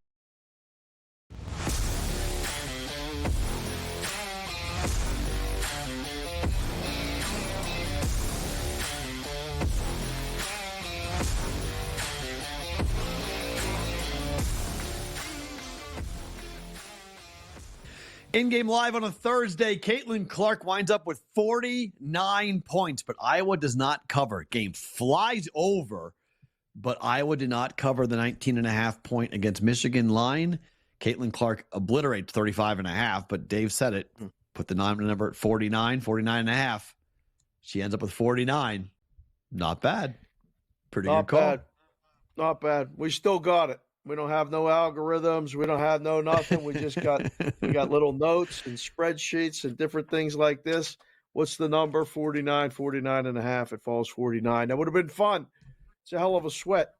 S1: In-game live on a Thursday, Caitlin Clark winds up with 49 points, but Iowa does not cover. Game flies over, but Iowa did not cover the 19.5 point against Michigan line. Caitlin Clark obliterates 35.5, but Dave said it. Put the number at 49.5. She ends up with 49. Not bad. Pretty good call.
S2: Not bad. We still got it. We don't have no algorithms. We don't have no nothing. We just got we got little notes and spreadsheets and different things like this. What's the number? 49.5. It falls 49. That would have been fun. It's a hell of a sweat.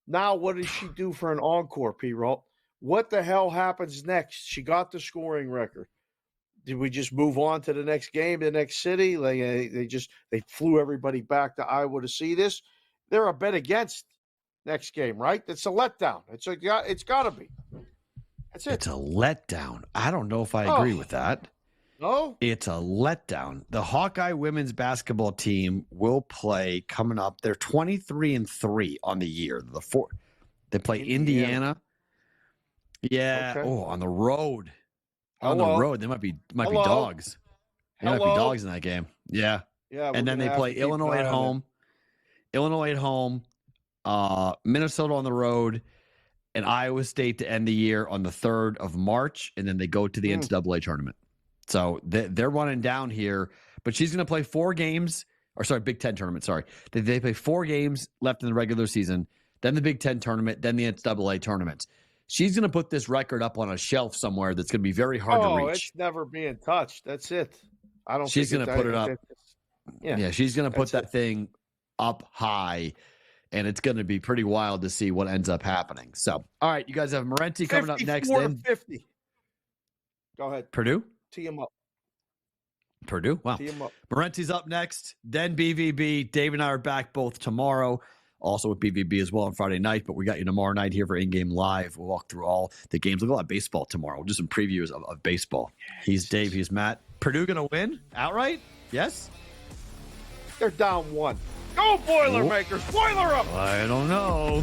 S2: Now, what does she do for an encore, Perrault? What the hell happens next? She got the scoring record. Did we just move on to the next game, the next city? Like they flew everybody back to Iowa to see this. They're a bet against next game, right? It's a letdown. It's got to be. That's it.
S1: It's a letdown. I don't know if I agree with that.
S2: No?
S1: It's a letdown. The Hawkeye women's basketball team will play coming up. They're 23-3 on the year. They play Indiana. Yeah. Okay. Oh, on the road. On the road. They might be dogs. They might be dogs in that game. Yeah.
S2: Yeah.
S1: And then they play Illinois at home. Minnesota on the road, and Iowa State to end the year on the 3rd of March, and then they go to the NCAA tournament. So they're running down here, but she's going to play 4 games, Big Ten tournament, sorry. They play 4 games left in the regular season, then the Big Ten tournament, then the NCAA tournaments. She's going to put this record up on a shelf somewhere that's going to be very hard to reach.
S2: It's never being touched. That's it. I don't
S1: She's going to put it up.
S2: Yeah,
S1: she's going to put that thing up high. And it's going to be pretty wild to see what ends up happening. So, all right, you guys have Morenti coming up next. Then
S2: 50. Go ahead.
S1: Purdue?
S2: Tee him up.
S1: Purdue? Wow.
S2: Tee him up.
S1: Morenti's up next. Then BVB. Dave and I are back both tomorrow. Also with BVB as well on Friday night. But we got you tomorrow night here for In-Game Live. We'll walk through all the games. We'll go at baseball tomorrow. We'll do some previews of baseball. He's Dave. He's Matt. Purdue going to win outright? Yes?
S2: They're down 1. Go Boilermakers! Boiler up!
S1: I don't know.